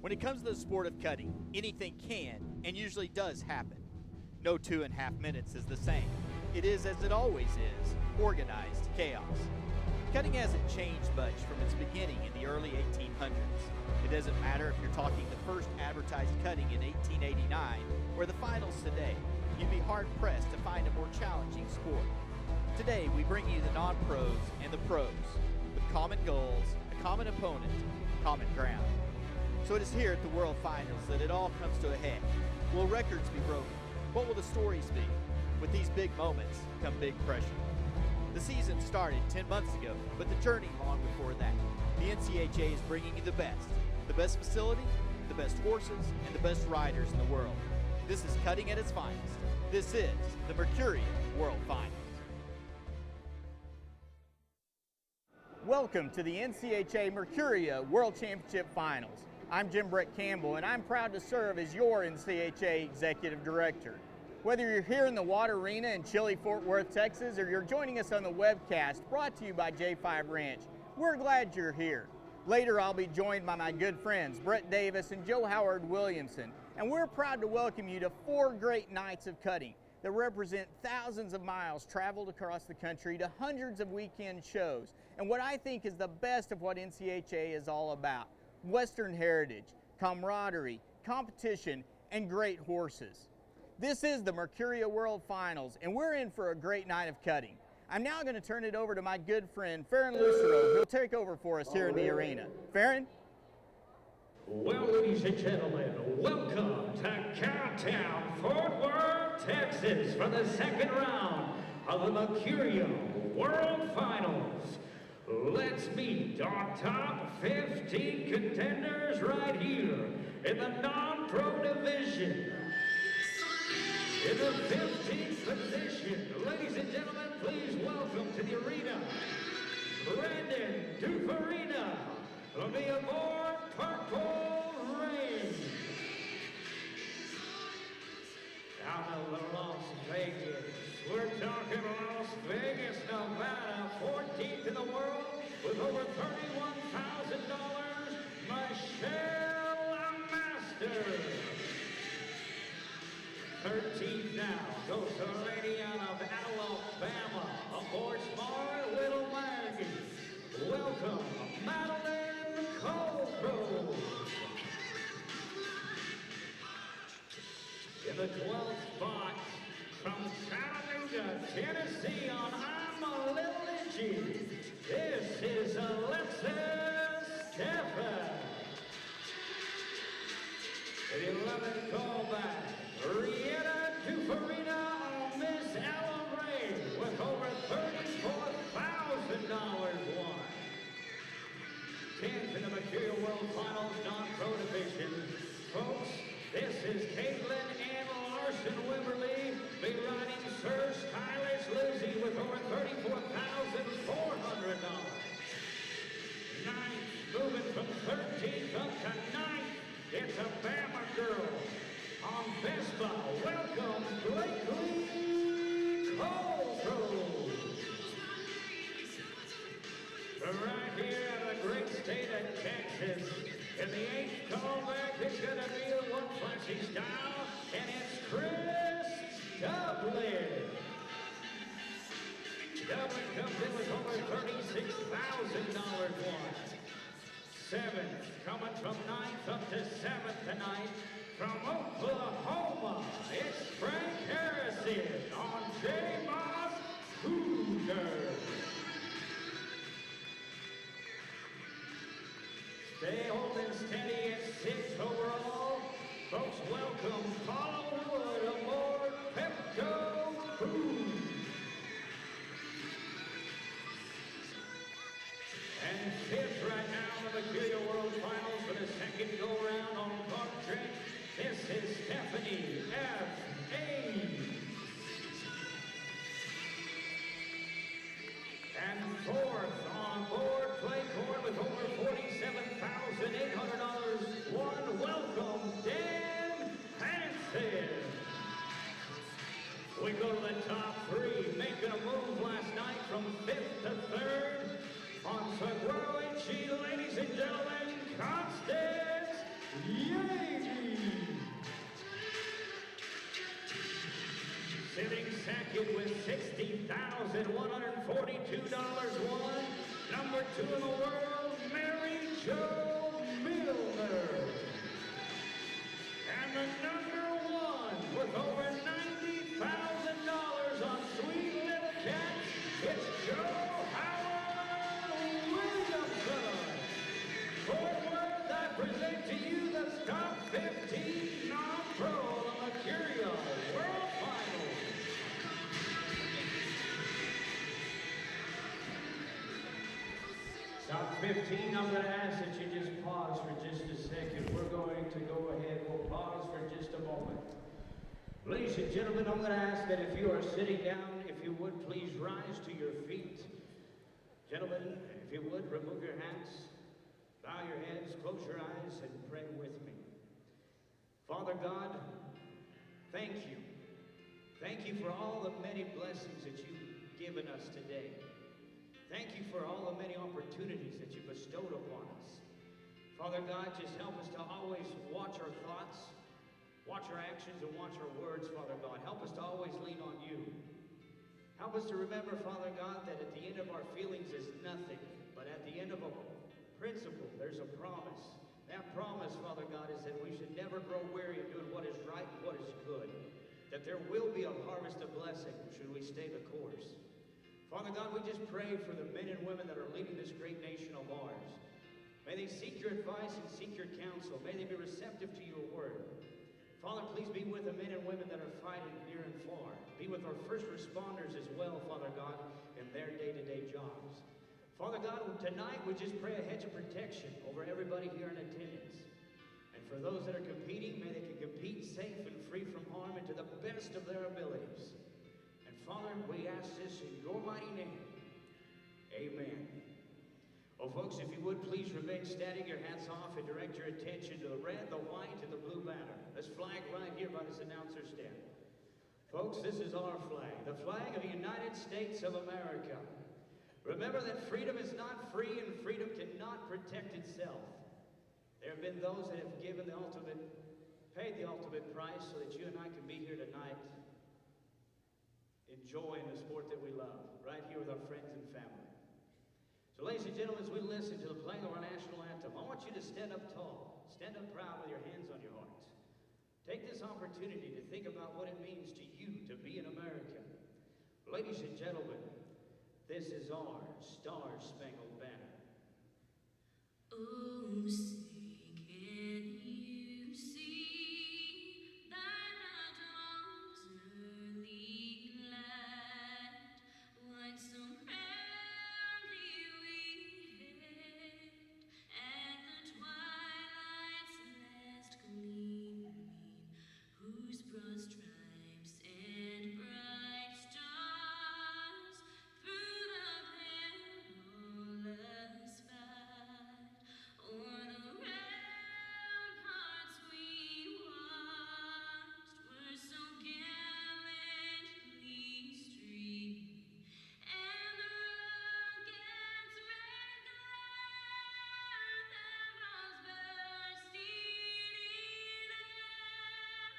When it comes to the sport of cutting, anything can and usually does happen. No 2.5 minutes is the same. It is, as it always is, organized chaos. Cutting hasn't changed much from its beginning in the early 1800s. It doesn't matter if you're talking the first advertised cutting in 1889 or the finals today. You'd be hard-pressed to find a more challenging sport. Today, we bring you the non-pros and the pros, with common goals, a common opponent, common ground. So it is here at the World Finals that it all comes to a head. Will records be broken? What will the stories be? With these big moments come big pressure. The season started 10 months ago, but the journey long before that. The NCHA is bringing you the best facility, the best horses, and the best riders in the world. This is cutting at its finest. This is the Mercuria World Finals. Welcome to the NCHA Mercuria World Championship Finals. I'm Jim Brett Campbell, and I'm proud to serve as your NCHA Executive Director. Whether you're here in the Water Arena in chilly Fort Worth, Texas, or you're joining us on the webcast brought to you by J5 Ranch, we're glad you're here. Later, I'll be joined by my good friends, Brett Davis and Joe Howard Williamson, and we're proud to welcome you to 4 great nights of cutting that represent thousands of miles traveled across the country to hundreds of weekend shows, and what I think is the best of what NCHA is all about: Western heritage, camaraderie, competition, and great horses. This is the Mercuria World Finals, and we're in for a great night of cutting. I'm now going to turn it over to my good friend, Farron Lucero, who'll take over for us here in the arena. Farron? Well, ladies and gentlemen, welcome to Cowtown, Fort Worth, Texas, for the second round of the Mercuria World Finals. Let's meet our top 15 contenders right here in the non-pro division. In the 15th position, ladies and gentlemen, please welcome to the arena, Brandon Dufarina from the Aboard Purple Rain. Out of Las Vegas, we're talking Las Vegas, Nevada, 14th in the world with over $31,000, Michelle Master. 13th now goes to a lady out of Alabama, aboard Smart Little Maggie. Welcome, Madeline Colgrove. In the 12th spot, from Chattanooga, Tennessee, on I'm a Little Itchy, this is Alexis Stefan. The 11th callback, Rieta Dufarina on Miss Ellen Ray with over $34,000 won. 10th in the Mercuria World Finals non-pro division. Folks, this is Caitlin Ann Larson Wimberly, be riding Sir Stylish Lizzie with over $34,400. 9th, moving from 13th up to 9th, it's a Bama girl. On Vespa, welcome Blakely Colgrove. Right here in the great state of Texas, in the 8th callback, it's going to be the one flashy style, and it's Chris Dublin. Dublin comes in with over $36,000 won. 7th, coming from 9th up to 7th tonight, from Oklahoma, it's Frank Harrison on J-Moss Cougar. Stay holding steady at 6th overall. Folks, welcome Paula Wood aboard Pepco Food. And 5th right now in the Mercuria World Finals for the second go-round on Park Track. This is Stephanie F.A. And 4th on board Playcorn with over $47,800 won. Welcome, Dan Hansen. We go to the top 3, making a move last night from 5th to 3rd. On Saguaro Ichi, ladies and gentlemen, Constance $60,142 won. Number 2 in the world, Mary Jo Milner. And the number 1 with over $90,000 on Sweet Little Cat, it's Joe Howard Williamson. Forward, I present to you the top 15 non-pro the Mercuria World Finals. Top 15, I'm going to ask that you just pause for just a second. We're going to go ahead. We'll pause for just a moment. Ladies and gentlemen, I'm going to ask that if you are sitting down, if you would please rise to your feet. Gentlemen, if you would, remove your hats, bow your heads, close your eyes, and pray with me. Father God, thank you. Thank you for all the many blessings that you've given us today. Thank you for all the many opportunities that you bestowed upon us. Father God, just help us to always watch our thoughts, watch our actions, and watch our words, Father God. Help us to always lean on you. Help us to remember, Father God, that at the end of our feelings is nothing, but at the end of a principle, there's a promise. That promise, Father God, is that we should never grow weary of doing what is right and what is good. That there will be a harvest of blessing should we stay the course. Father God, we just pray for the men and women that are leading this great nation of ours. May they seek your advice and seek your counsel. May they be receptive to your word. Father, please be with the men and women that are fighting near and far. Be with our first responders as well, Father God, in their day-to-day jobs. Father God, tonight we just pray a hedge of protection over everybody here in attendance. And for those that are competing, may they can compete safe and free from harm and to the best of their abilities. Father, we ask this in your mighty name. Amen. Oh, folks, if you would please remain standing, your hats off, and direct your attention to the red, the white, and the blue banner. This flag right here by this announcer stand. Folks, this is our flag, the flag of the United States of America. Remember that freedom is not free and freedom cannot protect itself. There have been those that have given the ultimate, paid the ultimate price so that you and I can be here tonight enjoying the sport that we love, right here with our friends and family. So ladies and gentlemen, as we listen to the playing of our national anthem, I want you to stand up tall, stand up proud with your hands on your hearts. Take this opportunity to think about what it means to you to be an American. Ladies and gentlemen, this is our Star-Spangled Banner. Oh, say, can you see by the dawn's early light what so proudly we hailed at the twilight's last gleaming, whose broad stripes and bright stars through the perilous fight o'er the ramparts we watched were so gallantly streaming, and the rocket's red glare, their balls bursting in air,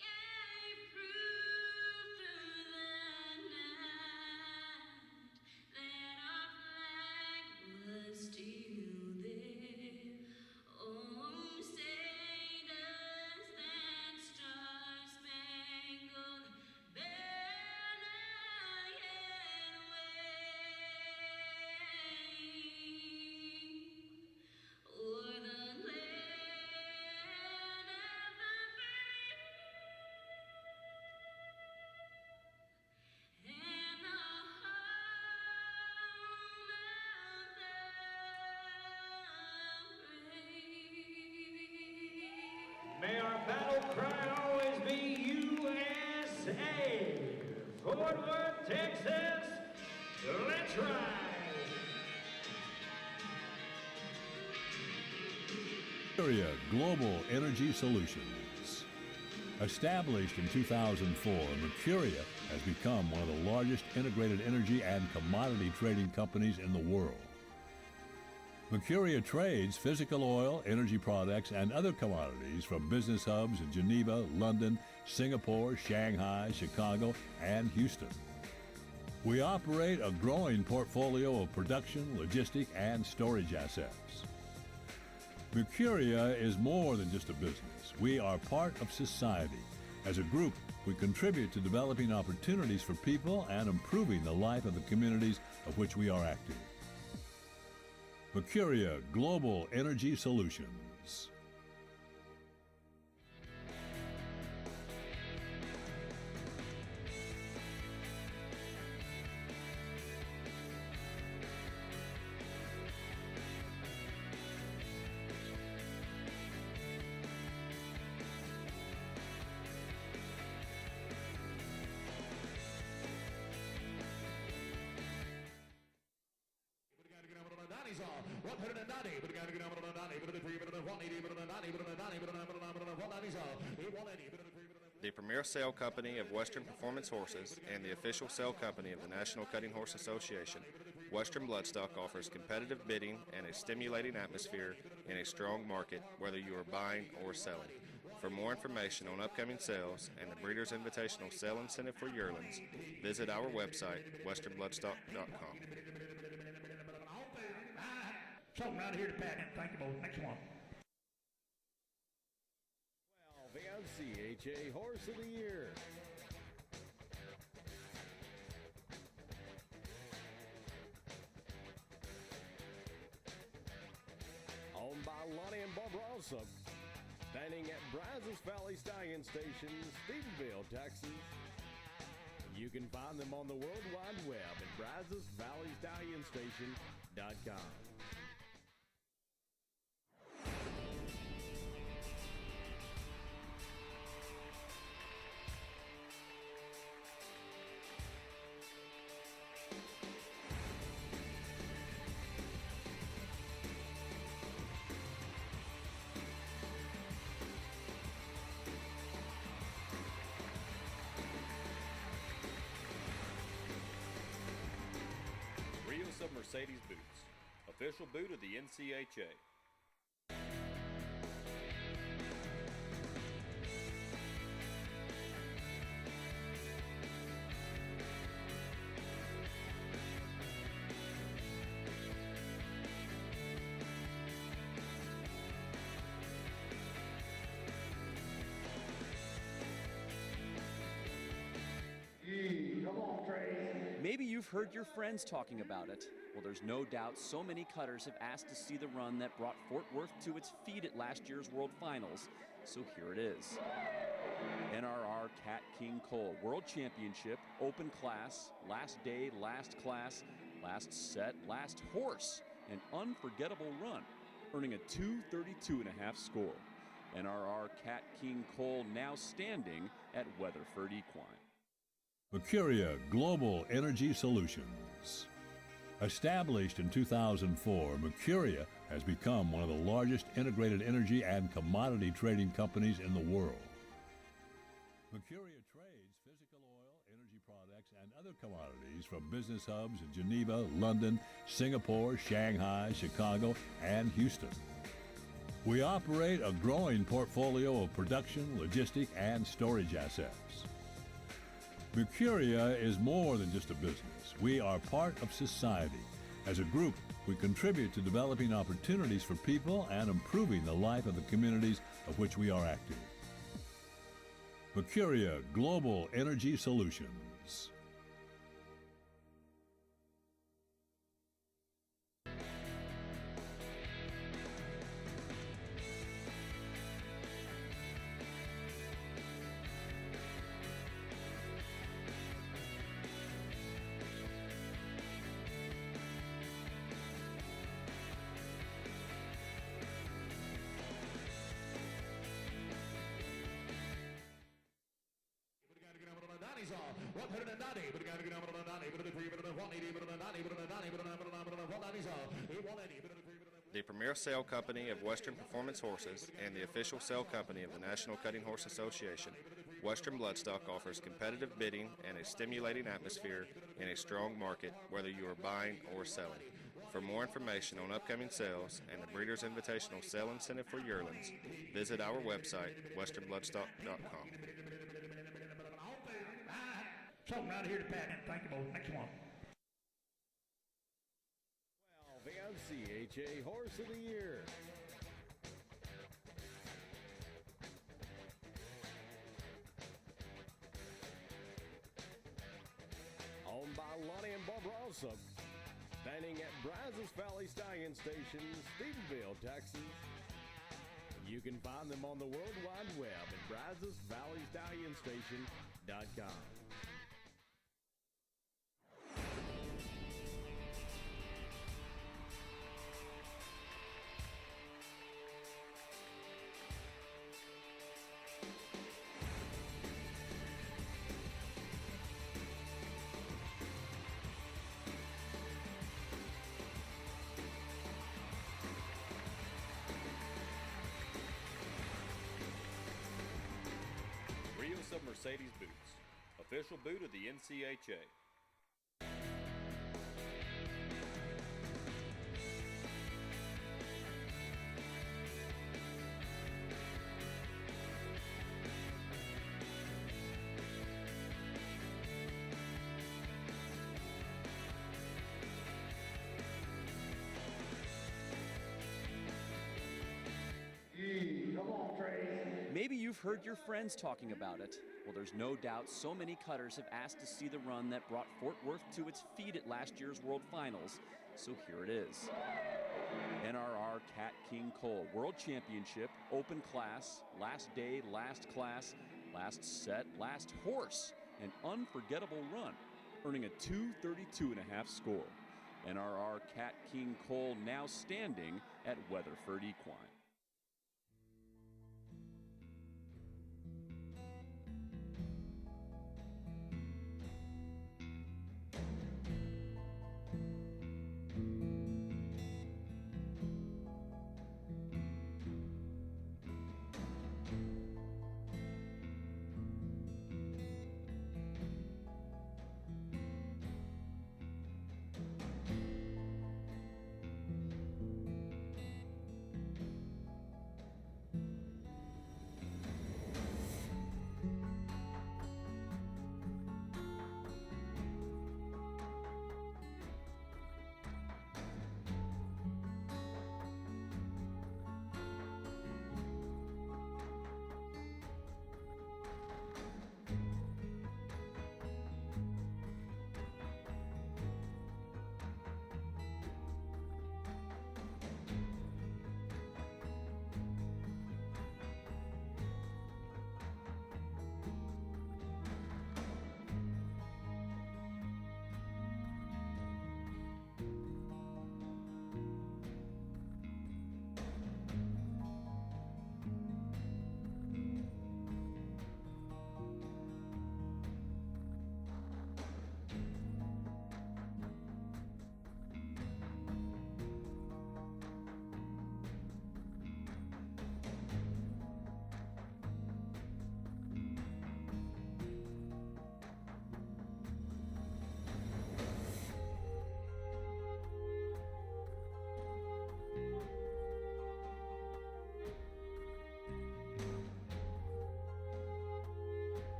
gave proof through the night that our flag was still there. Oh, say does that star-spangled banner yet wave o'er the land of the free and the home of the brave. May our battle cry always be USA. Fort Worth, Texas, let's ride. Mercuria Global Energy Solutions. Established in 2004, Mercuria has become one of the largest integrated energy and commodity trading companies in the world. Mercuria trades physical oil, energy products, and other commodities from business hubs in Geneva, London, Singapore, Shanghai, Chicago, and Houston. We operate a growing portfolio of production, logistic, and storage assets. Mercuria is more than just a business. We are part of society. As a group, we contribute to developing opportunities for people and improving the life of the communities of which we are active. Mercuria Global Energy Solutions. The premier sale company of Western Performance Horses and the official sale company of the National Cutting Horse Association, Western Bloodstock offers competitive bidding and a stimulating atmosphere in a strong market, whether you are buying or selling. For more information on upcoming sales and the Breeders' Invitational Sale Incentive for yearlings, visit our website, westernbloodstock.com. Something right here to pat in. Thank you, boys. Next one. Well, the NCHA Horse of the Year. Owned by Lonnie and Bob Rawson. Standing at Brazos Valley Stallion Station, Stephenville, Texas. You can find them on the World Wide Web at BrazosValleyStallionStation.com. Of Mercedes boots, official boot of the NCHA. Maybe you've heard your friends talking about it. Well, there's no doubt so many cutters have asked to see the run that brought Fort Worth to its feet at last year's World Finals. So here it is. NRR Cat King Cole World Championship, open class, last day, last class, last set, last horse. An unforgettable run, earning a 2:32.5 score. NRR Cat King Cole now standing at Weatherford Equine. Mercuria Global Energy Solutions. Established in 2004, Mercuria has become one of the largest integrated energy and commodity trading companies in the world. Mercuria trades physical oil, energy products, and other commodities from business hubs in Geneva, London, Singapore, Shanghai, Chicago, and Houston. We operate a growing portfolio of production, logistic, and storage assets. Mercuria is more than just a business. We are part of society. As a group, we contribute to developing opportunities for people and improving the life of the communities of which we are active. Mercuria Global Energy Solutions. The premier sale company of Western Performance Horses and the official sale company of the National Cutting Horse Association, Western Bloodstock offers competitive bidding and a stimulating atmosphere in a strong market, whether you are buying or selling. For more information on upcoming sales and the Breeders' Invitational Sale Incentive for yearlings, visit our website, westernbloodstock.com. Something out of here to pack and think about. Next one. Well, the NCHA Horse of the Year. Owned by Lonnie and Bob Rossum. Standing at Brazos Valley Stallion Station, Stephenville, Texas. You can find them on the World Wide Web at BrazosValleyStallionStation.com. Of Mercedes boots, official boot of the NCHA. Maybe you've heard your friends talking about it. Well, there's no doubt so many cutters have asked to see the run that brought Fort Worth to its feet at last year's World Finals. So here it is. NRR Cat King Cole World Championship, open class, last day, last class, last set, last horse. An unforgettable run, earning a 2:32.5 score. NRR Cat King Cole now standing at Weatherford Equine.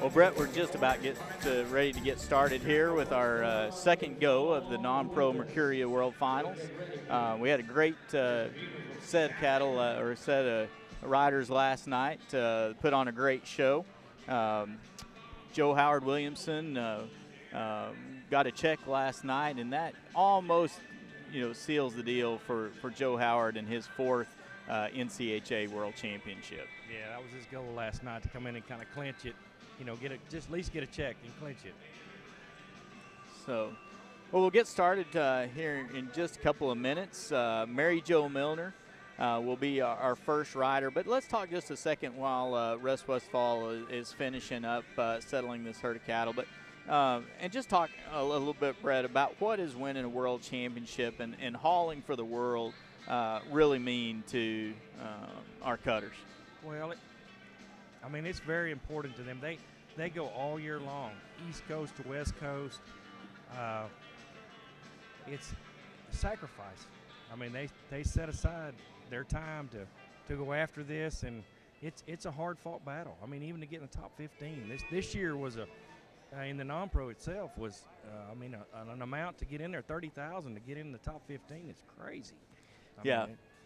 Well, Brett, we're just about ready to get started here with our second go of the non-pro Mercuria World Finals. We had a great set of cattle or set of riders last night. Put on a great show. Joe Howard Williamson got a check last night, and that almost seals the deal for Joe Howard and his fourth NCHA World Championship. Yeah, that was his goal last night, to come in and kind of clinch it. Just at least get a check and clinch it. So, well, we'll get started here in just a couple of minutes. Mary Jo Milner will be our first rider, but let's talk just a second while Russ Westfall is finishing up settling this herd of cattle. But and just talk a little bit, Brett, about what does winning a world championship and hauling for the world really mean to our cutters? Well, it's very important to them. They go all year long, East Coast to West Coast. It's a sacrifice. They set aside their time to go after this, and it's a hard-fought battle. Even to get in the top 15. This year was in the non-pro itself was, an amount to get in there, 30,000 to get in the top 15. It's crazy.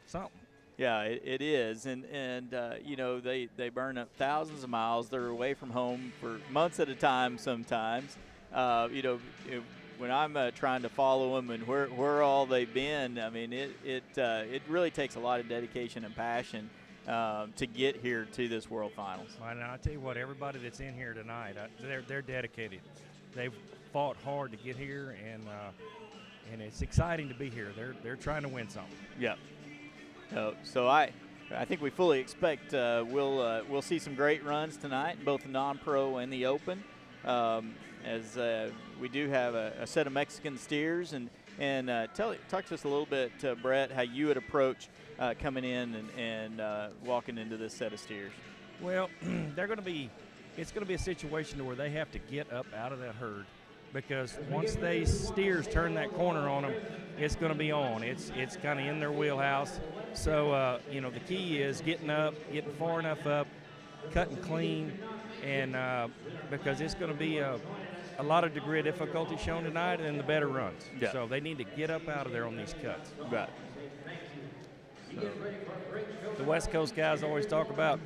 Something. Yeah, it is, and they burn up thousands of miles. They're away from home for months at a time sometimes. When I'm trying to follow them and where all they've been, it really takes a lot of dedication and passion to get here to this World Finals. And I tell you what, everybody that's in here tonight, they're dedicated. They've fought hard to get here, and it's exciting to be here. They're trying to win something. Yep. So I think we fully expect we'll see some great runs tonight in both the non-pro and the open, as we do have a set of Mexican steers. And talk to us a little bit, Brett, how you would approach coming in and walking into this set of steers. Well, it's going to be a situation where they have to get up out of that herd, because once they steers turn that corner on them, it's going to be on. It's kind of in their wheelhouse. So, the key is getting far enough up, cutting clean, and because it's going to be a lot of degree of difficulty shown tonight and the better runs. Yeah. So they need to get up out of there on these cuts. Right. The West Coast guys always talk about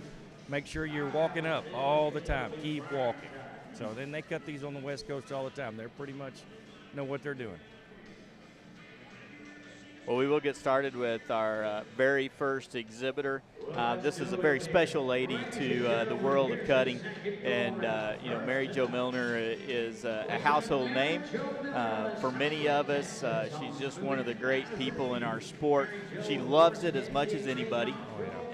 make sure you're walking up all the time. Keep walking. So then they cut these on the West Coast all the time. They're pretty much know what they're doing. Well, we will get started with our very first exhibitor. This is a very special lady to the world of cutting, and Mary Jo Milner is a household name for many of us. She's just one of the great people in our sport. She loves it as much as anybody,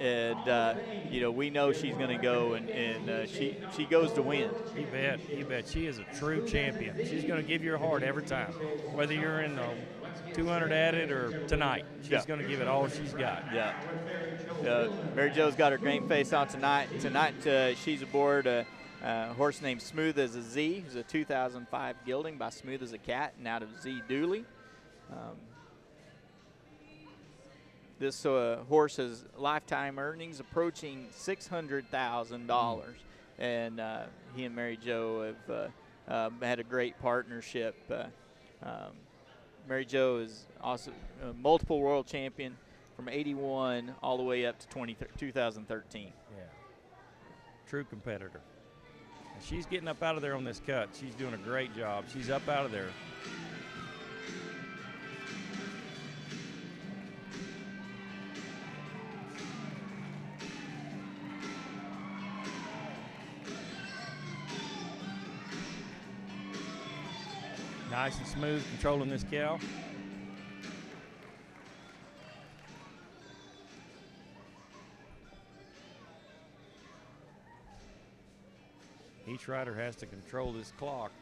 and we know she's going to go, and she goes to win. You bet. She is a true champion. She's going to give you her heart every time, whether you're in the 200 at it or tonight. She's going to give it all she's got. Yeah. Mary Jo's got her game face on tonight. Tonight she's aboard a horse named Smooth as a Z, who's a 2005 gelding by Smooth as a Cat and out of Z Dooley. This horse has lifetime earnings approaching $600,000, and he and Mary Jo have had a great partnership. Mary Jo is also a multiple world champion from 81 all the way up to 2013. Yeah, true competitor. And she's getting up out of there on this cut. She's doing a great job. She's up out of there. Nice and smooth, controlling this cow. Each rider has to control this clock.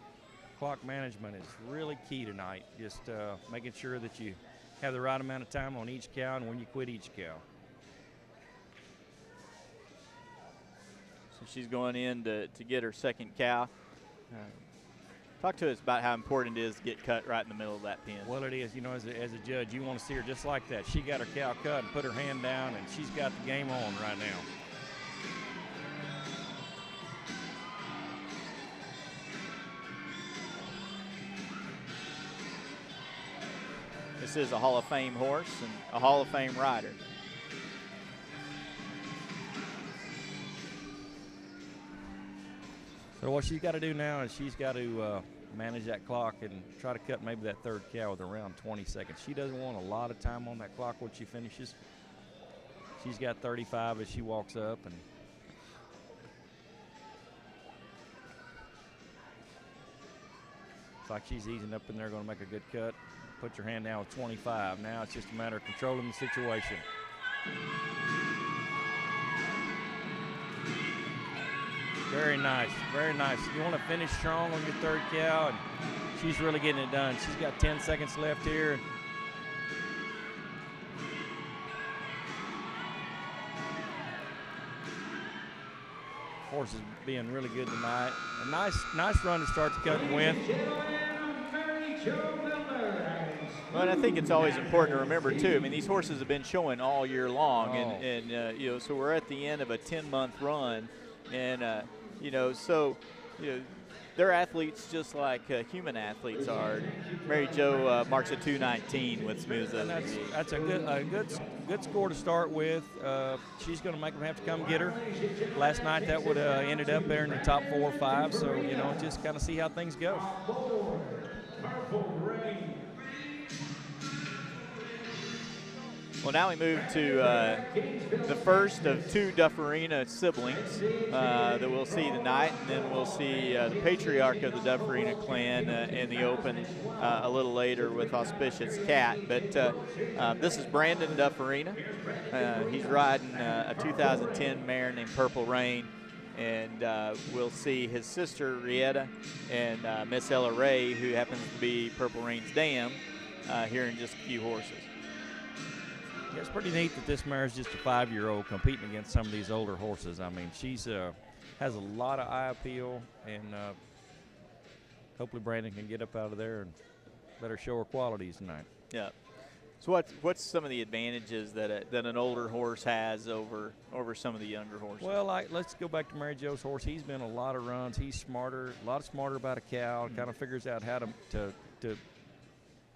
Clock management is really key tonight. Just making sure that you have the right amount of time on each cow and when you quit each cow. So she's going in to get her second cow. Talk to us about how important it is to get cut right in the middle of that pen. Well, it is. You know, as a judge, you want to see her just like that. She got her cow cut and put her hand down, and she's got the game on right now. horse is a Hall of Fame horse and a Hall of Fame rider. So what she's got to do now is she's got to manage that clock and try to cut maybe that third cow with around 20 seconds. She doesn't want a lot of time on that clock when she finishes. She's got 35 as she walks up, and it's like she's easing up in there, going to make a good cut. Put your hand down with 25. Now it's just a matter of controlling the situation. Very nice, very nice. You want to finish strong on your third cow, and she's really getting it done. She's got 10 seconds left here. Horse is being really good tonight. A nice run to start the cutting with. Well, and I think it's always important to remember too. I mean, these horses have been showing all year long, and you know, so we're at the end of a 10-month run, and so they're athletes just like human athletes are. Mary Jo marks a 2:19 with smooth. And that's a good score to start with. She's going to make them have to come get her. Last night that would have ended up there in the top 4 or 5. So just kind of see how things go. Well, now we move to the first of 2 Dufferina siblings that we'll see tonight, and then we'll see the patriarch of the Dufferina clan in the Open a little later with Auspicious Cat. But this is Brandon Dufferina. He's riding a 2010 mare named Purple Rain, and we'll see his sister Rieta and Miss Ella Ray, who happens to be Purple Rain's dam, here in just a few horses. Yeah, it's pretty neat that this mare is just a 5-year-old competing against some of these older horses. I mean, she's has a lot of eye appeal, and hopefully Brandon can get up out of there and let her show her qualities tonight. Yeah. So what's some of the advantages that an older horse has over some of the younger horses? Well, let's go back to Mary Jo's horse. He's been a lot of runs. He's smarter, a lot smarter about a cow. Kind of figures out how to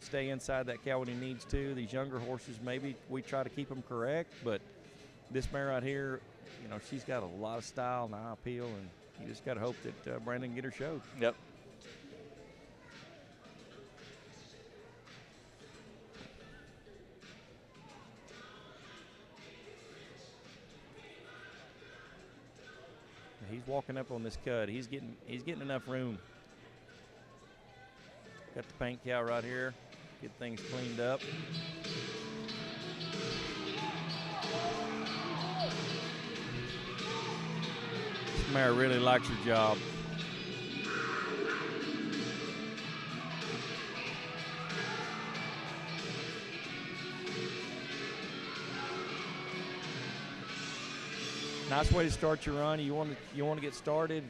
stay inside that cow when he needs to. These younger horses, maybe we try to keep them correct, but this mare right here, she's got a lot of style and eye appeal, and you just got to hope that Brandon can get her showed. Yep. He's walking up on this cut. He's getting enough room. Got the paint cow right here. Get things cleaned up. This mare really likes her job. Nice way to start your run. You want to get started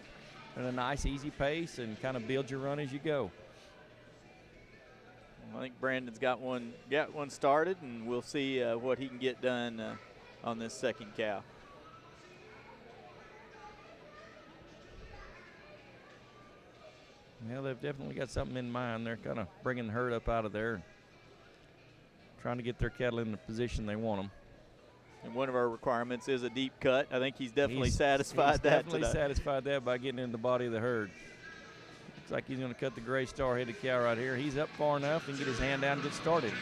at a nice, easy pace and kind of build your run as you go. I think Brandon's got one started, and we'll see what he can get done on this second cow. Well, they've definitely got something in mind. They're kind of bringing the herd up out of there, trying to get their cattle in the position they want them. And one of our requirements is a deep cut. I think he's definitely satisfied that. Definitely satisfied that by getting in the body of the herd. Looks like he's going to cut the gray star-headed cow right here. He's up far enough and get his hand down and get started.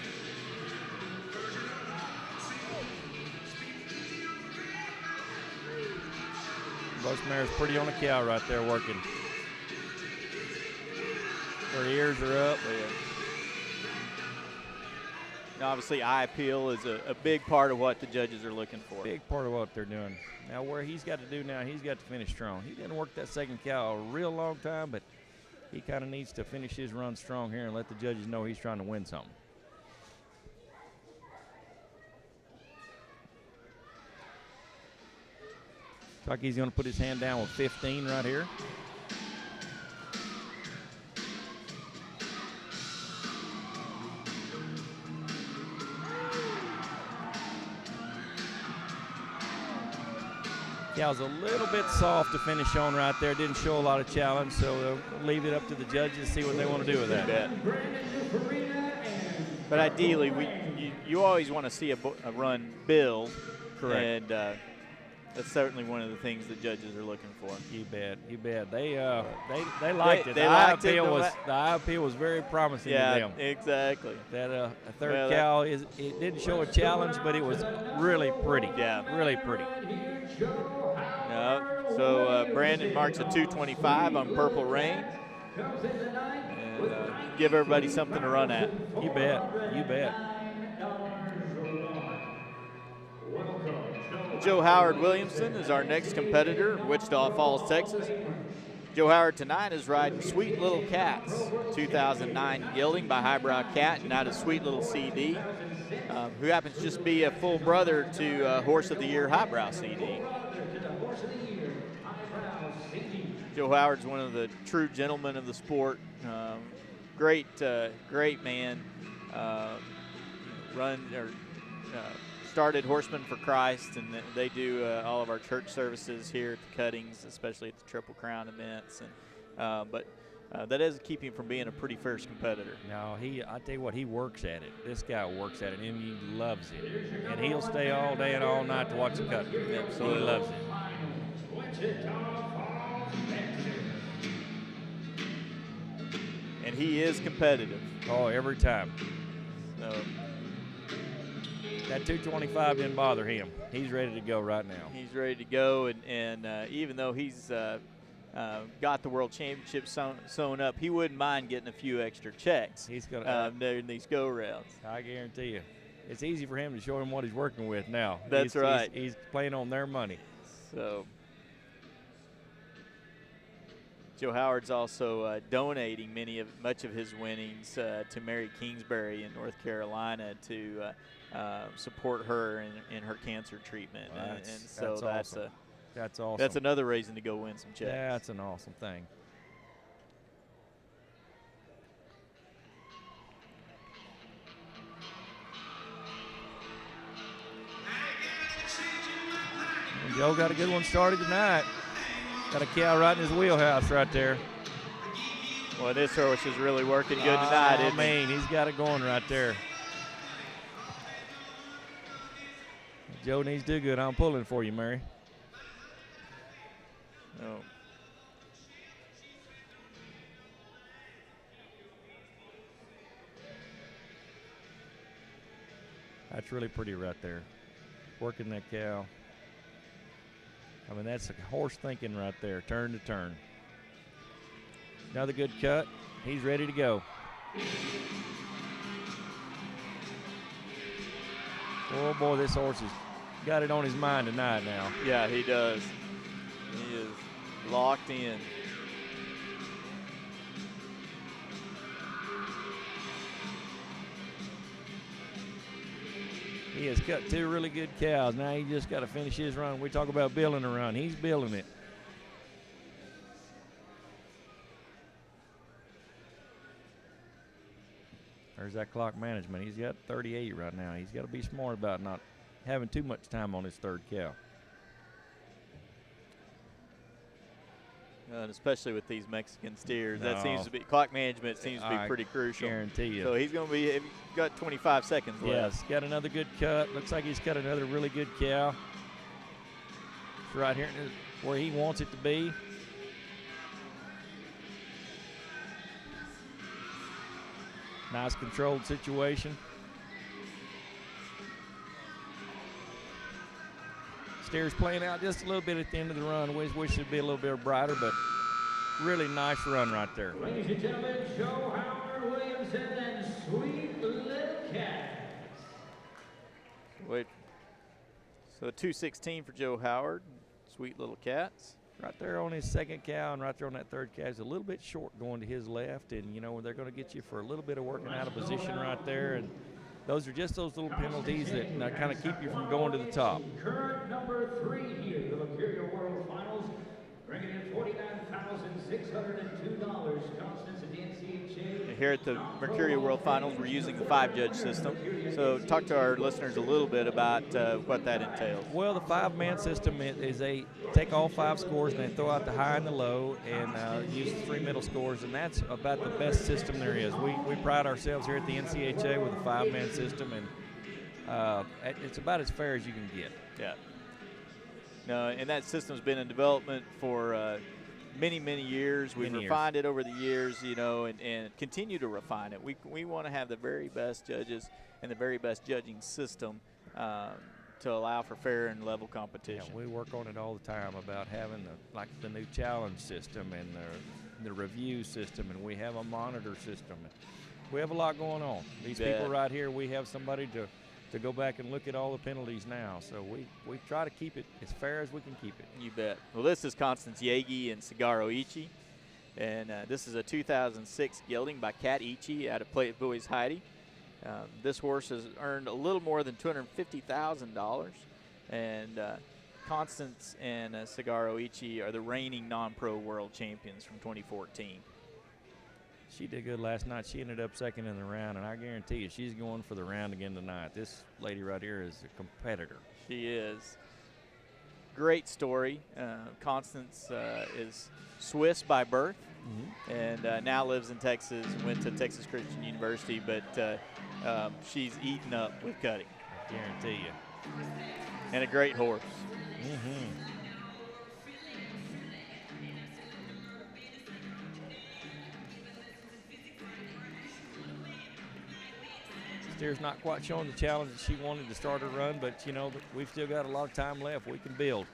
Both mare's pretty on the cow right there working. Her ears are up. Yeah. Now, obviously, eye appeal is a big part of what the judges are looking for. Big part of what they're doing. Now, where he's got to do now, he's got to finish strong. He didn't work that second cow a real long time, but he kind of needs to finish his run strong here and let the judges know he's trying to win something. Looks like he's going to put his hand down with 15 right here. Cow's a little bit soft to finish on right there. Didn't show a lot of challenge, so they'll leave it up to the judges to see what they want to do with that. But ideally, you always want to see a run build. Correct. And that's certainly one of the things the judges are looking for. You bet. You bet. They liked it. They liked it. The eye appeal was very promising to them. Yeah, exactly. That a third cow it didn't show a challenge, but it was really pretty. Yeah, really pretty. So Brandon marks a 2:25 on Purple Rain, and give everybody something to run at. You bet. You bet. Joe Howard Williamson is our next competitor in Wichita Falls, Texas. Joe Howard tonight is riding Sweet Little Cats, 2009 gelding by Highbrow Cat, and out of Sweet Little CD, who happens to just be a full brother to Horse of the Year Highbrow CD. Joe Howard's one of the true gentlemen of the sport. Great man. Started Horsemen for Christ, and they do all of our church services here at the cuttings, especially at the Triple Crown events. And but that doesn't keep him from being a pretty fierce competitor. No, I tell you what, he works at it. This guy works at it, and he loves it. And he'll stay all day and all night to watch the cut. Absolutely. He loves it. And he is competitive. Oh, every time. So that 225 didn't bother him. He's ready to go right now. He's ready to go, and even though he's got the World Championship sewn up, he wouldn't mind getting a few extra checks. He's gonna during these go-rounds. I guarantee you. It's easy for him to show him what he's working with now. That's right. He's playing on their money. So Joe Howard's also donating much of his winnings to Mary Kingsbury in North Carolina to support her in her cancer treatment. Well, so that's awesome. That's awesome. That's another reason to go win some checks. Yeah, that's an awesome thing. And Joe got a good one started tonight. Got a cow right in his wheelhouse right there. Well, this horse is really working good tonight, isn't he? He's got it going right there. Joe needs to do good. I'm pulling for you, Mary. Oh. That's really pretty right there. Working that cow. I mean, that's a horse thinking right there, turn to turn. Another good cut. He's ready to go. Oh, boy, this horse has got it on his mind tonight now. Yeah, he does. He is locked in. He has cut two really good cows. Now he just got to finish his run. We talk about building a run. He's building it. There's that clock management. He's got 38 right now. He's got to be smart about not having too much time on his third cow. And especially with these Mexican steers, that seems to be clock management seems to be pretty crucial. Guarantee you. So he's going to be got 25 seconds left. Yes, got another good cut. Looks like he's cut another really good cow. It's right here where he wants it to be. Nice controlled situation. Steers playing out just a little bit at the end of the run. Wish it'd be a little bit brighter, but really nice run right there. Ladies and gentlemen, Joe Howard Williamson and Sweet Little Cats. Wait. So 2:16 for Joe Howard. Sweet Little Cats. Right there on his second cow and right there on that third cow is a little bit short going to his left, and you know they're going to get you for a little bit of working out of position right there, and those are just those little penalties that kind of keep you from going to the top. Current number 3 here, the Mercuria World Finals, Bringing in $49,602. Constance at the NCHA. Here at the Mercuria World Finals, we're using the 5-judge system. So talk to our listeners a little bit about what that entails. Well, the 5-man system is they take all 5 scores and they throw out the high and the low and use the 3 middle scores, and that's about the best system there is. We pride ourselves here at the NCHA with a 5-man system, and it's about as fair as you can get. Yeah. No, and that system's been in development for many, many years. We've refined it over the years, you know, and continue to refine it. We want to have the very best judges and the very best judging system to allow for fair and level competition. Yeah, we work on it all the time about having the new challenge system and the review system, and we have a monitor system. We have a lot going on. These people right here, we have somebody to go back and look at all the penalties now. So we try to keep it as fair as we can keep it. You bet. Well, this is Constance Yagi and Sagaro Ichi. And this is a 2006 gelding by Kat Ichi out of Plate Boys Heidi. This horse has earned a little more than $250,000. And Constance and Sagaro Ichi are the reigning non-pro world champions from 2014. She did good last night. She ended up second in the round, and I guarantee you she's going for the round again tonight. This lady right here is a competitor. She is. Great story. Constance is Swiss by birth, and now lives in Texas, went to Texas Christian University, but she's eaten up with cutting. I guarantee you. And a great horse. Steer's not quite showing the challenge that she wanted to start her run, but, you know, we've still got a lot of time left. We can build.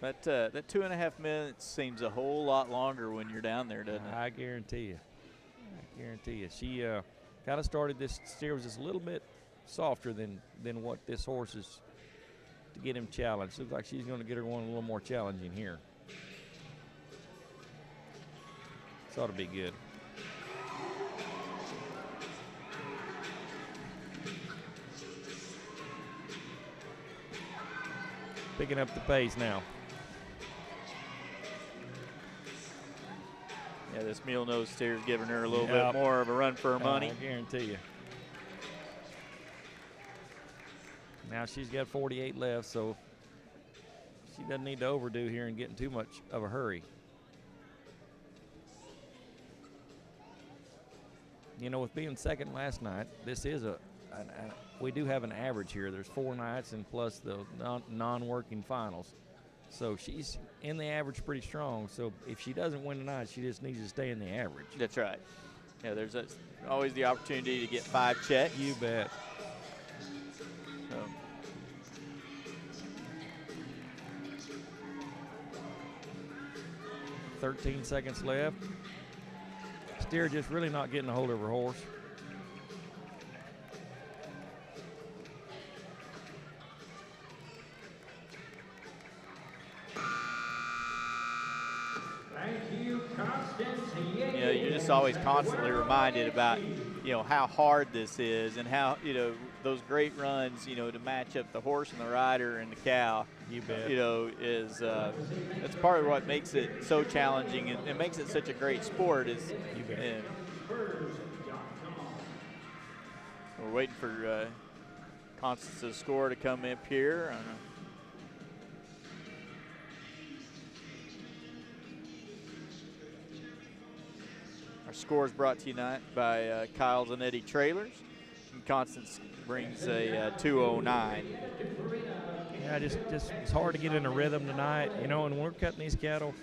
That 2.5 minutes seems a whole lot longer when you're down there, doesn't it? I guarantee you. I guarantee you. She kind of started this. Steer was just a little bit softer than what this horse is to get him challenged. Looks like she's going to get her one a little more challenging here. This ought to be good. Picking up the pace now. Yeah, this mule nose steer's giving her a little bit more of a run for her money. I guarantee you. Now she's got 48 left, so she doesn't need to overdo here and get in too much of a hurry. You know, with being second last night, this is we do have an average here. There's 4 nights and plus the non-working finals. So she's in the average pretty strong. So if she doesn't win tonight, she just needs to stay in the average. That's right. Yeah, there's always the opportunity to get 5 checks. You bet. So. 13 seconds left. Steer just really not getting a hold of her horse. You know, you're just always constantly reminded about, you know, how hard this is and how, you know, those great runs, you know, to match up the horse and the rider and the cow. You bet. You know, is that's part of what makes it so challenging and it makes it such a great sport. Is you bet. We're waiting for Constance's score to come up here. Our score is brought to you tonight by Kyle's and Eddie Trailers. And Constance brings a 209. Yeah, just it's hard to get in a rhythm tonight, you know, and when we're cutting these cattle,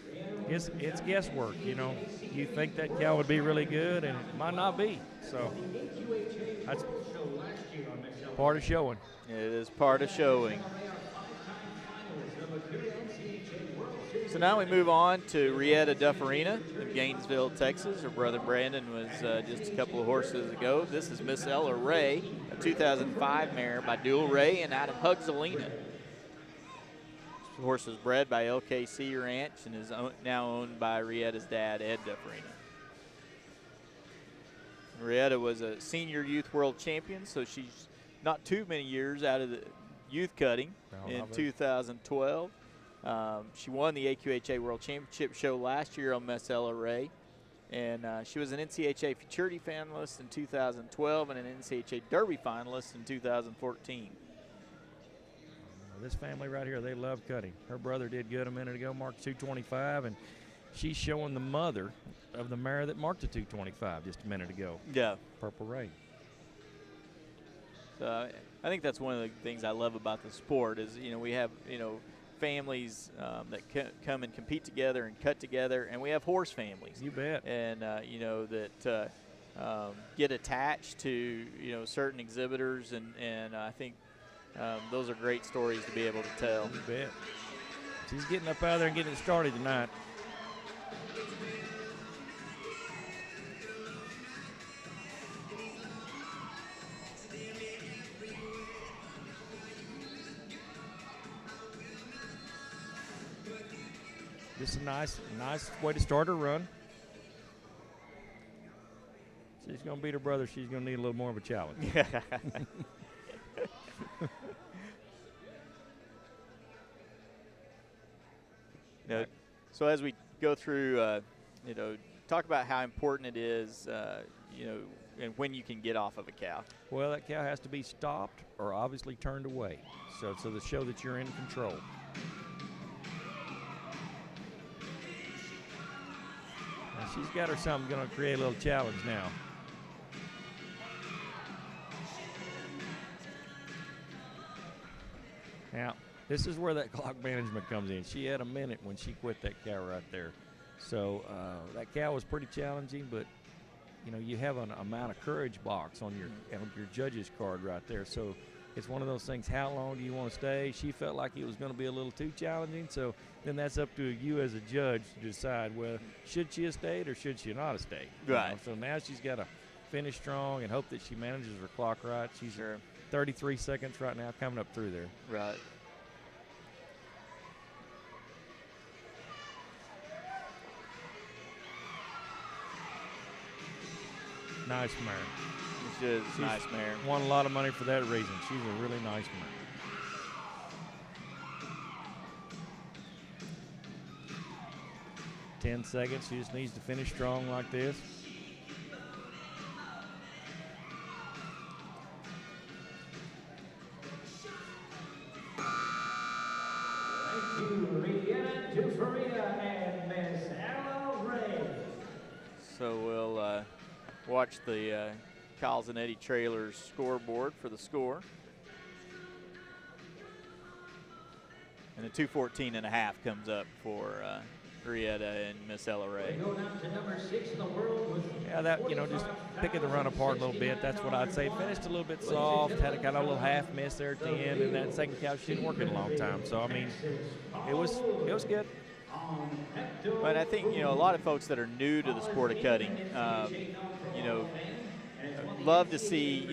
it's guesswork, you know. You think that cow would be really good, and it might not be. So that's part of showing. It is part of showing. So now we move on to Rieta Dufferina of Gainesville, Texas. Her brother Brandon was just a couple of horses ago. This is Miss Ella Ray, a 2005 mare by Dual Ray and out of Hugsalina. This horse was bred by LKC Ranch and is now owned by Rieta's dad, Ed Dufferina. Rieta was a senior youth world champion, so she's not too many years out of the youth cutting in 2012. She won the AQHA World Championship show last year on Miss LRA. And she was an NCHA Futurity finalist in 2012 and an NCHA Derby finalist in 2014. This family right here, they love cutting. Her brother did good a minute ago, marked 225, and she's showing the mother of the mare that marked the 225 just a minute ago. Yeah. Purple Rain. So I think that's one of the things I love about the sport is, we have, families that come and compete together and cut together, and we have horse families. You bet. And, that get attached to, certain exhibitors, and I think those are great stories to be able to tell. You bet. She's getting up out there and getting it started tonight. Just a nice way to start her run. She's going to beat her brother. She's going to need a little more of a challenge. So as we go through, talk about how important it is, and when you can get off of a cow. Well, that cow has to be stopped or obviously turned away, so to show that you're in control. Now she's got her something going to create a little challenge now. Now, this is where that clock management comes in. She had a minute when she quit that cow right there. So that cow was pretty challenging, but you have an amount of courage box on your judge's card right there. So it's one of those things, how long do you want to stay? She felt like it was going to be a little too challenging, so then that's up to you as a judge to decide, well, should she have stayed or should she not have stayed? Right. So now she's got to finish strong and hope that she manages her clock right. She's 33 seconds right now coming up through there. Right. Nice mare. She is a nice mare. Won a lot of money for that reason. She's a really nice mare. Ten seconds. She just needs to finish strong like this. Thank you, Lieutenant Dufaria and Miss Ella Ray. So we'll watch the Kyles and Eddie Trailers scoreboard for the score. And the 2:14.5 comes up for Rieta and Miss Ella Ray. Go down to number 6 in the world with just picking the run apart a little bit. That's what I'd say. Finished a little bit soft, had a kind of a little half miss there at the end, and that second cow she didn't work in a long time. So I mean, it was good. But I think a lot of folks that are new to the sport of cutting, love to see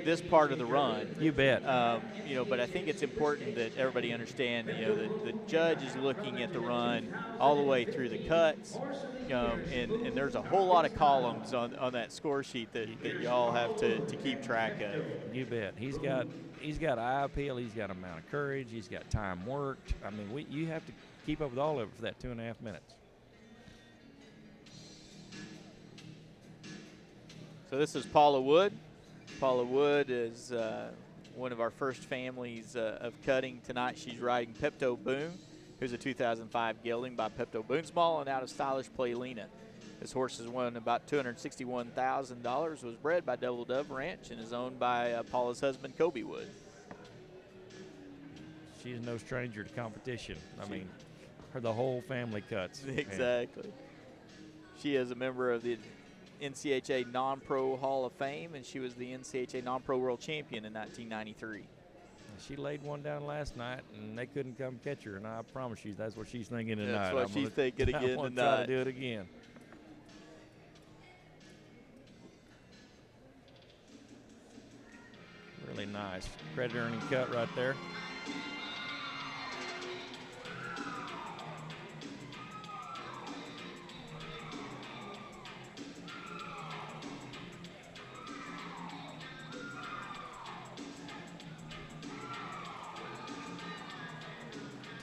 this part of the run. You bet. But I think it's important that everybody understand the judge is looking at the run all the way through the cuts, and there's a whole lot of columns on that score sheet that y'all have to keep track of. You bet. He's got eye appeal. He's got amount of courage. He's got time worked. I mean, you have to keep up with all of it for that 2.5 minutes. So this is Paula Wood. Paula Wood is one of our first families of cutting tonight. She's riding Pepto Boone, who's a 2005 gelding by Pepto Boonsmall and out of Stylish Playlina. This horse has won about $261,000, was bred by Double Dove Ranch, and is owned by Paula's husband, Kobe Wood. She's no stranger to competition. I mean, the whole family cuts. Exactly. She is a member of the NCHA Non-Pro Hall of Fame, and she was the NCHA Non-Pro World Champion in 1993. She laid one down last night, and they couldn't come catch her, and I promise you that's what she's thinking tonight. That's what she's thinking again tonight. Try to do it again. Really nice. Credit earning cut right there.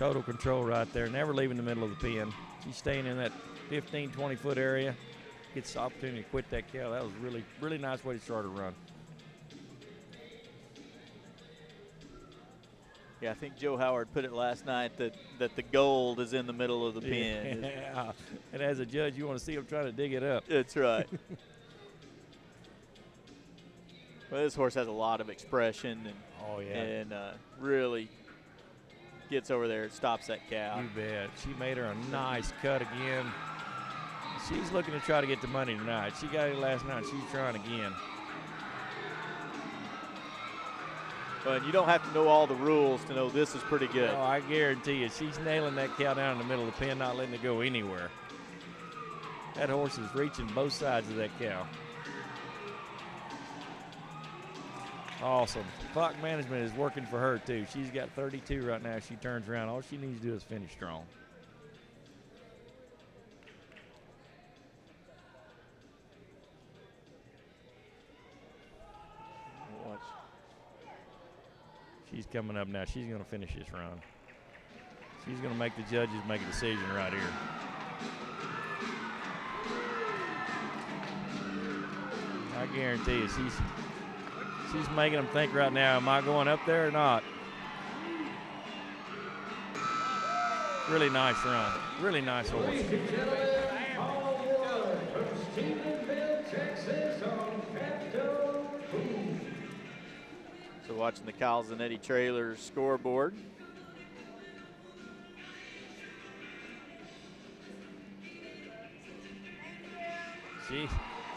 Total control right there, never leaving the middle of the pen. She's staying in that 15, 20-foot area. Gets the opportunity to quit that cow. That was really, really nice way to start a run. Yeah, I think Joe Howard put it last night that the gold is in the middle of the pen. Yeah, and as a judge, you want to see him trying to dig it up. That's right. Well, this horse has a lot of expression and really gets over there and stops that cow. You bet. She made her a nice cut again. She's looking to try to get the money tonight. She got it last night. She's trying again. But you don't have to know all the rules to know this is pretty good. Oh, I guarantee you, she's nailing that cow down in the middle of the pen, not letting it go anywhere. That horse is reaching both sides of that cow. Awesome. Clock management is working for her, too. She's got 32 right now. She turns around. All she needs to do is finish strong. Watch. She's coming up now. She's going to finish this run. She's going to make the judges make a decision right here. I guarantee you, she's making them think right now, am I going up there or not? Really nice run. Really nice horse. Ladies and gentlemen, all one from Stephenville, Texas on Pepto Food. So watching the Kyles and Eddie Trailers scoreboard.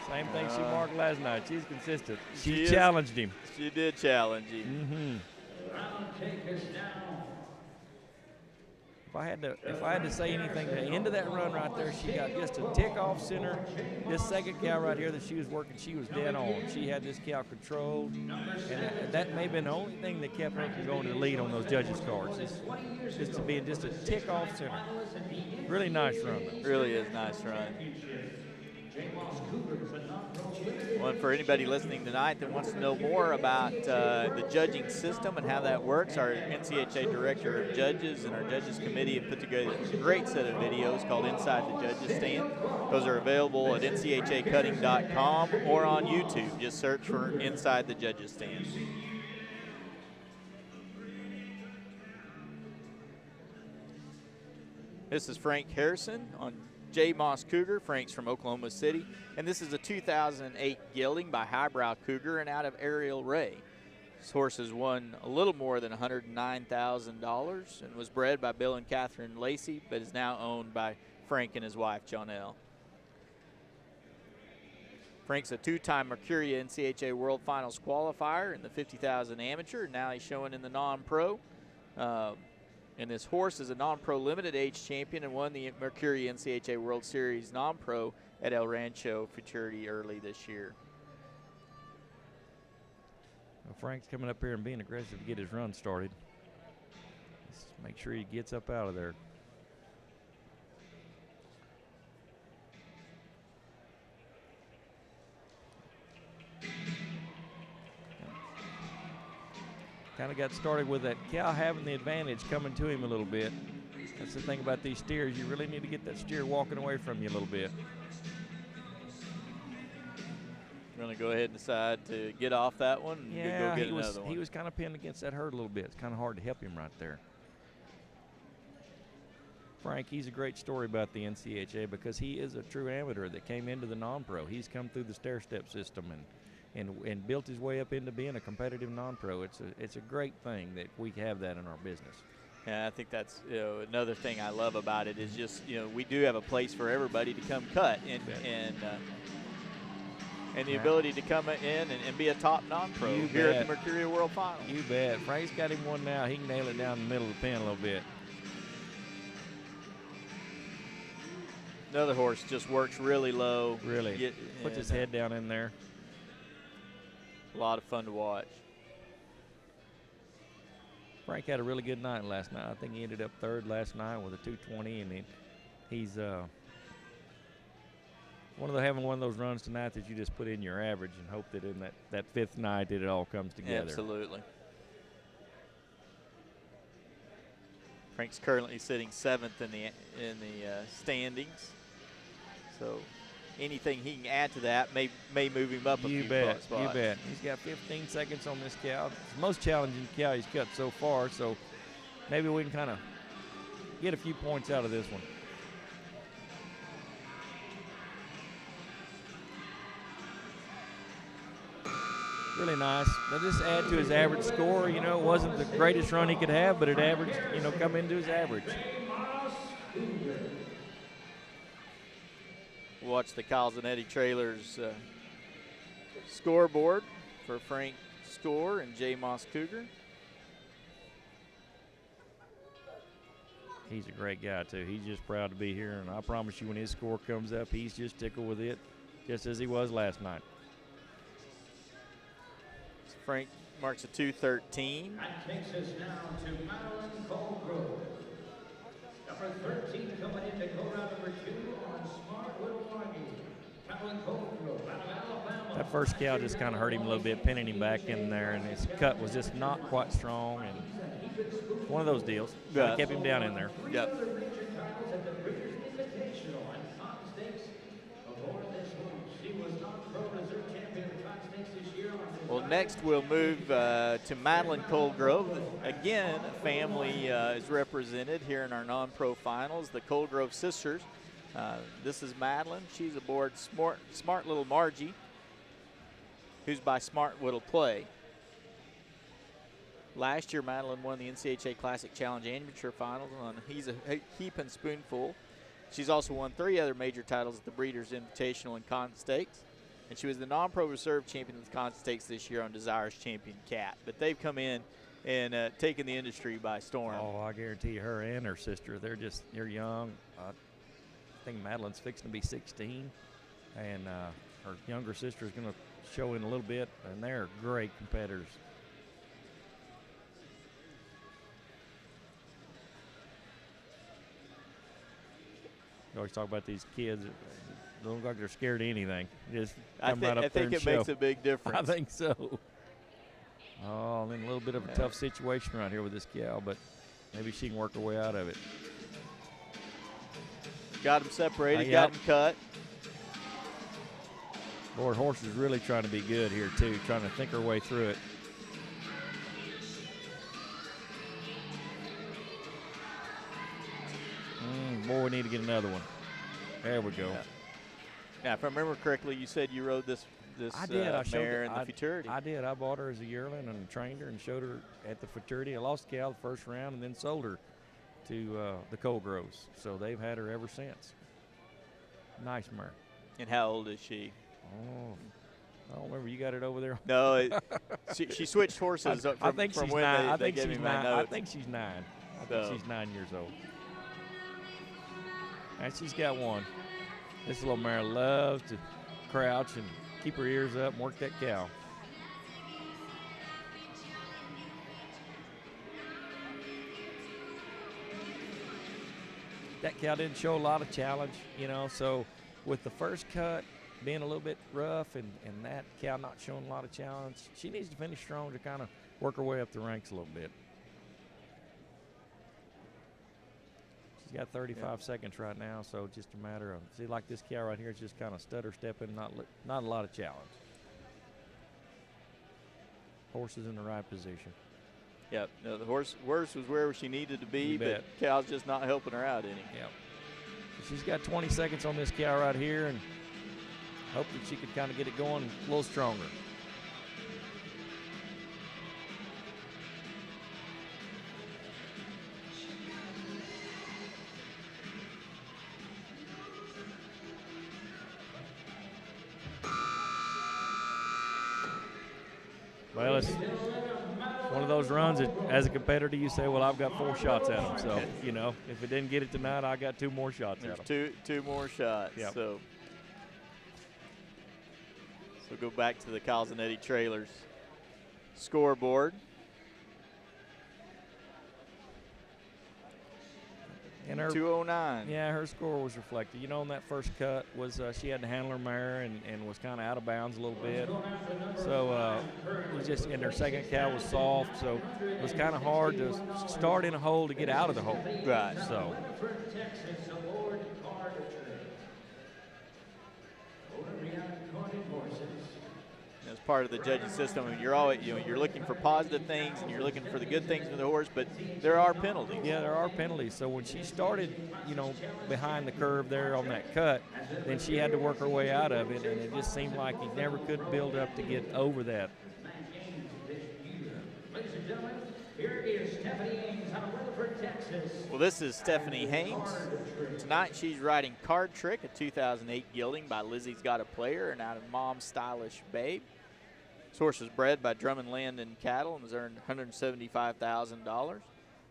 Same thing she marked last night. She's consistent. She She challenged him. She did challenge him. Round take us down. If I had to say anything, the end of that run right there, she got just a tick off center. This second cow right here that she was working, she was dead on. She had this cow controlled, and that may have been the only thing that kept her from going to the lead on those judges' cards. Just to be just a tick off center. Really nice run, though. Really is nice run. Well, and for anybody listening tonight that wants to know more about the judging system and how that works, our NCHA Director of Judges and our Judges Committee have put together a great set of videos called Inside the Judges Stand. Those are available at nchacutting.com or on YouTube. Just search for Inside the Judges Stand. This is Frank Harrison on J. Moss Cougar. Frank's from Oklahoma City. And this is a 2008 gelding by Highbrow Cougar and out of Ariel Ray. This horse has won a little more than $109,000 and was bred by Bill and Catherine Lacey, but is now owned by Frank and his wife, Jonelle. Frank's a two-time Mercuria NCHA World Finals qualifier in the 50,000 amateur. Now he's showing in the non-pro. And this horse is a non-pro limited age champion and won the Mercuria NCHA World Series non-pro at El Rancho Futurity early this year. Well, Frank's coming up here and being aggressive to get his run started. Let's make sure he gets up out of there. Kind of got started with that cow having the advantage coming to him a little bit. That's the thing about these steers. You really need to get that steer walking away from you a little bit. We're going to go ahead and decide to get off that one and Yeah, go get another one. he was kind of pinned against that herd a little bit. It's kind of hard to help him right there. Frank, he's a great story about the NCHA because he is a true amateur that came into the non-pro. He's come through the stair-step system and built his way up into being a competitive non-pro. It's a great thing that we have that in our business. Yeah, I think that's another thing I love about it is just we do have a place for everybody to come cut and the ability to come in and be a top non-pro here at the Mercuria World Final. You bet. Frank's got him one now. He can nail it down in the middle of the pen a little bit. Another horse just works really low. Really. Puts his head down in there. A lot of fun to watch. Frank had a really good night last night. I think he ended up third last night with a 220, and he's having one of those runs tonight that you just put in your average and hope that in that fifth night that it all comes together. Absolutely. Frank's currently sitting 7th in the standings. So anything he can add to that may move him up a few spots. You bet. He's got 15 seconds on this cow. It's the most challenging cow he's cut so far, so maybe we can kind of get a few points out of this one. Really nice. They'll just add to his average score. You know, it wasn't the greatest run he could have, but it averaged, you know, come into his average. Watch the Calzanetti Trailers scoreboard for Frank Score and J. Moss Cougar. He's a great guy, too. He's just proud to be here, and I promise you when his score comes up, he's just tickled with it, just as he was last night. Frank marks a 2:13. That takes us now to Madeline Colgrove. Number 13 coming into go-round number 2 on Smart Little Margie. Madeline Colgrove out of Alabama. That first cow just kind of hurt him a little bit, pinning him back in there, and his cut was just not quite strong. And one of those deals. Yeah. Kept him down in there. Yep. Well, next we'll move to Madeline Colgrove. Again, family is represented here in our non-pro finals, the Colgrove sisters. This is Madeline. She's aboard Smart Little Margie, who's by Smart Little Play. Last year, Madeline won the NCHA Classic Challenge Amateur Finals on He's a Heap and Spoonful. She's also won 3 other major titles at the Breeders' Invitational and Con Stakes. And she was the non-pro reserve champion of the Con Stakes this year on Desire's Champion Cat. But they've come in and taken the industry by storm. Oh, I guarantee her and her sister, they're young. I think Madeline's fixing to be 16. And her younger sister is going to show in a little bit. And they're great competitors. You always talk about these kids. They don't look like they're scared of anything. Just come right up there and show. I think it makes a big difference. I think so. Oh, I'm in a little bit of a tough situation right here with this cow, but maybe she can work her way out of it. Got him separated, got him cut. Lord, horse is really trying to be good here, too, trying to think her way through it. Boy, we need to get another one. There we go. Yeah. Now, if I remember correctly, you said you rode this I did. I mare in the futurity. I did. I bought her as a yearling and trained her and showed her at the futurity. I lost the cow the first round and then sold her to the Colgroves. So they've had her ever since. Nice mare. And how old is she? Oh, I don't remember. You got it over there? No, she switched horses from I think from she's when 9. they gave me my note. I think she's 9. I think she's 9 years old. And she's got one. This little mare loves to crouch and keep her ears up and work that cow. That cow didn't show a lot of challenge, you know, so with the first cut being a little bit rough and that cow not showing a lot of challenge, she needs to finish strong to kind of work her way up the ranks a little bit. She's got 35 seconds right now, so just a matter of, see, like this cow right here is just kind of stutter stepping, not a lot of challenge. Horse is in the right position. Yep, no, the horse was where she needed to be, but cow's just not helping her out any. Yep. So she's got 20 seconds on this cow right here, and hope that she could kind of get it going a little stronger. Well, it's one of those runs that, as a competitor, you say, well, I've got 4 shots at them. So, you know, if it didn't get it tonight, I got 2 more shots at them. Two more shots. Yep. So go back to the Calzanetti Trailers scoreboard. And her 209. Yeah, her score was reflected. You know, on that first cut was she had to handle her mare and was kind of out of bounds a little bit. So it was just, and her second cow was soft, so it was kind of hard to start in a hole to get out of the hole. Right. So. As part of the judging system, and you're always, you're looking for positive things and you're looking for the good things in the horse, but there are penalties. Yeah, there are penalties. So when she started, behind the curve there on that cut, then she had to work her way out of it, and it just seemed like he never could build up to get over that. Ladies and gentlemen, here is Stephanie Haynes out of Weatherford, Texas. Well, this is Stephanie Haynes. Tonight she's riding Card Trick, a 2008 gelding by Lizzie's Got a Player and out of Mom's Stylish Babe. This horse was bred by Drummond Land and Cattle and has earned $175,000.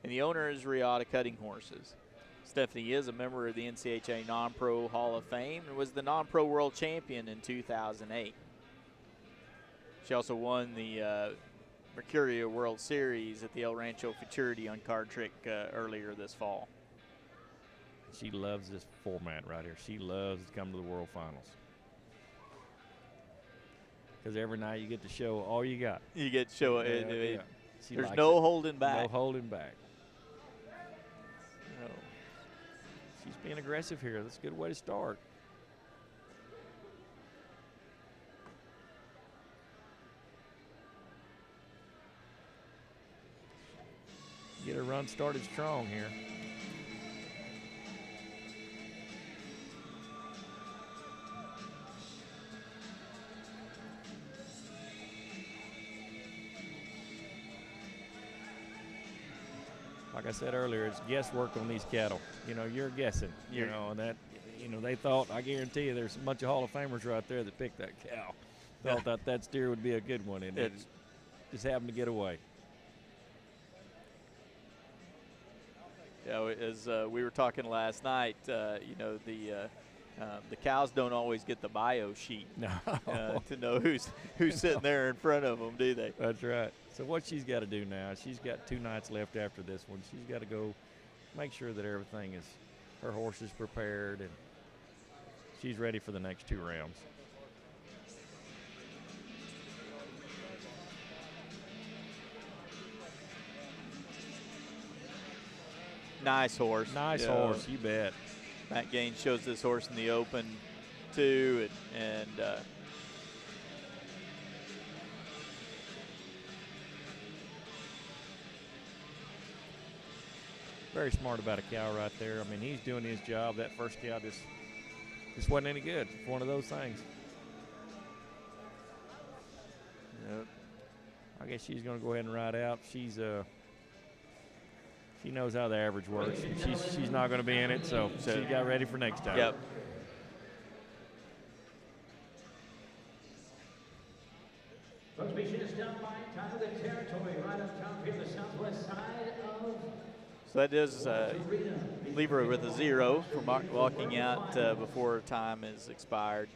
And the owner is Riata Cutting Horses. Stephanie is a member of the NCHA Non-Pro Hall of Fame and was the Non-Pro World Champion in 2008. She also won the Mercuria World Series at the El Rancho Futurity on Card Trick earlier this fall. She loves this format right here. She loves to come to the World Finals. Because every night you get to show all you got. You get to show it. Yeah. There's no holding back. No holding back. No. She's being aggressive here. That's a good way to start. Get her run started strong here. Like I said earlier, it's guesswork on these cattle. You're guessing. And that, they thought, I guarantee you, there's a bunch of Hall of Famers right there that picked that cow. Thought that steer would be a good one, and it just happened to get away. As we were talking last night, the cows don't always get the bio sheet to know who's sitting there in front of them, do they? That's right. So what she's got to do now, she's got 2 nights left after this one. She's got to go make sure that everything is, her horse is prepared, and she's ready for the next 2 rounds. Nice horse. Nice horse, you bet. Matt Gaines shows this horse in the open, too, and very smart about a cow right there. I mean, he's doing his job. That first cow just wasn't any good. It's one of those things. Yep. I guess she's going to go ahead and ride out. She knows how the average works. She's not going to be in it, so she got ready for next time. Yep. Folks, be sure to stop by top of the territory right up top here, the southwest side of. So that does leave her with a 0 for walking out before time is expired,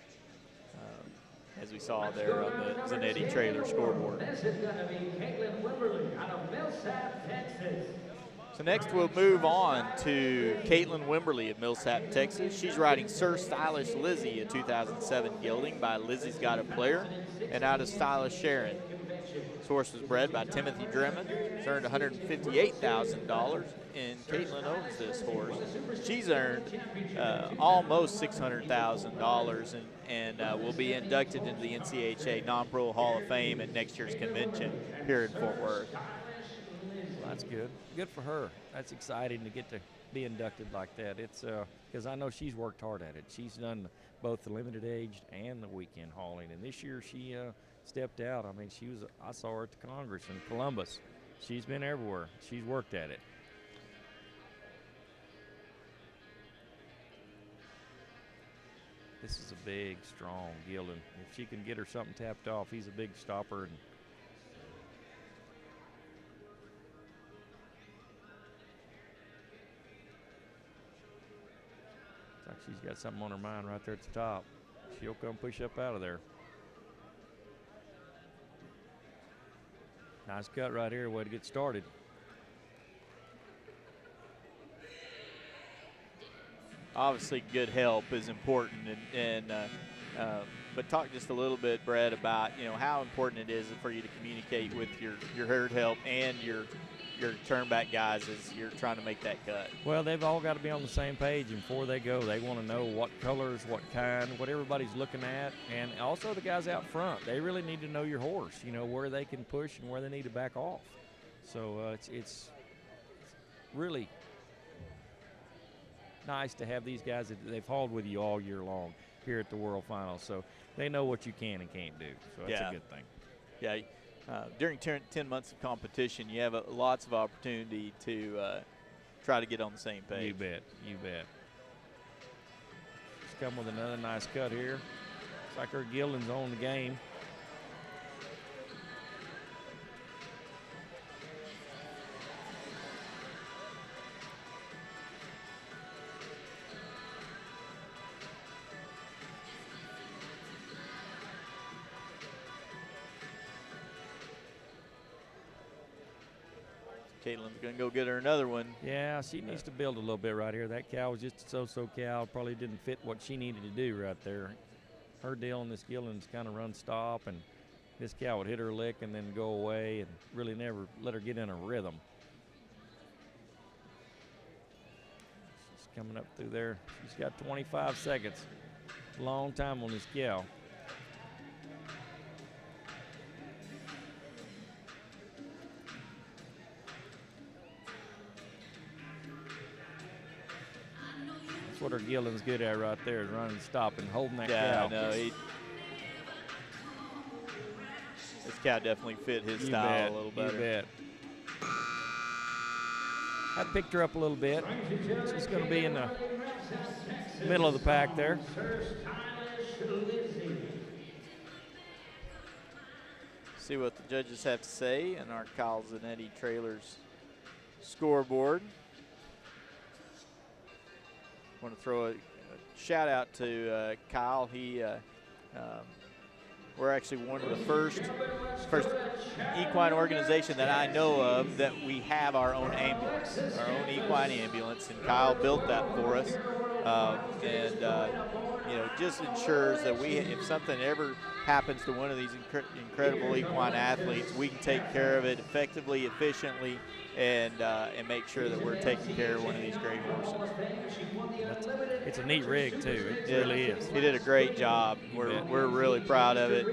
as we saw there on the Zanetti trailer scoreboard. This is going to be Caitlin Wimberly out of Millsap, Texas. So next we'll move on to Caitlin Wimberly of Millsap, Texas. She's riding Sir Stylish Lizzie, a 2007 gelding by Lizzie's Got a Player, and out of Stylish Sharon. This horse was bred by Timothy Drummond. It's earned $158,000, and Caitlin owns this horse. She's earned almost $600,000 and will be inducted into the NCHA Non-Pro Hall of Fame at next year's convention here in Fort Worth. Well, that's good. Good for her. That's exciting to get to be inducted like that. It's because I know she's worked hard at it. She's done both the limited aged and the weekend hauling, and this year she stepped out. I mean, I saw her at the Congress in Columbus. She's been everywhere. She's worked at it. This is a big, strong gelding. If she can get her something tapped off, he's a big stopper. And it's like she's got something on her mind right there at the top. She'll come push up out of there. Nice cut right here, way to get started. obviously good help is important, but talk just a little bit, Brett, about how important it is for you to communicate with your herd help and your turnback guys as you're trying to make that cut. Well, they've all got to be on the same page, and before they go, they want to know what colors, what kind, what everybody's looking at, and also the guys out front. They really need to know your horse, where they can push and where they need to back off. So it's really nice to have these guys that they've hauled with you all year long here at the World Finals, so they know what you can and can't do. So that's a good thing. Yeah. During 10 months of competition, you have lots of opportunity to try to get on the same page. You bet. She's come with another nice cut here. Looks like her gelding's on the game. Caitlin's going to go get her another one. Yeah, she needs to build a little bit right here. That cow was just a so-so cow. Probably didn't fit what she needed to do right there. Her deal on this gelding's kind of run stop, and this cow would hit her lick and then go away and really never let her get in a rhythm. She's coming up through there. She's got 25 seconds. Long time on this cow. That's what her gelding's good at right there, is running, stopping, holding that cow. No, this cow definitely fit his style a little better. You bet. I picked her up a little bit. She's going to be in the middle of the pack there. See what the judges have to say in our Kyle Zanetti Trailers scoreboard. Want to throw a shout out to Kyle. We're actually one of the first equine organization that I know of that we have our own ambulance, our own equine ambulance, and Kyle built that for us, just ensures that if something ever happens to one of these incredible equine athletes, we can take care of it effectively, efficiently, and make sure that we're taking care of one of these great horses. It's a neat rig too. It really is. He did a great job. We're really proud of it.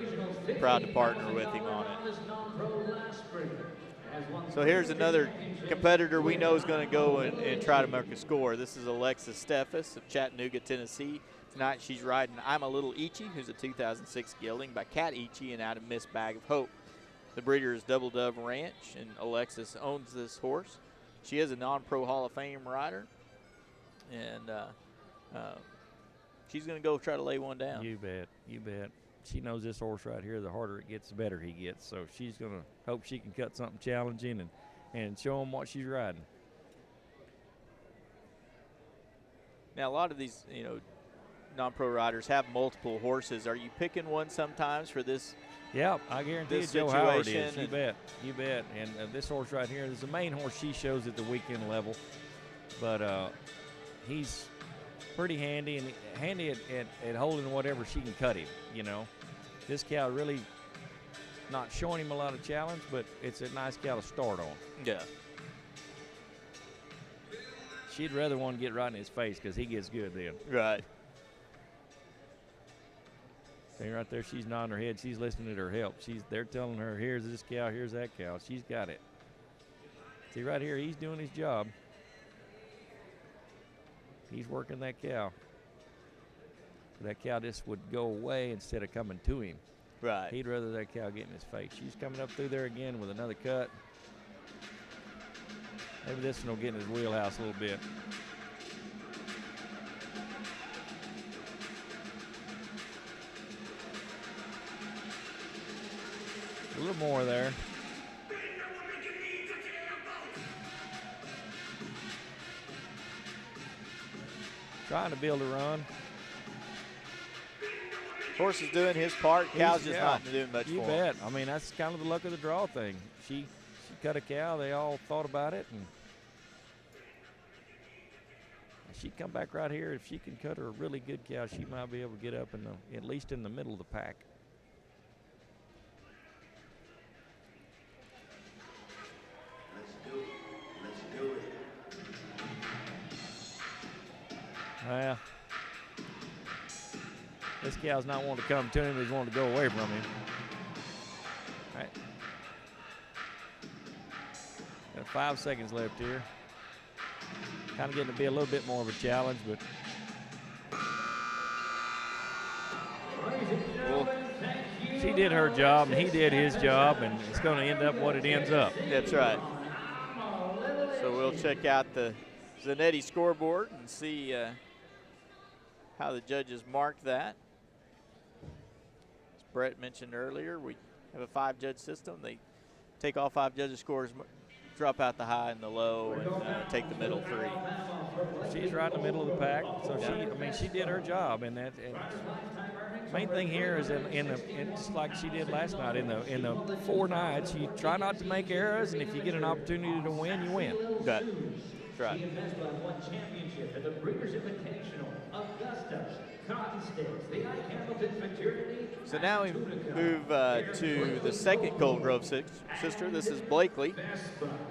Proud to partner with him on it. So here's another competitor we know is going to go and try to make a score. This is Alexis Steffes of Chattanooga, Tennessee. Tonight she's riding I'm a Little Ichi, who's a 2006 gelding by Cat Ichi and out of Miss Bag of Hope. The breeder is Double Dove Ranch, and Alexis owns this horse. She is a non-pro Hall of Fame rider, and she's going to go try to lay one down. You bet. She knows this horse right here, the harder it gets, the better he gets. So she's going to hope she can cut something challenging and show him what she's riding. Now, a lot of these, non-pro riders have multiple horses. Are you picking one sometimes for this? Yeah, I guarantee you Joe Howard is. You bet. And this horse right here is the main horse she shows at the weekend level. But he's pretty handy at holding whatever she can cut him, This cow really not showing him a lot of challenge, but it's a nice cow to start on. Yeah. She'd rather one get right in his face because he gets good then. Right. See right there, she's nodding her head. She's listening to her help. They're telling her, here's this cow, here's that cow. She's got it. See right here, he's doing his job. He's working that cow. That cow just would go away instead of coming to him. Right. He'd rather that cow get in his face. She's coming up through there again with another cut. Maybe this one will get in his wheelhouse a little bit. A little more there. Trying to build a run. Horse is doing his part. Cow's just not doing much You for bet. him. I mean, that's kind of the luck of the draw thing. She cut a cow. They all thought about it, and she come back right here, if she can cut her a really good cow, she might be able to get up in the, at least in the middle of the pack. Let's do it. Well, this cow's not wanting to come to him. He's wanting to go away from him. All right. Got 5 seconds left here. Kind of getting to be a little bit more of a challenge, but well, she did her job and he did his job, and it's going to end up what it ends up. That's right. So we'll check out the Zanetti scoreboard and see how the judges marked that. As Brett mentioned earlier, we have a 5-judge system. They take all 5 judges' scores, drop out the high and the low, and take the middle 3. She's right in the middle of the pack, so she did her job. And that main thing here is just like she did last night in the 4 nights, you try not to make errors, and if you get an opportunity to win, you win. That's right. Won championship at the Breeders' Invitational, Augusta, Cotton Sticks, the Hamilton Fraternity. So now we move to the second Gold Grove sister. This is Blakely,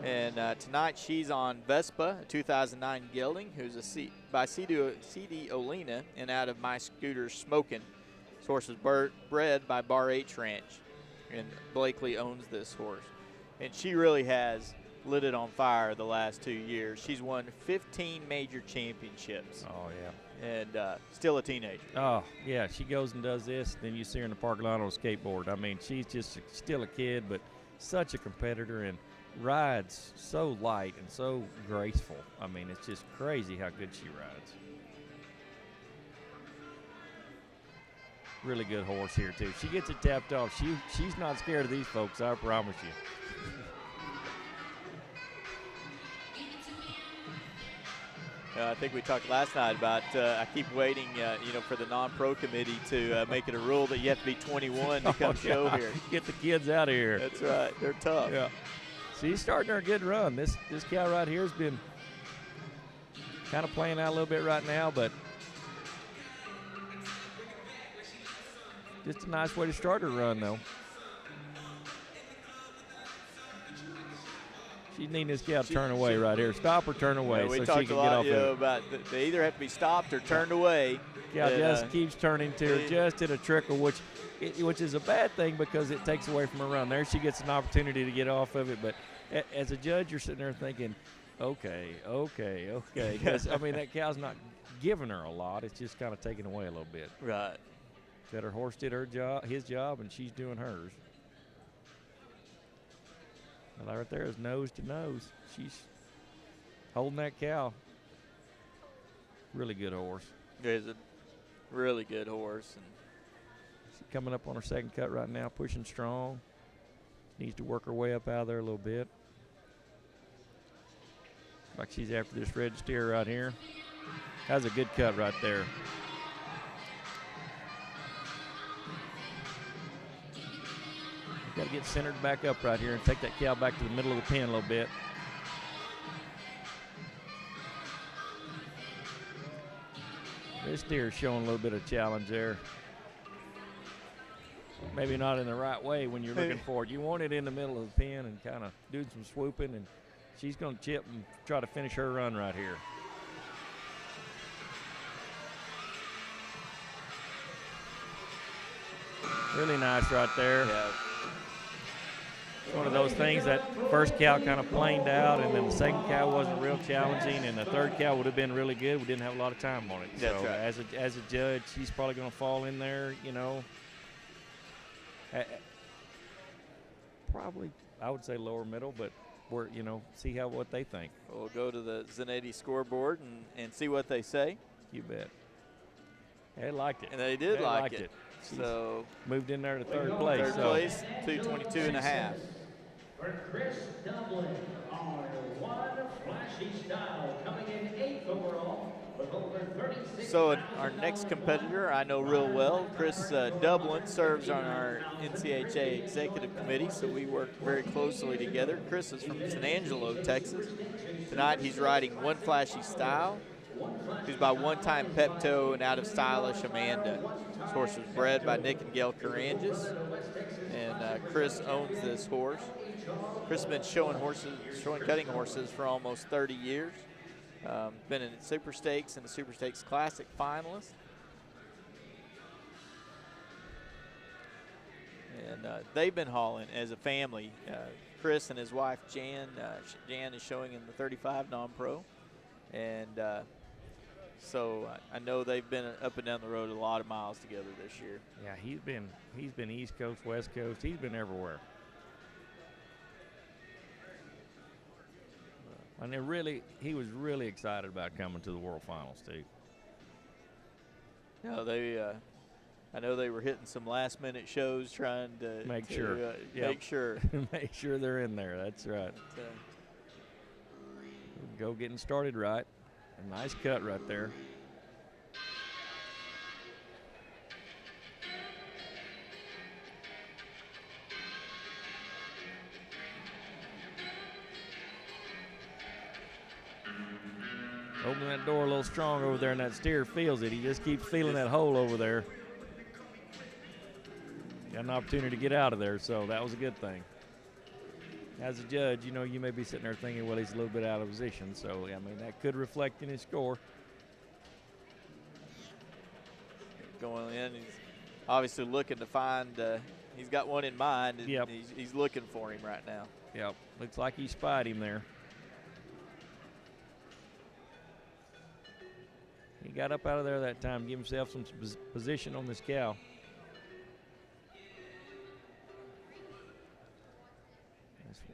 and tonight she's on Vespa, a 2009 gelding, who's by C.D. Olina and out of My Scooter Smokin'. This horse is bred by Bar H Ranch, and Blakely owns this horse. And she really has lit it on fire the last 2 years. She's won 15 major championships. Oh, yeah. And still a teenager. Oh, yeah, she goes and does this, then you see her in the parking lot on a skateboard. I mean, she's just still a kid, but such a competitor and rides so light and so graceful. I mean, it's just crazy how good she rides. Really good horse here, too. She gets it tapped off. She's not scared of these folks, I promise you. I think we talked last night about I keep waiting, for the non-pro committee to make it a rule that you have to be 21 to come show here. Get the kids out of here. That's right. They're tough. Yeah. She's starting her good run. This cow right here has been kind of playing out a little bit right now, but just a nice way to start her run, though. She's needing this cow to turn away right here. Stop or turn away we so talked she can a lot, get off of it. about they either have to be stopped or turned away. Cow just keeps turning to her just in a trickle, which is a bad thing because it takes away from her run. There she gets an opportunity to get off of it, but as a judge, you're sitting there thinking, okay. Because, I mean, that cow's not giving her a lot. It's just kind of taking away a little bit. Right. That her horse did his job, and she's doing hers. Well, right there is nose to nose. She's holding that cow. Really good horse. It's a really good horse. And she's coming up on her second cut right now, pushing strong. Needs to work her way up out of there a little bit. Like she's after this red steer right here. That's a good cut right there. Got to get centered back up right here and take that cow back to the middle of the pen a little bit. This deer is showing a little bit of challenge there. Maybe not in the right way when you're looking for it. You want it in the middle of the pen and kind of do some swooping, and she's going to chip and try to finish her run right here. Really nice right there. Yeah. One of those things, that first cow kind of planed out, and then the second cow wasn't real challenging, and the third cow would have been really good. We didn't have a lot of time on it. That's so right. as a judge, he's probably going to fall in there, probably, I would say lower middle, but we're, see what they think. We'll go to the Zanetti scoreboard and see what they say. You bet. They liked it. And they did like it. So moved in there to third place. Third place, 222.5. For Chris Dublin, our one flashy style, coming in 8th overall with over 36. So our next competitor I know real well, Chris Dublin, serves on our NCHA executive committee, so we work very closely together. Chris is from San Angelo, Texas. Tonight he's riding One Flashy Style. who's by one-time Pepto and out of stylish Amanda. This horse was bred by Nick and Gail Carangis, and Chris owns this horse. Chris has been showing cutting horses for almost 30 years. Been in Super Stakes and the Super Stakes Classic finalist. And they've been hauling as a family. Chris and his wife Jan. Jan is showing in the 35 non-pro, and so I know they've been up and down the road a lot of miles together this year. Yeah, he's been East Coast, West Coast. He's been everywhere. And he was really excited about coming to the World Finals too. No, I know they were hitting some last-minute shows trying to make sure make sure they're in there. That's right. Go getting started right. A nice cut right there. Open that door a little strong over there, and that steer feels it. He just keeps feeling that hole over there. Got an opportunity to get out of there, so that was a good thing. As a judge, you may be sitting there thinking, well, he's a little bit out of position, so, I mean, that could reflect in his score. Going in, he's obviously looking to find, he's got one in mind, and yep. he's looking for him right now. Yep, looks like he spied him there. He got up out of there that time, give himself some position on this cow.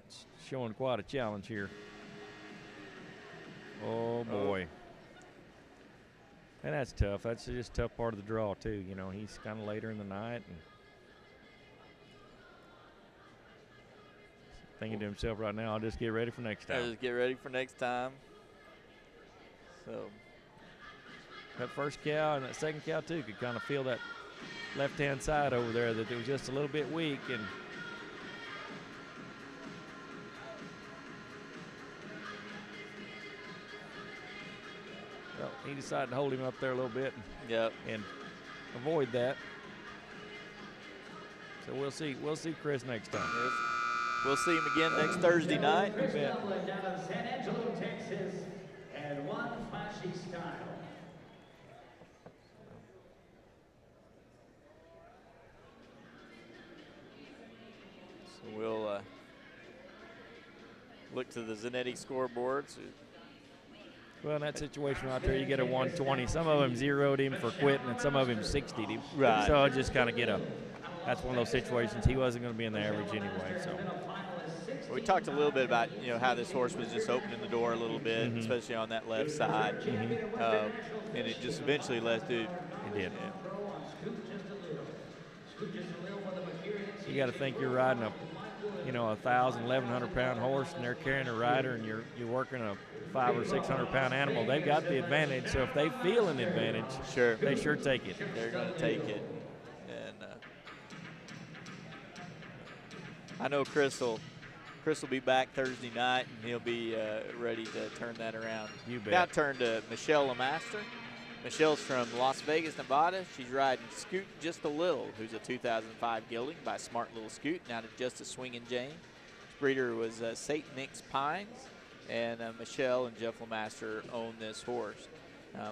It's showing quite a challenge here. Oh, boy. And that's tough. That's just a tough part of the draw, too. He's kind of later in the night. And thinking to himself right now, I'll just get ready for next time. I'll just get ready for next time. So that first cow and that second cow, too, could kind of feel that left-hand side over there, that it was just a little bit weak. And well, he decided to hold him up there a little bit and avoid that. So we'll see Chris next time. Yes. We'll see him again next Thursday night. Chris Down of San Angelo, Texas, and one flashy style. So we'll look to the Zanetti scoreboards. Well, in that situation right there, you get a 120. Some of them zeroed him for quitting, and some of them 60'd him. Right. So just kind of that's one of those situations. He wasn't going to be in the average anyway. So we talked a little bit about how this horse was just opening the door a little bit, especially on that left side, and it just eventually led through. It did. You got to think you're riding a 1,000, 1,100 pound horse, and they're carrying a rider, and you're working a 500 or 600 pound animal. They've got the advantage. So if they feel an advantage, they sure take it. They're going to take it. And I know Chris will be back Thursday night, and he'll be ready to turn that around. You bet. Now turn to Michelle LeMaster. Michelle's from Las Vegas, Nevada. She's riding Scoot Just a Little, who's a 2005 gelding by Smart Little Scoot, now to Just a Swingin' Jane. His breeder was St. Nick's Pines, and Michelle and Jeff LeMaster own this horse.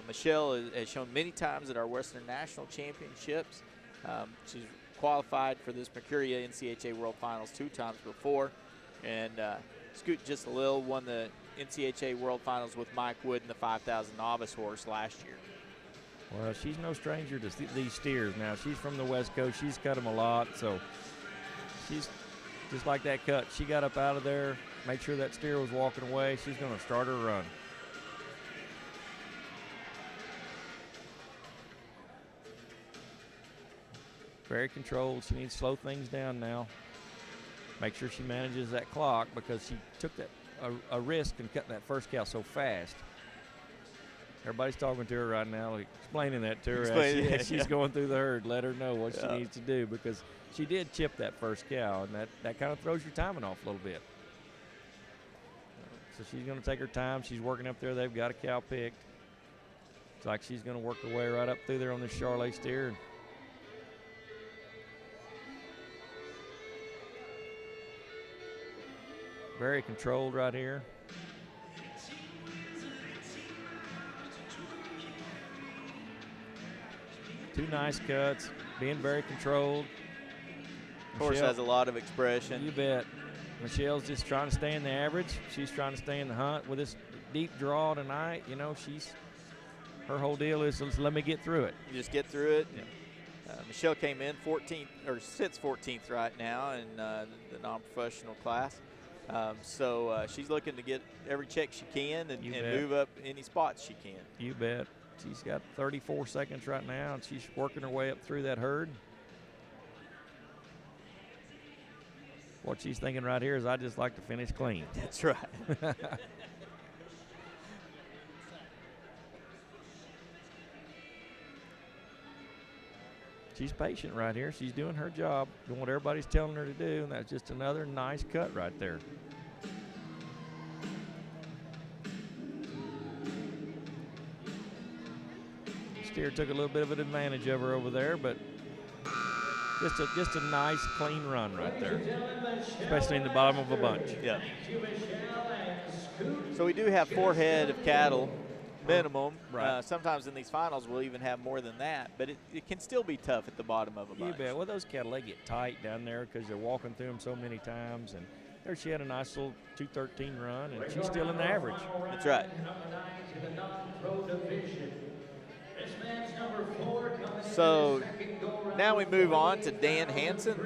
Michelle has shown many times at our Western National Championships. She's qualified for this Mercuria NCHA World Finals 2 times before, and Scoot Just a Little won the NCHA World Finals with Mike Wood in the 5,000 novice horse last year. Well, she's no stranger to these steers now. She's from the West Coast. She's cut them a lot, so she's just like that cut. She got up out of there, made sure that steer was walking away. She's going to start her run. Very controlled. She needs to slow things down now. Make sure she manages that clock, because she took a risk and cut that first cow so fast. Everybody's talking to her right now, explaining that to her as she's going through the herd. Let her know what she needs to do, because she did chip that first cow, and that kind of throws your timing off a little bit. So she's going to take her time. She's working up there. They've got a cow picked. Looks like she's going to work her way right up through there on the Charlet steer. Very controlled right here. Two nice cuts, being very controlled. Horse has a lot of expression. You bet. Michelle's just trying to stay in the average. She's trying to stay in the hunt with this deep draw tonight. You know, her whole deal is just let me get through it. You just get through it. Yeah. Michelle came in 14th, or sits 14th right now in the non-professional class. So she's looking to get every check she can and move up any spots she can. You bet. She's got 34 seconds right now, and she's working her way up through that herd. What she's thinking right here is, I just like to finish clean. That's right. She's patient right here. She's doing her job, doing what everybody's telling her to do, and that's just another nice cut right there. Steer took a little bit of an advantage of her over there, but just a nice, clean run right there, especially in the bottom of a bunch. Yeah. So we do have 4 head of cattle minimum. Right. Sometimes in these finals we'll even have more than that, but it can still be tough at the bottom of a bunch. You bet. Well, those cattle, they get tight down there because they're walking through them so many times. And there she had a nice little 2:13 run, and she's still in the average. That's right. So now we move on to Dan Hansen,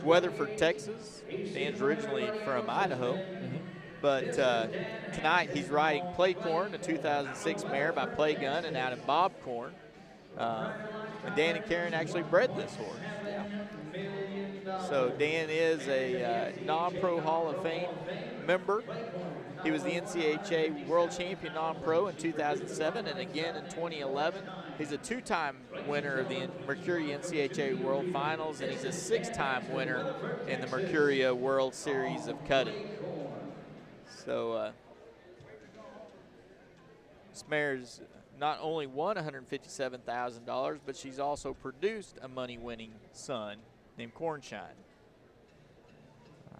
Weatherford, Texas. Dan's originally from Idaho. But tonight he's riding Playcorn, a 2006 mare by Playgun and out in Bobcorn. And Dan and Karen actually bred this horse. So Dan is a non-pro Hall of Fame member. He was the NCHA World Champion non-pro in 2007 and again in 2011. He's a 2-time winner of the Mercuria NCHA World Finals, and he's a 6-time winner in the Mercuria World Series of Cutting. So this mare's not only won $157,000, but she's also produced a money-winning son named Cornshine.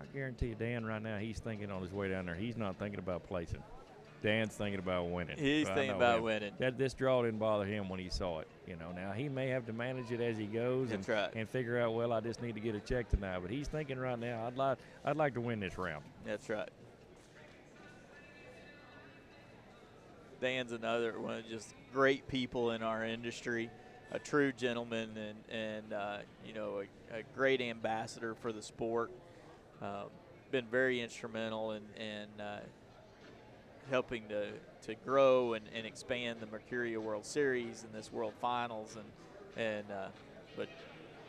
I guarantee you, Dan, right now, he's thinking on his way down there. He's not thinking about placing. Dan's thinking about winning. He's thinking about winning. This draw didn't bother him when he saw it. You know, now he may have to manage it as he goes and figure out, well, I just need to get a check tonight. But he's thinking right now, I'd like to win this round. That's right. Dan's another one of just great people in our industry, a true gentleman, and you know, a great ambassador for the sport. Been very instrumental in helping to grow and expand the Mercuria World Series and this World Finals, but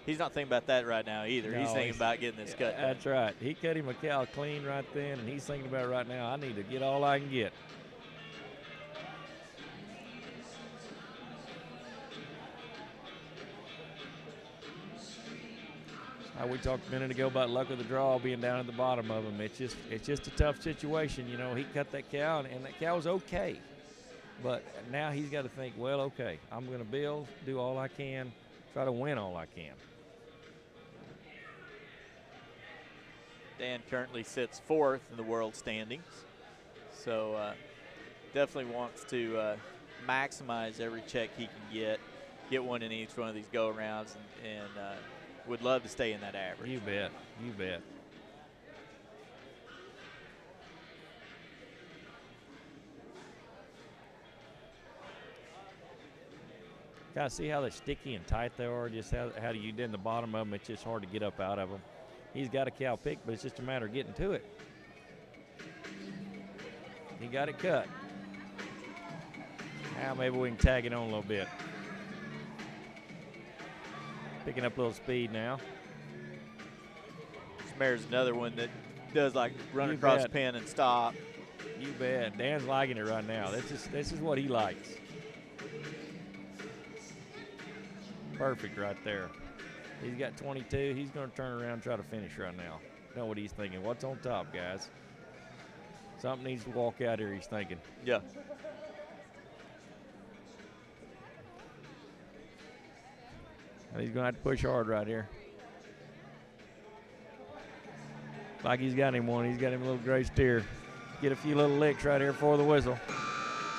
he's not thinking about that right now either. No, he's thinking about getting this cut. That's right. He cut him a cow clean right then, and he's thinking about right now, I need to get all I can get. We talked a minute ago about luck of the draw being down at the bottom of him. It's just a tough situation. You know, he cut that cow, and that cow was okay. But now he's got to think, well, okay, I'm going to build, do all I can, try to win all I can. Dan currently sits 4th in the world standings. So definitely wants to maximize every check he can get one in each one of these go-arounds, and would love to stay in that average. You bet. You bet. Kind of see how they're sticky and tight they are. Just how do you get in the bottom of them? It's just hard to get up out of them. He's got a cow picked, but it's just a matter of getting to it. He got it cut. Now maybe we can tag it on a little bit. Picking up a little speed now. This mare's another one that does like run across the pen and stop. You bet. Dan's liking it right now. This is what he likes. Perfect right there. He's got 22. He's going to turn around and try to finish right now. Know what he's thinking. What's on top, guys? Something needs to walk out here, he's thinking. Yeah. And he's going to have to push hard right here. Like he's got him one. He's got him a little gray steer. Get a few little licks right here before the whistle.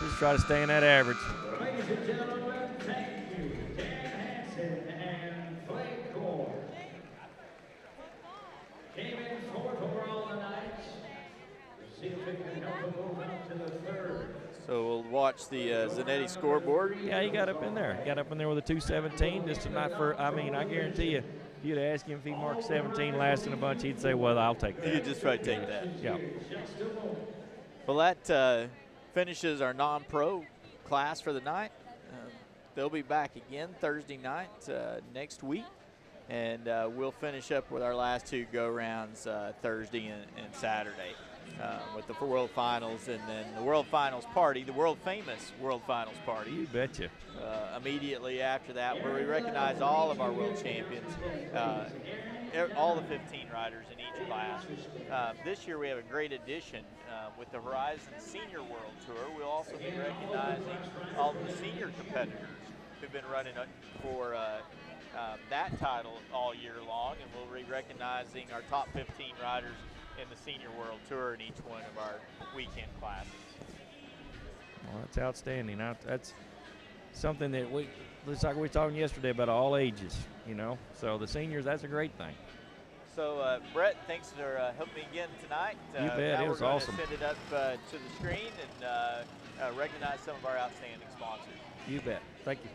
Just try to stay in that average. Ladies and gentlemen, thank you, Dan Hansen and Blake Gore. Came in fourth overall tonight. See if it can help them move up to the third. So we'll watch the Zanetti scoreboard. Yeah, he got up in there. He got up in there with a 2:17. Just tonight I guarantee you, if you'd ask him if he marked 17 last in a bunch, he'd say, well, I'll take that. He'd just probably take that. Yeah. Well, that finishes our non-pro class for the night. They'll be back again Thursday night next week. And we'll finish up with our last two go-rounds Thursday and Saturday with the World Finals, and then the World Finals party, the world-famous World Finals party. You betcha. Immediately after that, where we recognize all of our world champions, all the 15 riders in each class. This year we have a great addition with the Horizon Senior World Tour. We'll also be recognizing all the senior competitors who've been running for that title all year long, and we'll be recognizing our top 15 riders in the Senior World Tour in each one of our weekend classes. Well, that's outstanding. That's something that looks like we were talking yesterday about all ages, you know. So the seniors, that's a great thing. So, Brett, thanks for helping me again tonight. You bet, it was awesome. We're going to send it up to the screen and recognize some of our outstanding sponsors. You bet. Thank you.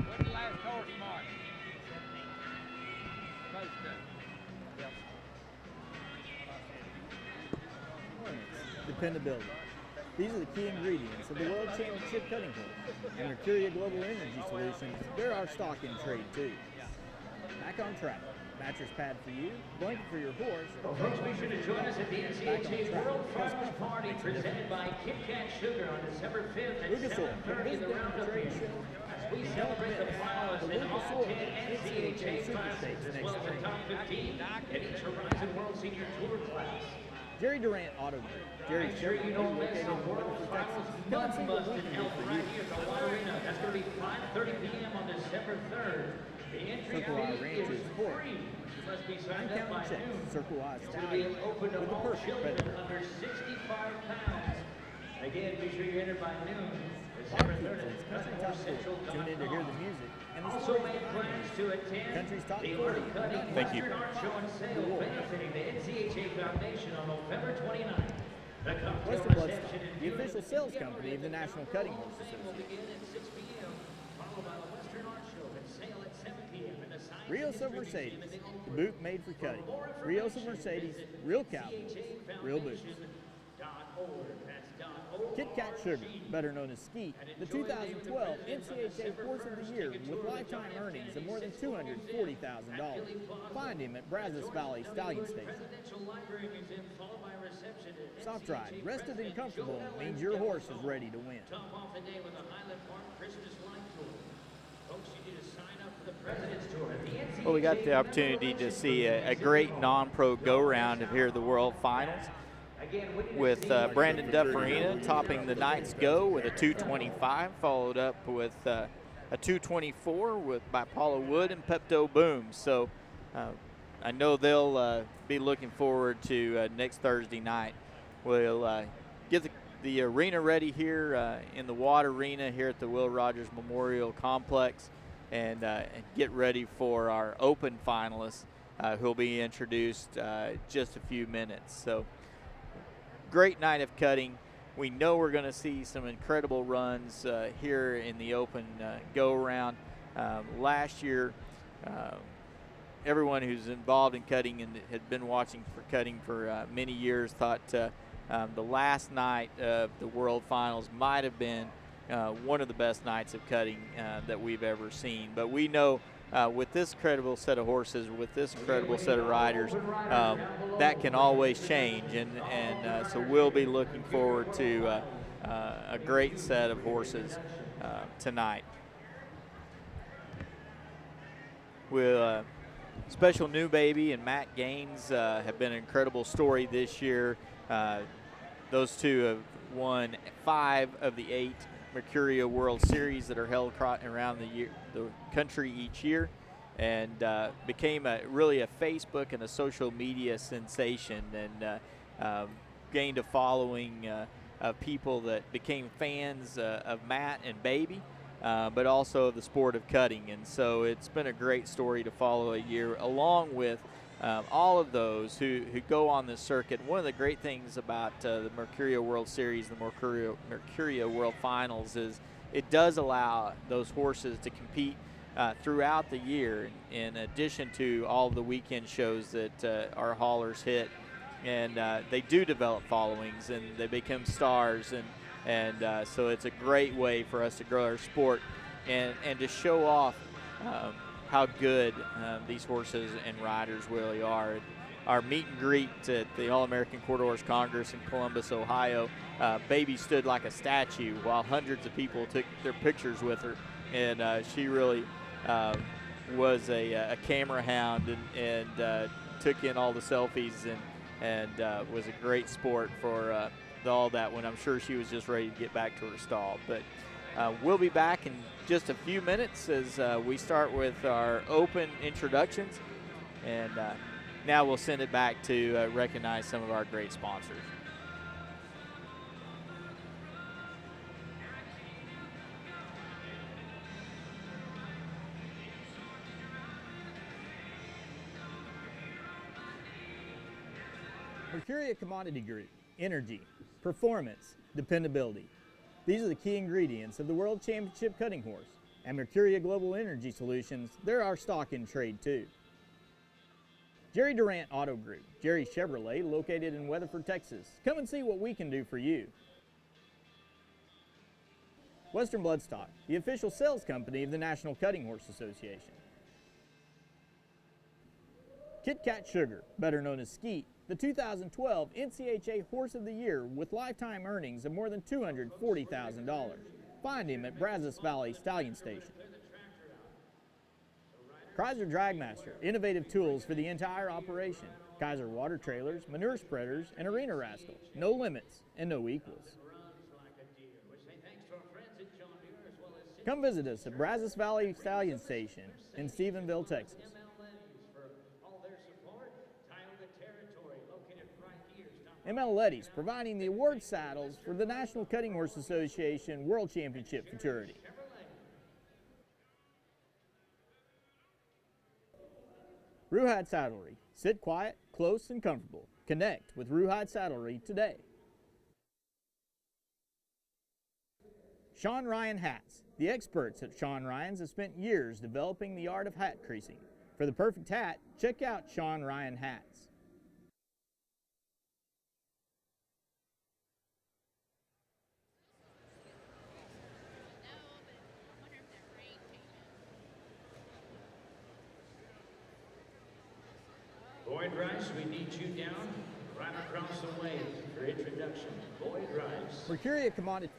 What's the last course mark? Dependability. These are the key ingredients of the World Championship cutting horse. And Mercuria Global Energy Solutions, they're our stock in trade too. Back on track. Mattress pad for you, blanket for your horse. Well, folks, be sure to join us at the NCHA World Farmers Party presented by Kit Kat Sugar on December 5th at 7:30 in the Roundup Inn. As we celebrate the finalists in all 10 NCHA classes, as well as the top 15 in each Horizon World Senior Tour class. Jerry Durant Auto Group. Jerry's Make sure you don't miss the World Finals Mud Bust in El right here at the Water Arena. That's going to be 5:30 p.m. on December 3rd. The entry fee is free. You must be signed up by noon. Circle I It's going to be open to with the all perfect children predator. under 65 pounds. Again, be sure you enter by noon. December 3rd at CountryCentral.com. Tune in to hear the music and the Also stories made behind plans it. to attend Country's Top the 40. Art Cutting Thank you. Western Art Show and Sale benefiting the NCHA Foundation on November 29th. The cocktail Western Bloodstock, reception and the viewing official will sales begin company of the National at Cutting 12 Horse p.m. will Association. begin at 6 p.m., followed by the Western Art Show and Sale at 7 p.m. and the Science Rios and of History Mercedes, Museum in the boot made for cutting. Rios of Mercedes, real cowboys, real boots. Kit Kat Sugar, better known as Skeet, the 2012 NCHA Horse of the Year with lifetime earnings of more than $240,000. Find him at Brazos Valley Stallion Station. Soft ride, rested and comfortable means your horse is ready to win. Top off the day with the Highland Park Christmas Light Tour. Folks, you need to sign up for the President's Tour at the NCHA. Well, we got the opportunity to see a great non-pro go-round of here at the World Finals with Brandon Dufferina topping the night's go with a 225, followed up with a 224 by Paula Wood and Pepto Boom. So I know they'll be looking forward to next Thursday night. We'll get the arena ready here in the Water Arena here at the Will Rogers Memorial Complex and get ready for our open finalists who'll be introduced just a few minutes. So great night of cutting. We know we're going to see some incredible runs here in the open go-around. Last year, everyone who's involved in cutting and had been watching for cutting for many years thought the last night of the World Finals might have been one of the best nights of cutting that we've ever seen. But we know with this incredible set of horses, with this incredible set of riders, that can always change. And so we'll be looking forward to a great set of horses tonight. We'll Special New Baby and Matt Gaines have been an incredible story this year. Those two have won 5 of the 8 Mercuria World Series that are held around the country each year, and became really a Facebook and a social media sensation, and gained a following of people that became fans of Matt and Baby, but also of the sport of cutting. And so it's been a great story to follow a year, along with all of those who go on this circuit. One of the great things about the Mercuria World Series, the Mercuria World Finals, is it does allow those horses to compete throughout the year, in addition to all the weekend shows that our haulers hit. And they do develop followings, and they become stars, and so it's a great way for us to grow our sport and to show off how good these horses and riders really are. Our meet and greet at the All-American Quarter Horse Congress in Columbus, Ohio, Baby stood like a statue while hundreds of people took their pictures with her, and she really was a camera hound, and took in all the selfies, and was a great sport for all that, when I'm sure she was just ready to get back to her stall. But we'll be back in just a few minutes as we start with our open introductions, and now we'll send it back to recognize some of our great sponsors. Mercuria Commodity Group: energy, performance, dependability. These are the key ingredients of the World Championship Cutting Horse. And Mercuria Global Energy Solutions, they're our stock in trade too. Jerry Durant Auto Group: Jerry Chevrolet, located in Weatherford, Texas. Come and see what we can do for you. Western Bloodstock, the official sales company of the National Cutting Horse Association. Kit Kat Sugar, better known as Skeet, the 2012 NCHA Horse of the Year with lifetime earnings of more than $240,000. Find him at Brazos Valley Stallion Station. Kaiser Dragmaster, innovative tools for the entire operation. Kaiser water trailers, manure spreaders, and arena rascals. No limits and no equals. Come visit us at Brazos Valley Stallion Station in Stephenville, Texas. ML Letty's, providing the award saddles for the National Cutting Horse Association World Championship Futurity. Ruhide Saddlery. Sit quiet, close, and comfortable. Connect with Ruhide Saddlery today. Sean Ryan Hats. The experts at Sean Ryan's have spent years developing the art of hat creasing. For the perfect hat, check out Sean Ryan Hats. Boyd Rice, we need you down right across the way for introduction. Boyd Rice. Mercuria Commodity.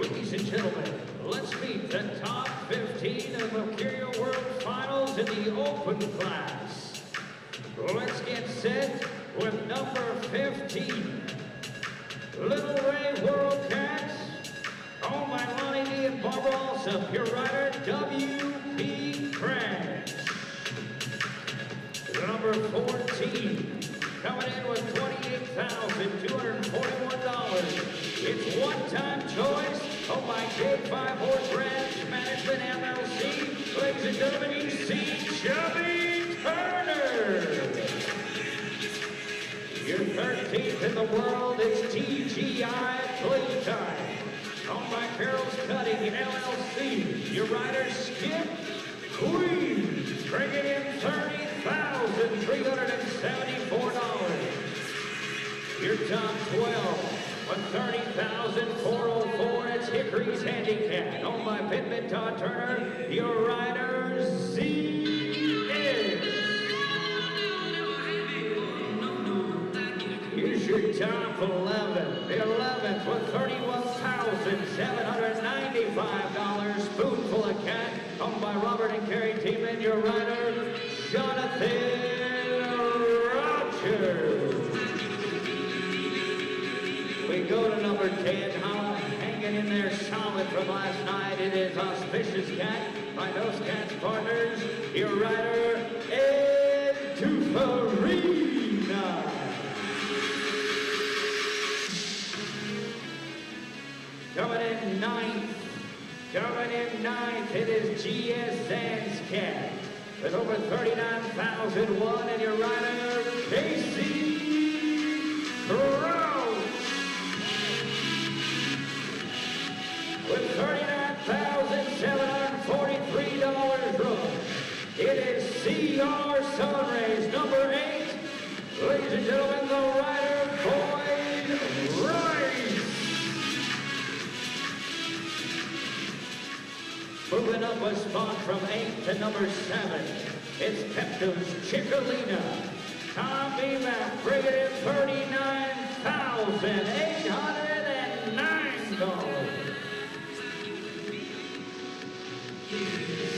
Ladies and gentlemen, let's meet the top 15 of Mercuria World Finals in the open class. Let's get set with number 15. Little Ray World Cats, owned by Lonnie D and Barbara Alsop, your rider, W.P. Crash. Number 14, coming in with $28,241. It's one-time choice. Oh my K5 Horse Ranch Management LLC. Ladies and gentlemen, you see Chubby Turner. Your 13th in the world is TGI Playtime. Owned by Carol's Cutting LLC. Your rider, Skip Queen. Bringing in $30,374. Your top 12. With $30,404, it's Hickory's Handicap. Owned by Pittman Todd Turner, your rider, Z is. top 11. The 11th with $31,795. Spoonful of Cat, owned by Robert and Carrie Teeman. Your rider, Jonathan Rogers. We go to number 10, Holland, hanging in there solid from last night. It is Auspicious Cat by those Cats partners. Your rider, Ed Tufarina. Coming in ninth, it is G.S. Sands Cat with over 39,001, and your rider, Casey Crouch with $39,743 run. It is C.R. Sunrays, number 8. Ladies and gentlemen, the rider, Boyd Rice. Moving up a spot from 8 to number 7, it's Pepto's Chickalina. Tommy Mack bringing in $39,809.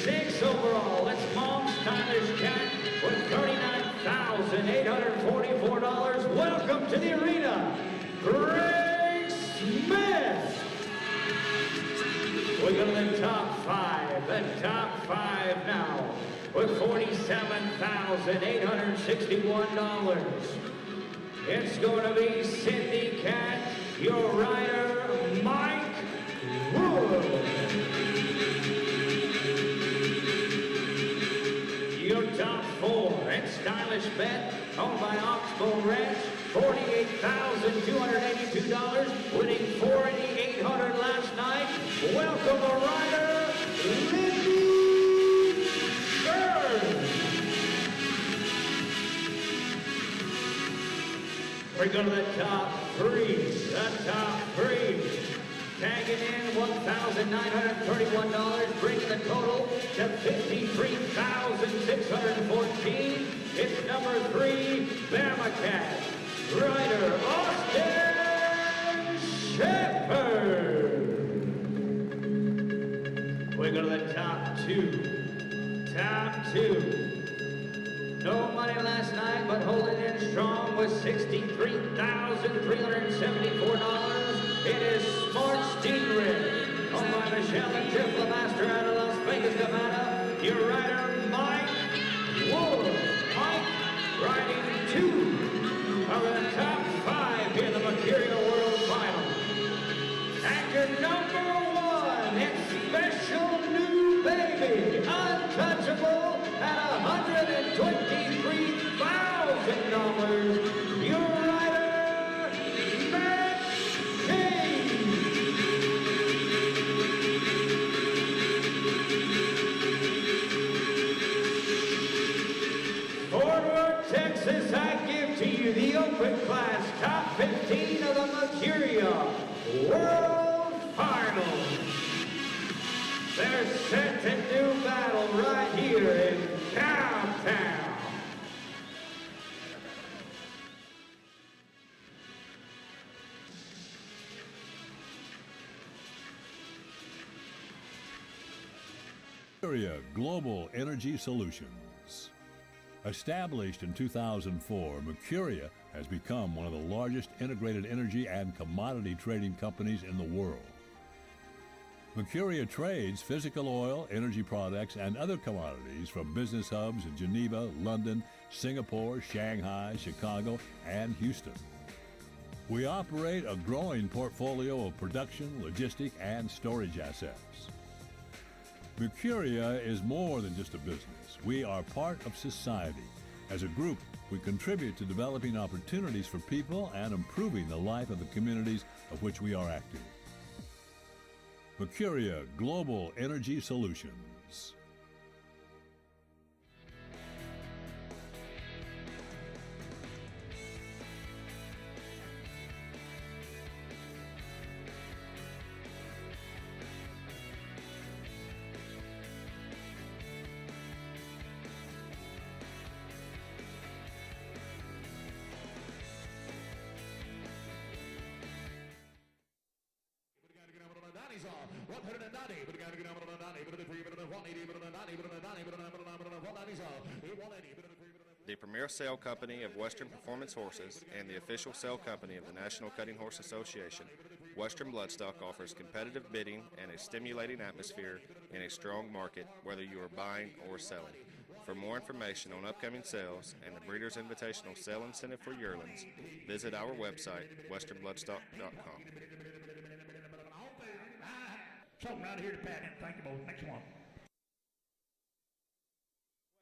6 overall, it's Mom Stylish Cat with $39,844. Welcome to the arena, Greg Smith. We go to the top 5. The top 5 now with $47,861. It's going to be Cindy Cat, your rider, Mike Wood. Your top 4, it's Stylish Bet, owned by Oxbow Ranch, $48,282, winning $4,800 last night. Welcome a rider, Lindy Bird. We go to the top 3. The top 3. Tagging in $1,931, bringing the total to $53,614. It's number 3, Bama Cat, rider Austin Shepard. We go to the top 2. Top 2. No money last night, but holding in strong with $63,374. It is Smart Stingray, owned by Michelle and Jeff Lemaster out of Las Vegas, Nevada. Your rider, Mike Wood. Mike riding 2 of the top 5 here in the Mercuria World Final. And your number 1, it's Special New Baby, untouchable at $123,000. Your rider, Matt King. Fort Worth, Texas, I give to you the open class top 15 of the Mercuria World Finals. They're set to do battle right here in Cowtown. Mercuria Global Energy Solutions. Established in 2004, Mercuria has become one of the largest integrated energy and commodity trading companies in the world. Mercuria trades physical oil, energy products, and other commodities from business hubs in Geneva, London, Singapore, Shanghai, Chicago, and Houston. We operate a growing portfolio of production, logistic, and storage assets. Mercuria is more than just a business. We are part of society. As a group, we contribute to developing opportunities for people and improving the life of the communities of which we are active. Mercuria Global Energy Solutions. The premier sale company of Western Performance Horses and the official sale company of the National Cutting Horse Association, Western Bloodstock offers competitive bidding and a stimulating atmosphere in a strong market, whether you are buying or selling. For more information on upcoming sales and the Breeders' Invitational Sale Incentive for yearlings, visit our website, westernbloodstock.com. Something right here to pat and think about. Next one.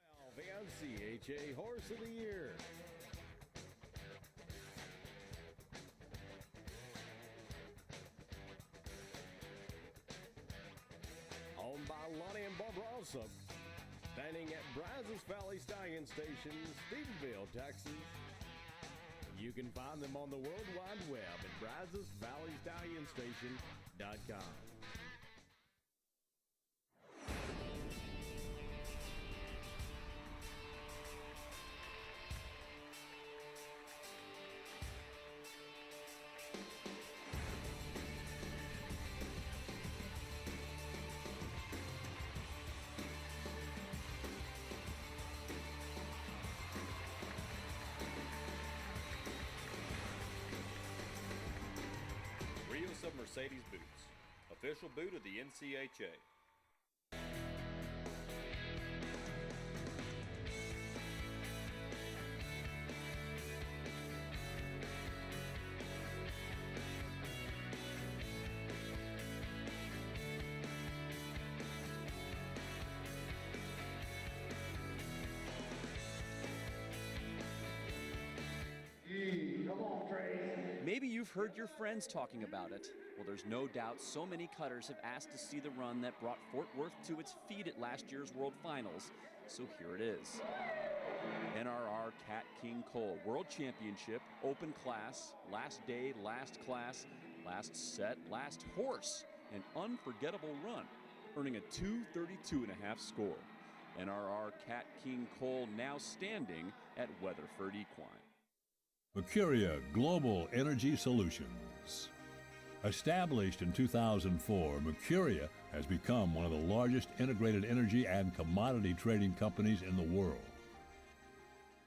Well, the NCHA Horse of the Year. Owned by Lonnie and Bob Rossum. Standing at Brazos Valley Stallion Station, Stephenville, Texas. You can find them on the World Wide Web at brazosvalleystallionStation.com. Of Mercedes boots, official boot of the NCHA. Maybe you've heard your friends talking about it. Well, there's no doubt so many cutters have asked to see the run that brought Fort Worth to its feet at last year's World Finals. So here it is. NRR Cat King Cole World Championship, open class, last day, last class, last set, last horse, an unforgettable run, earning a 2:32.5 score. NRR Cat King Cole now standing at Weatherford Equine. Mercuria Global Energy Solutions. Established in 2004, Mercuria has become one of the largest integrated energy and commodity trading companies in the world.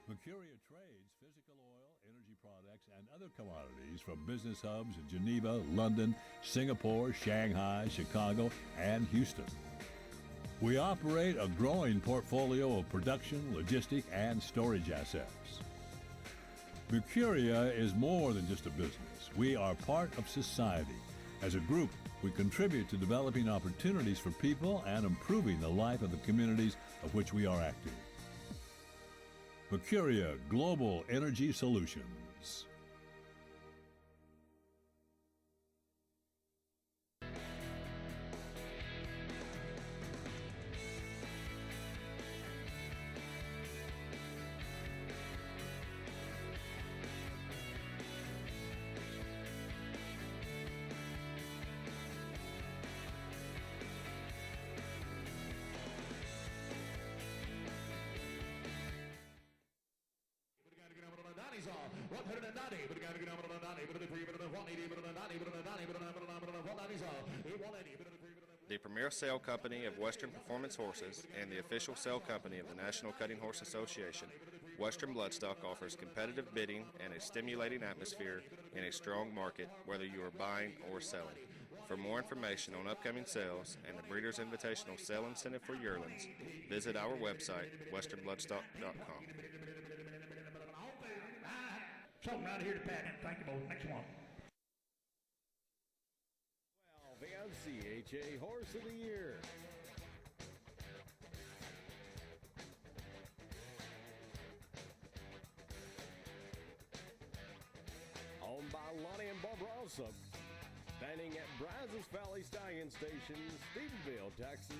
Mercuria trades physical oil, energy products, and other commodities from business hubs in Geneva, London, Singapore, Shanghai, Chicago, and Houston. We operate a growing portfolio of production, logistic, and storage assets. Mercuria is more than just a business. We are part of society. As a group, we contribute to developing opportunities for people and improving the life of the communities of which we are active. Mercuria Global Energy Solutions. The premier sale company of Western Performance Horses and the official sale company of the National Cutting Horse Association, Western Bloodstock offers competitive bidding and a stimulating atmosphere in a strong market, whether you are buying or selling. For more information on upcoming sales and the Breeders' Invitational Sale Incentive for yearlings, visit our website, westernbloodstock.com. Something right here to pat and think about. Next one. Well, the NCHA Horse of the Year. Owned by Lonnie and Bob Rossum. Standing at Brazos Valley Stallion Station, Stephenville, Texas.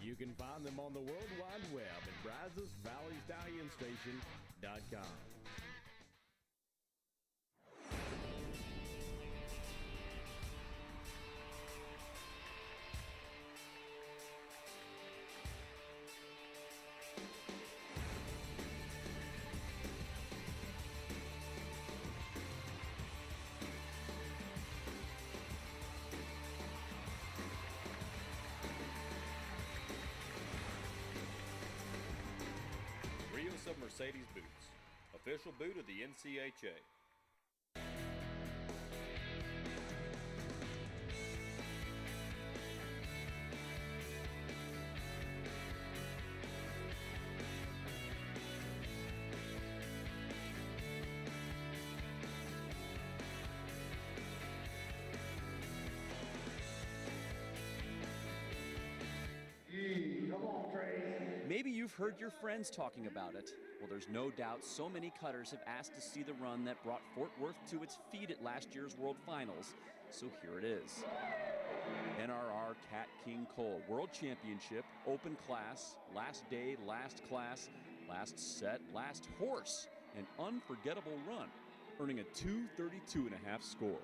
You can find them on the World Wide Web at brazosvalleystallionStation.com. Voice of Mercedes Boots, official boot of the NCHA. Maybe you've heard your friends talking about it. Well, there's no doubt so many cutters have asked to see the run that brought Fort Worth to its feet at last year's World Finals. So here it is. NRR Cat King Cole World Championship, open class, last day, last class, last set, last horse. An unforgettable run, earning a 2:32.5 score.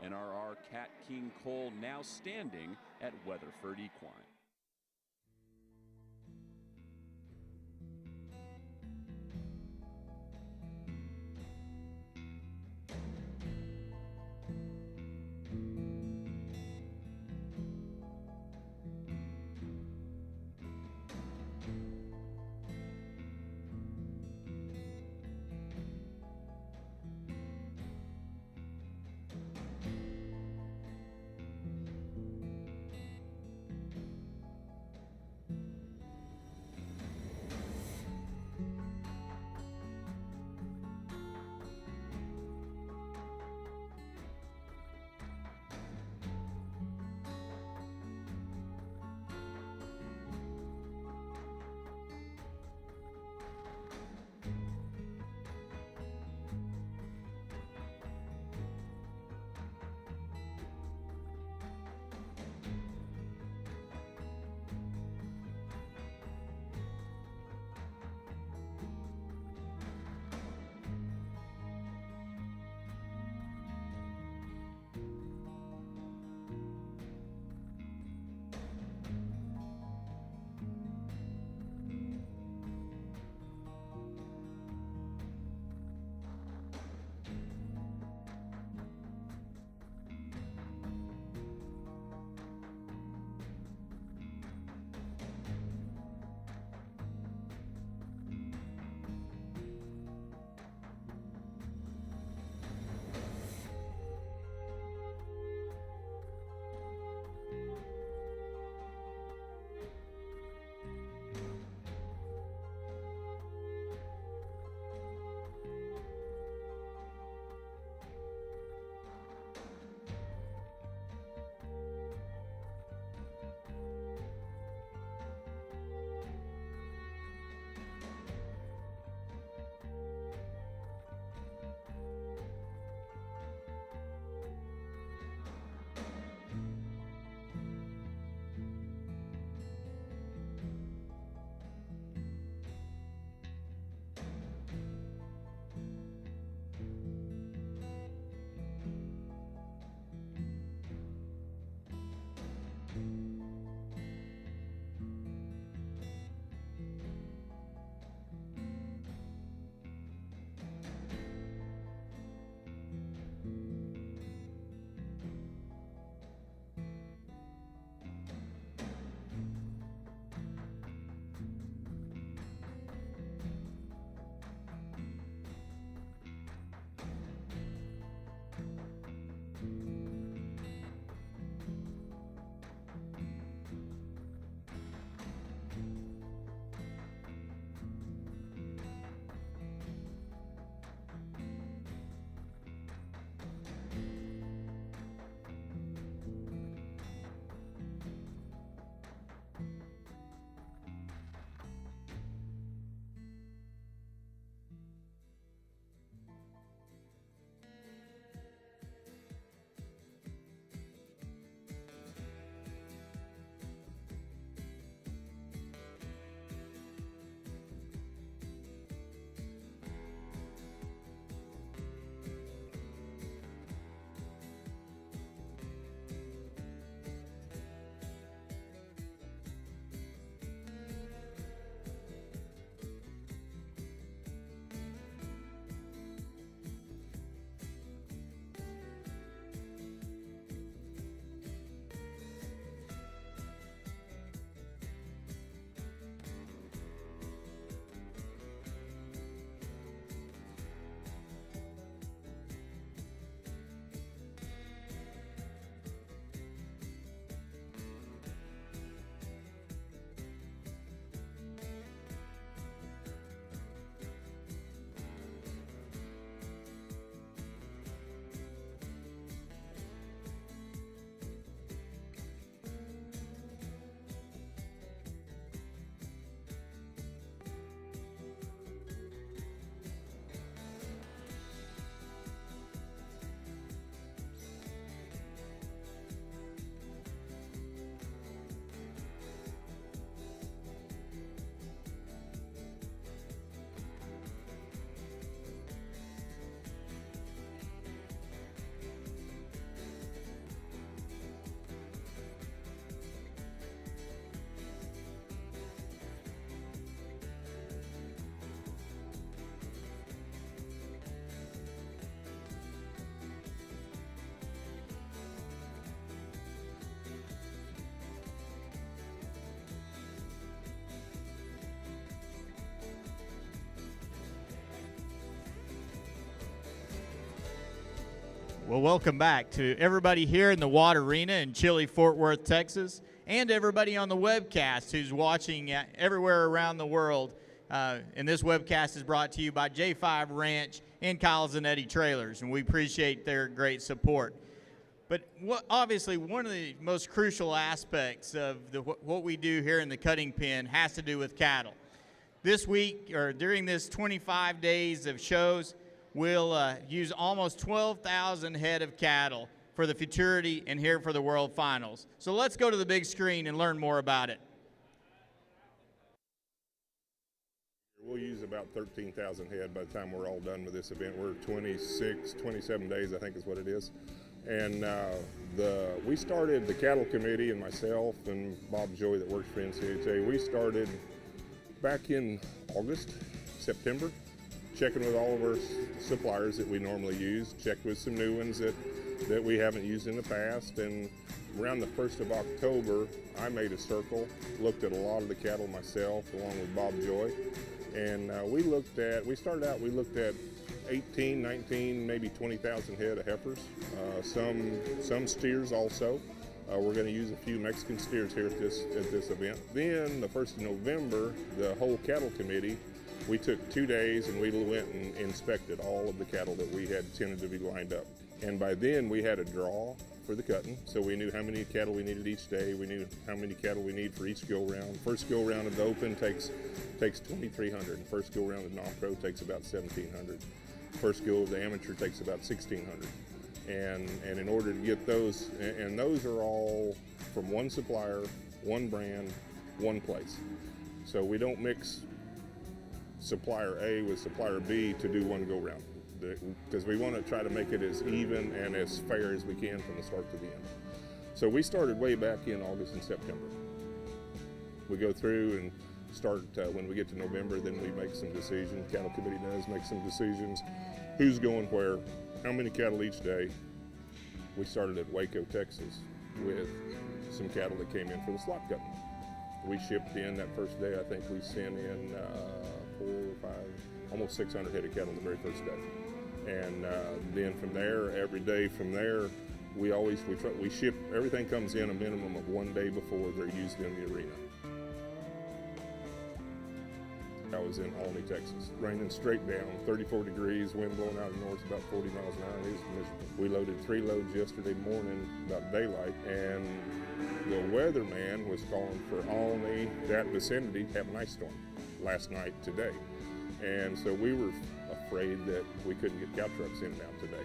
NRR Cat King Cole now standing at Weatherford Equine. Well, welcome back to everybody here in the Watt Arena in chilly Fort Worth, Texas, and everybody on the webcast who's watching everywhere around the world. And this webcast is brought to you by J5 Ranch and Kyle Zanetti Trailers, and we appreciate their great support. But obviously, one of the most crucial aspects of what we do here in the cutting pen has to do with cattle. This week, or during this 25 days of shows, we'll use almost 12,000 head of cattle for the Futurity and here for the World Finals. So let's go to the big screen and learn more about it. We'll use about 13,000 head by the time we're all done with this event. We're 27 days, I think is what it is. And we started, the cattle committee and myself and Bob Joy that works for NCHA, we started back in August, September, checking with all of our suppliers that we normally use, checked with some new ones that we haven't used in the past. And around the 1st of October, I made a circle, looked at a lot of the cattle myself along with Bob Joy. And we looked at 18, 19, maybe 20,000 head of heifers, some steers also. We're going to use a few Mexican steers here at this event. Then the 1st of November, the whole cattle committee, we took 2 days and we went and inspected all of the cattle that we had tentatively lined up. And by then we had a draw for the cutting, so we knew how many cattle we needed each day. We knew how many cattle we need for each go round. First go round of the open takes 2,300. First go round of non-pro takes about 1,700. First go of the amateur takes about 1,600. And in order to get those, and those are all from one supplier, one brand, one place. So we don't mix supplier A with supplier B to do one go round, because we want to try to make it as even and as fair as we can from the start to the end. So we started way back in August and September. We go through and start when we get to November, then we make some decisions. Cattle committee does make some decisions. Who's going where, how many cattle each day. We started at Waco, Texas with some cattle that came in for the slot cutting. We shipped in that first day, I think we sent in 4 or 5, almost 600 head of cattle the very first day. And then from there, every day from there, we ship, everything comes in a minimum of 1 day before they're used in the arena. I was in Albany, Texas, raining straight down, 34 degrees, wind blowing out of the north about 40 miles an hour. It was miserable. We loaded 3 loads yesterday morning about daylight, and the weatherman was calling for Albany, that vicinity, to have an ice storm last night, today. And so we were afraid that we couldn't get cow trucks in and out today.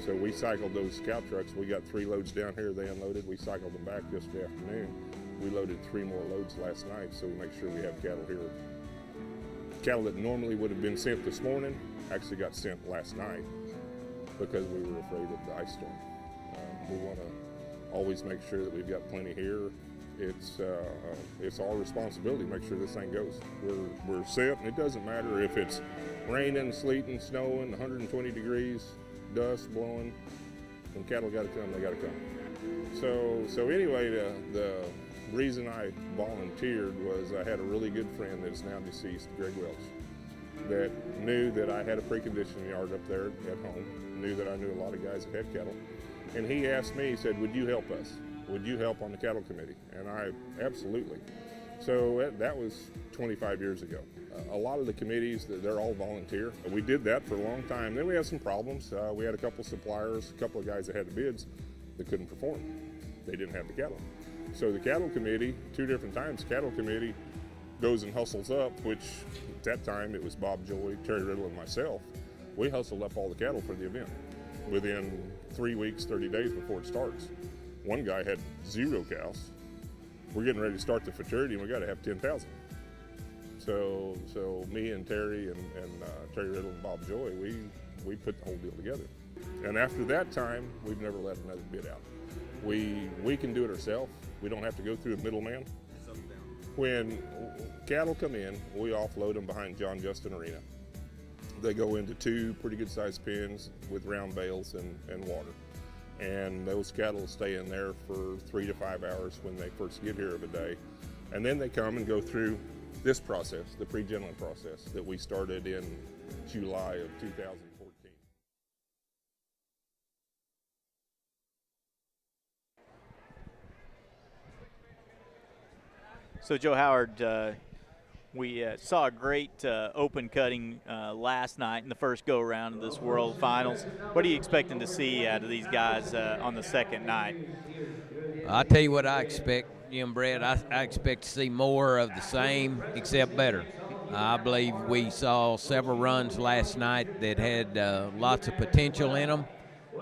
So we cycled those cow trucks. We got 3 loads down here, they unloaded. We cycled them back yesterday afternoon. We loaded 3 more loads last night, so we make sure we have cattle here. Cattle that normally would have been sent this morning actually got sent last night because we were afraid of the ice storm. We want to always make sure that we've got plenty here. It's our responsibility to make sure this thing goes. We're set, and it doesn't matter if it's raining, sleeting, snowing, 120 degrees, dust blowing. When cattle got to come, they got to come. So anyway, the reason I volunteered was I had a really good friend that is now deceased, Greg Welch, that knew that I had a preconditioning yard up there at home, knew that I knew a lot of guys that had cattle. And he asked me, he said, would you help us? Would you help on the cattle committee? And I, absolutely. So that was 25 years ago. A lot of the committees, they're all volunteer. We did that for a long time. Then we had some problems. We had a couple suppliers, a couple of guys that had the bids that couldn't perform. They didn't have the cattle. So the cattle committee, 2 different times, the cattle committee goes and hustles up, which at that time it was Bob Joy, Terry Riddle, and myself. We hustled up all the cattle for the event within 3 weeks, 30 days before it starts. One guy had 0 cows. We're getting ready to start the futurity, and we got to have 10,000. So me and Terry and Terry Riddle and Bob Joy, we put the whole deal together. And after that time, we've never let another bid out. We can do it ourselves. We don't have to go through a middleman. When cattle come in, we offload them behind John Justin Arena. They go into 2 pretty good sized pens with round bales and water. And those cattle stay in there for 3 to 5 hours when they first get here of a day. And then they come and go through this process, the pre-gentling process that we started in July of 2014. So, Joe Howard, we saw a great open cutting last night in the first go-around of this World Finals. What are you expecting to see out of these guys on the second night? I'll tell you what I expect, Jim Brett. I expect to see more of the same, except better. I believe we saw several runs last night that had lots of potential in them,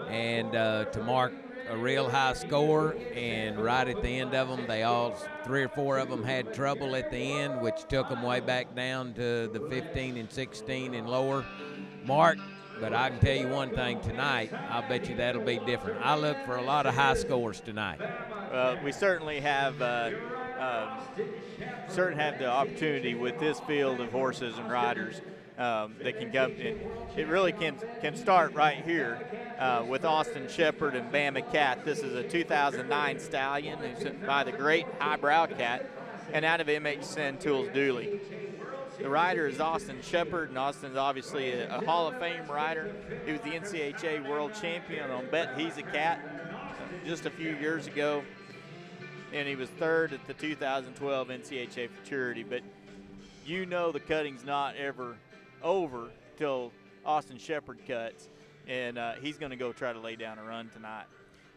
and to mark a real high score, and right at the end of them, they all, 3 or 4 of them had trouble at the end, which took them way back down to the 15 and 16 and lower mark. But I can tell you one thing tonight, I'll bet you that'll be different. I look for a lot of high scores tonight. We certainly have the opportunity with this field of horses and riders that can come in. It really can start right here with Austin Shepherd and Bama Cat. This is a 2009 stallion who's by the great Highbrow Cat, and out of MHSN Tools Dooley. The rider is Austin Shepherd, and Austin's obviously a Hall of Fame rider. He was the NCHA world champion on Bet He's a Cat just a few years ago, and he was third at the 2012 NCHA Futurity. But you know the cutting's not ever over till Austin Shepherd cuts, and he's going to go try to lay down a run tonight.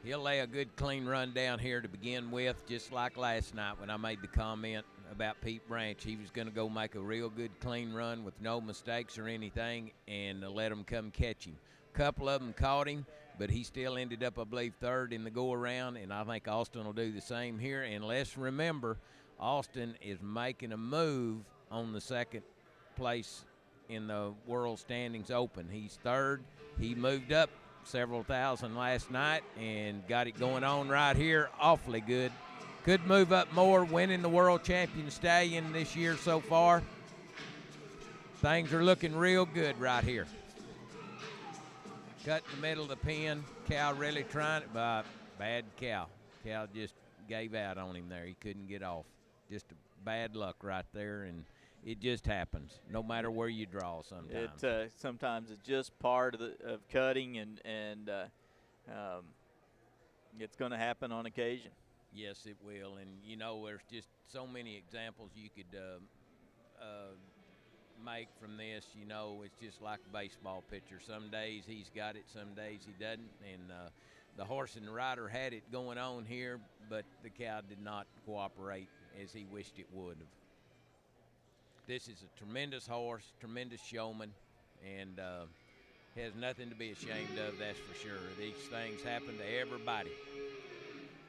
He'll lay a good, clean run down here to begin with, just like last night when I made the comment about Pete Branch. He was going to go make a real good, clean run with no mistakes or anything and let them come catch him. A couple of them caught him, but he still ended up, I believe, third in the go-around, and I think Austin will do the same here. And let's remember, Austin is making a move on the second place in the world standings open. He's third. He moved up several thousand last night and got it going on right here. Awfully good. Could move up more, winning the world champion stallion this year so far. Things are looking real good right here. Cut in the middle of the pen. Cow really trying it, but bad cow. Cow just gave out on him there. He couldn't get off. Just bad luck right there, and it just happens no matter where you draw sometimes. Sometimes it's just part of cutting, and it's going to happen on occasion. Yes, it will. And, you know, there's just so many examples you could make from this. You know, it's just like a baseball pitcher. Some days he's got it, some days he doesn't. And the horse and the rider had it going on here, but the cow did not cooperate as he wished it would have. This is a tremendous horse, tremendous showman, and has nothing to be ashamed of, that's for sure. These things happen to everybody.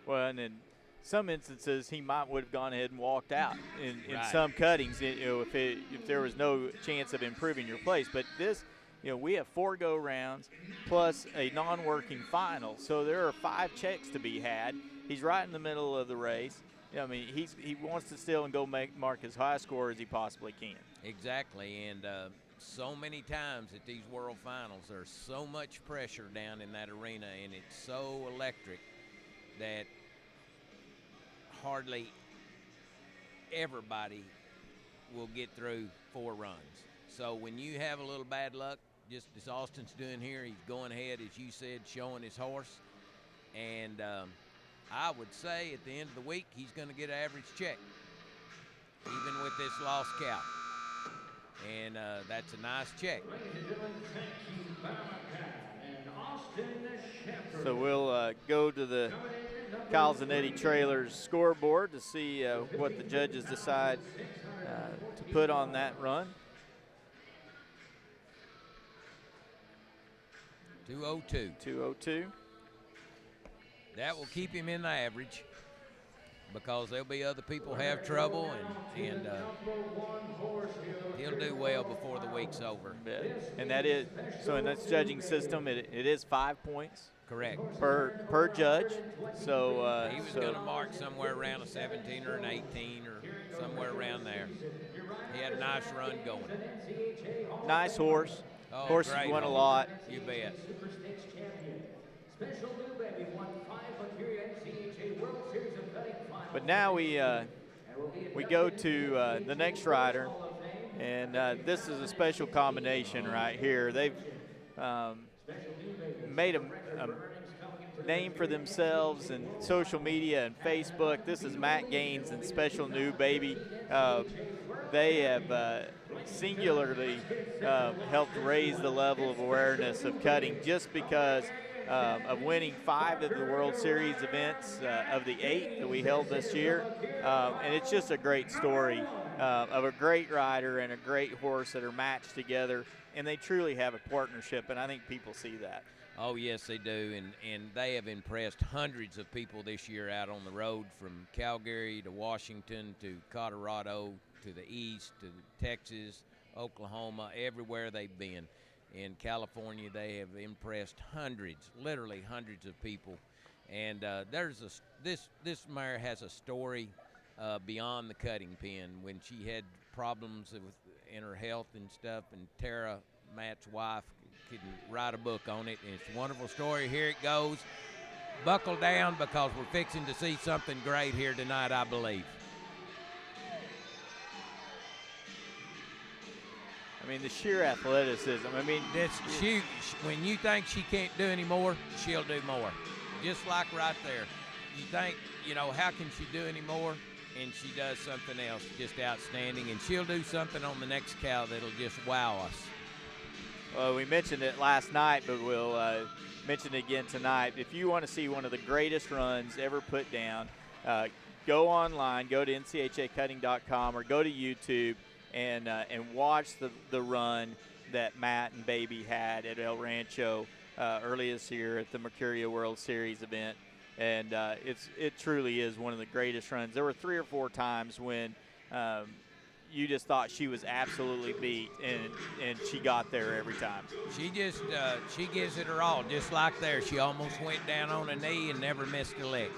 Well, and in some instances, he would have gone ahead and walked out in Right. some cuttings, you know, if there was no chance of improving your place. But this, you know, we have 4 go-rounds plus a non-working final, so there are 5 checks to be had. He's right in the middle of the race. I mean, he wants to still and go mark as high score as he possibly can. Exactly, and so many times at these world finals, there's so much pressure down in that arena, and it's so electric that hardly everybody will get through 4 runs. So when you have a little bad luck, just as Austin's doing here, he's going ahead, as you said, showing his horse, and I would say at the end of the week, he's going to get an average check, even with this lost cow. And that's a nice check. So we'll go to the Kyle Zanetti Trailers scoreboard to see what the judges decide to put on that run. 202. 202. That will keep him in the average because there'll be other people have trouble, and he'll do well before the week's over. Yeah. And that is, so in this judging system, it is 5 points. Correct. Per judge. So he was going to mark somewhere around a 17 or an 18 or somewhere around there. He had a nice run going. Nice horse. Oh, Horses great won a horse. lot. You bet. But now we go to the next rider, and this is a special combination right here. They've made name for themselves in social media and Facebook. This is Matt Gaines and Special New Baby. They have singularly helped raise the level of awareness of cutting just because of winning 5 of the World Series events of the 8 that we held this year. And it's just a great story of a great rider and a great horse that are matched together, and they truly have a partnership, and I think people see that. Oh, yes, they do, and they have impressed hundreds of people this year out on the road, from Calgary to Washington to Colorado to the east to Texas, Oklahoma, everywhere they've been. In California, they have impressed hundreds, literally hundreds of people. And this mare has a story beyond the cutting pen. When she had problems in her health and stuff, and Tara, Matt's wife, could write a book on it, and it's a wonderful story. Here it goes. Buckle down, because we're fixing to see something great here tonight, I believe. I mean, the sheer athleticism. I mean, when you think she can't do any more, she'll do more. Just like right there. You think, how can she do any more? And she does something else just outstanding. And she'll do something on the next cow that'll just wow us. Well, we mentioned it last night, but we'll mention it again tonight. If you want to see one of the greatest runs ever put down, go online, go to NCHAcutting.com or go to YouTube and watch the run that Matt and Baby had at El Rancho early this year at the Mercuria World Series event. And it truly is one of the greatest runs. There were 3 or 4 times when you just thought she was absolutely beat, and she got there every time. She just she gives it her all, just like there. She almost went down on a knee and never missed a lick.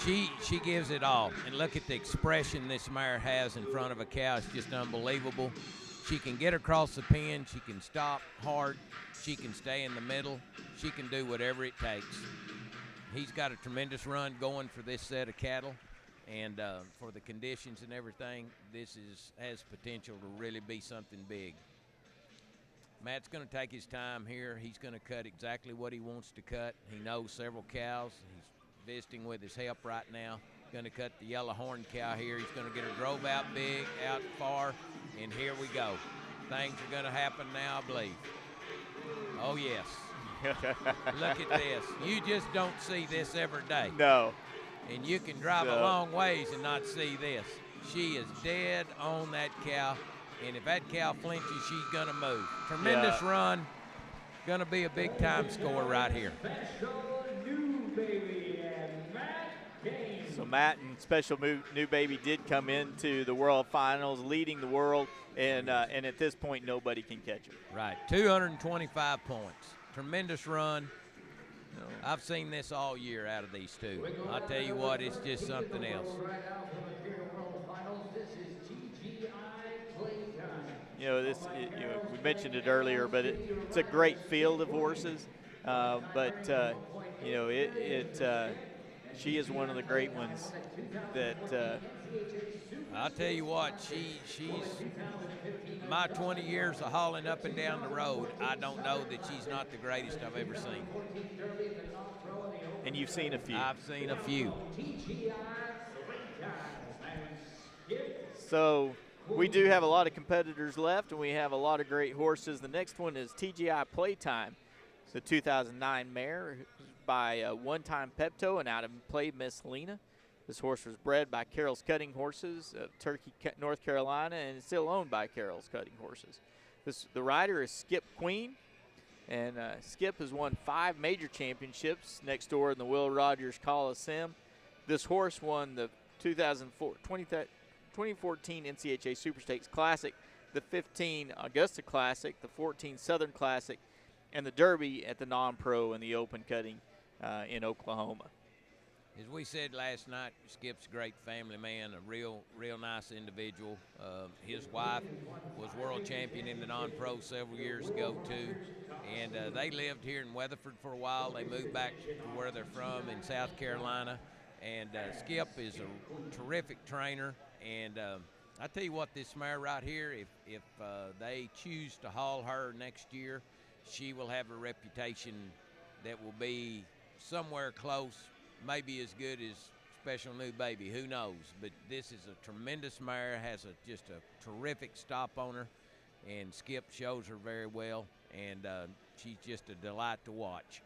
She gives it all, and look at the expression this mare has in front of a cow. It's just unbelievable. She can get across the pen. She can stop hard. She can stay in the middle. She can do whatever it takes. He's got a tremendous run going for this set of cattle. And for the conditions and everything, this has potential to really be something big. Matt's going to take his time here. He's going to cut exactly what he wants to cut. He knows several cows. He's visiting with his help right now. Going to cut the yellow horn cow here. He's going to get her drove out big, out far, and here we go. Things are going to happen now, I believe. Oh, yes. Look at this. You just don't see this every day. No. And you can drive a long ways and not see this. She is dead on that cow, and if that cow flinches, she's going to move. Tremendous run. Going to be a big-time score right here. So Matt and Special New Baby did come into the World Finals, leading the world, and at this point, nobody can catch her. Right, 225 points. Tremendous run. I've seen this all year out of these two. I'll tell you what, it's just something else. We mentioned it earlier, but it's a great field of horses. She is one of the great ones that. I'll tell you what, she's my 20 years of hauling up and down the road. I don't know that she's not the greatest I've ever seen. And you've seen a few. I've seen a few. So we do have a lot of competitors left, and we have a lot of great horses. The next one is TGI Playtime. It's a 2009 mare by One-Time Pepto and out of Play Miss Lena. This horse was bred by Carroll's Cutting Horses of Turkey, North Carolina, and is still owned by Carroll's Cutting Horses. The rider is Skip Queen, and Skip has won 5 major championships next door in the Will Rogers Coliseum. This horse won the 2014 NCHA Super Stakes Classic, the 15 Augusta Classic, the 14 Southern Classic, and the Derby at the non-pro and the open cutting in Oklahoma. As we said last night, Skip's a great family man, a real nice individual. His wife was world champion in the non-pro several years ago, too. And they lived here in Weatherford for a while. They moved back to where they're from in South Carolina. And Skip is a terrific trainer. And I tell you what, this mare right here, if they choose to haul her next year, she will have a reputation that will be somewhere close, maybe as good as Special New Baby. Who knows? But this is a tremendous mare. Has just a terrific stop on her, and Skip shows her very well, and she's just a delight to watch.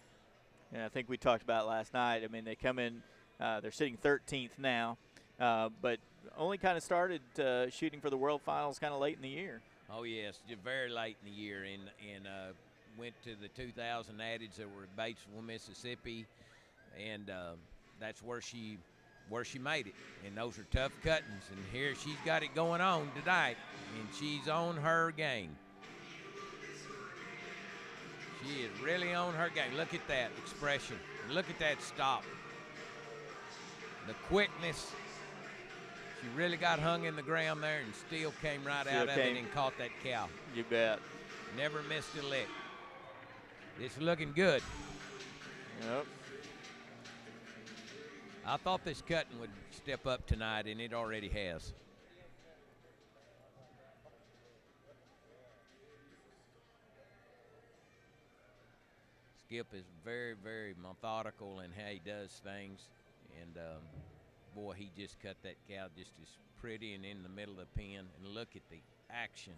Yeah, I think we talked about it last night. I mean, they come in, they're sitting 13th now, but only kind of started shooting for the World Finals kind of late in the year. Oh, yes, very late in the year, and went to the 2000 Adage that were at Batesville, Mississippi, and that's where she made it. And those are tough cuttings, and here she's got it going on tonight, and she's on her game. She is really on her game. Look at that expression. Look at that stop. The quickness. She really got hung in the ground there and still came right out of it and caught that cow. You bet. Never missed a lick. It's looking good. Yep. I thought this cutting would step up tonight, and it already has. Skip is very, very methodical in how he does things, and boy, he just cut that cow just as pretty and in the middle of the pen. And look at the action.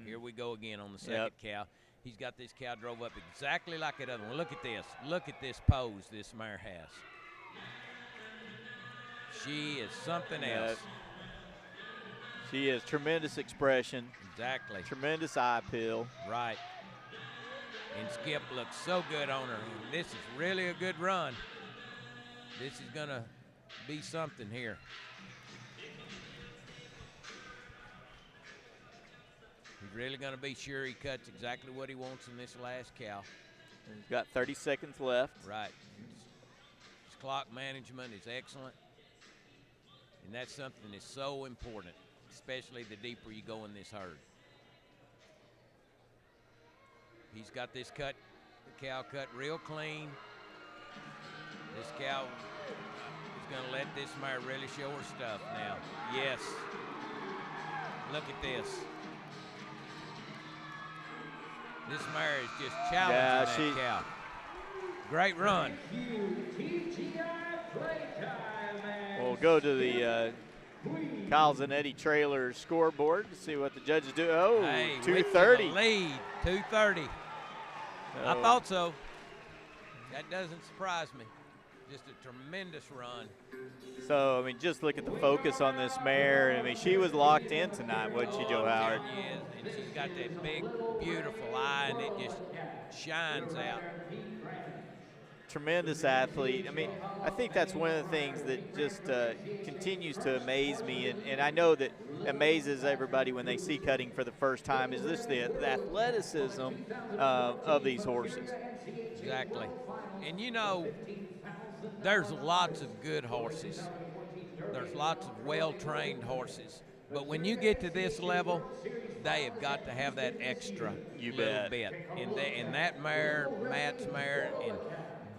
Here we go again on the second cow. He's got this cow drove up exactly like that other one. Look at this. Look at this pose this mare has. She is something else. She has tremendous expression. Exactly. Tremendous eye peel. Right. And Skip looks so good on her. And this is really a good run. This is going to be something here. He's really going to be sure he cuts exactly what he wants in this last cow. He's got 30 seconds left. Right. His clock management is excellent. And that's something that's so important, especially the deeper you go in this herd. He's got this cut, the cow cut real clean. This cow is going to let this mare really show her stuff now. Yes. Look at this. This mare is just challenging that cow. Great run. We'll go to the Kyle Zanetti trailer scoreboard to see what the judges do. Oh, hey, 230. Lead, 230. I thought so. That doesn't surprise me. Just a tremendous run. So, I mean, just look at the focus on this mare. I mean, she was locked in tonight, wasn't she, Joe Howard? Yes, and she's got that big, beautiful eye, and it just shines out. Tremendous athlete. I mean, I think that's one of the things that just continues to amaze me, and I know that amazes everybody when they see cutting for the first time, is this the athleticism of these horses. Exactly. And you know, there's lots of good horses. There's lots of well-trained horses. But when you get to this level, they have got to have that extra little bit. And that mare, Matt's mare, and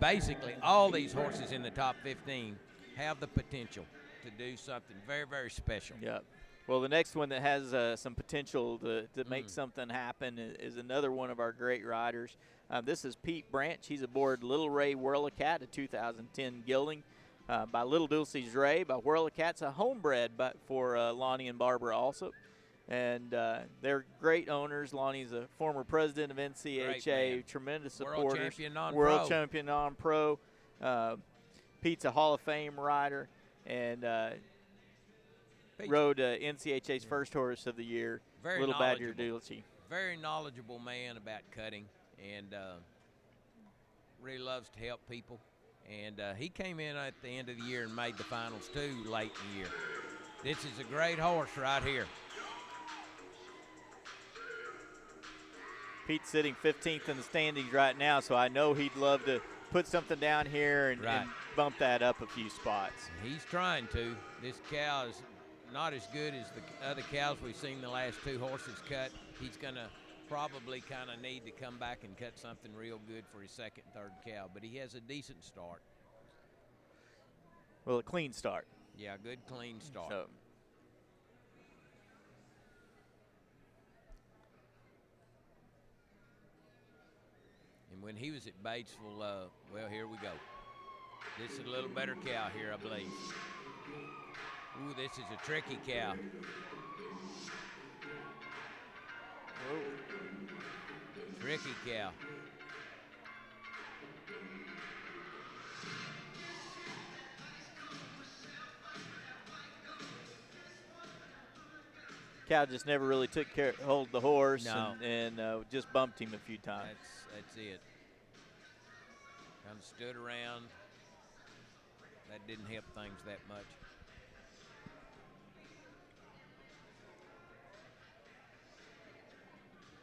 basically all these horses in the top 15 have the potential to do something very, very special. Yeah. Well, the next one that has some potential to make something happen is another one of our great riders. This is Pete Branch. He's aboard Little Ray Whirlicat, a 2010 gelding by Little Dulce's Ray. By Whirlicat's a homebred for Lonnie and Barbara also. And they're great owners. Lonnie's a former president of NCHA, tremendous supporters. World champion non-pro. Pete's a Hall of Fame rider, and rode NCHA's first horse of the year, Little Badger Dulce. Very knowledgeable man about cutting, and really loves to help people. And he came in at the end of the year and made the finals too late in the year. This is a great horse right here. Pete's sitting 15th in the standings right now, so I know he'd love to put something down here and bump that up a few spots. He's trying to. This cow is not as good as the other cows we've seen the last two horses cut. He's going to probably kind of need to come back and cut something real good for his second and third cow, but he has a decent start. Well, a clean start. Yeah, a good clean start. So. And when he was at Batesville, well, here we go. This is a little better cow here, I believe. Ooh, this is a tricky cow. Tricky cow. Cow just never really took hold of the horse No. and just bumped him a few times. That's it. Kind of stood around. That didn't help things that much.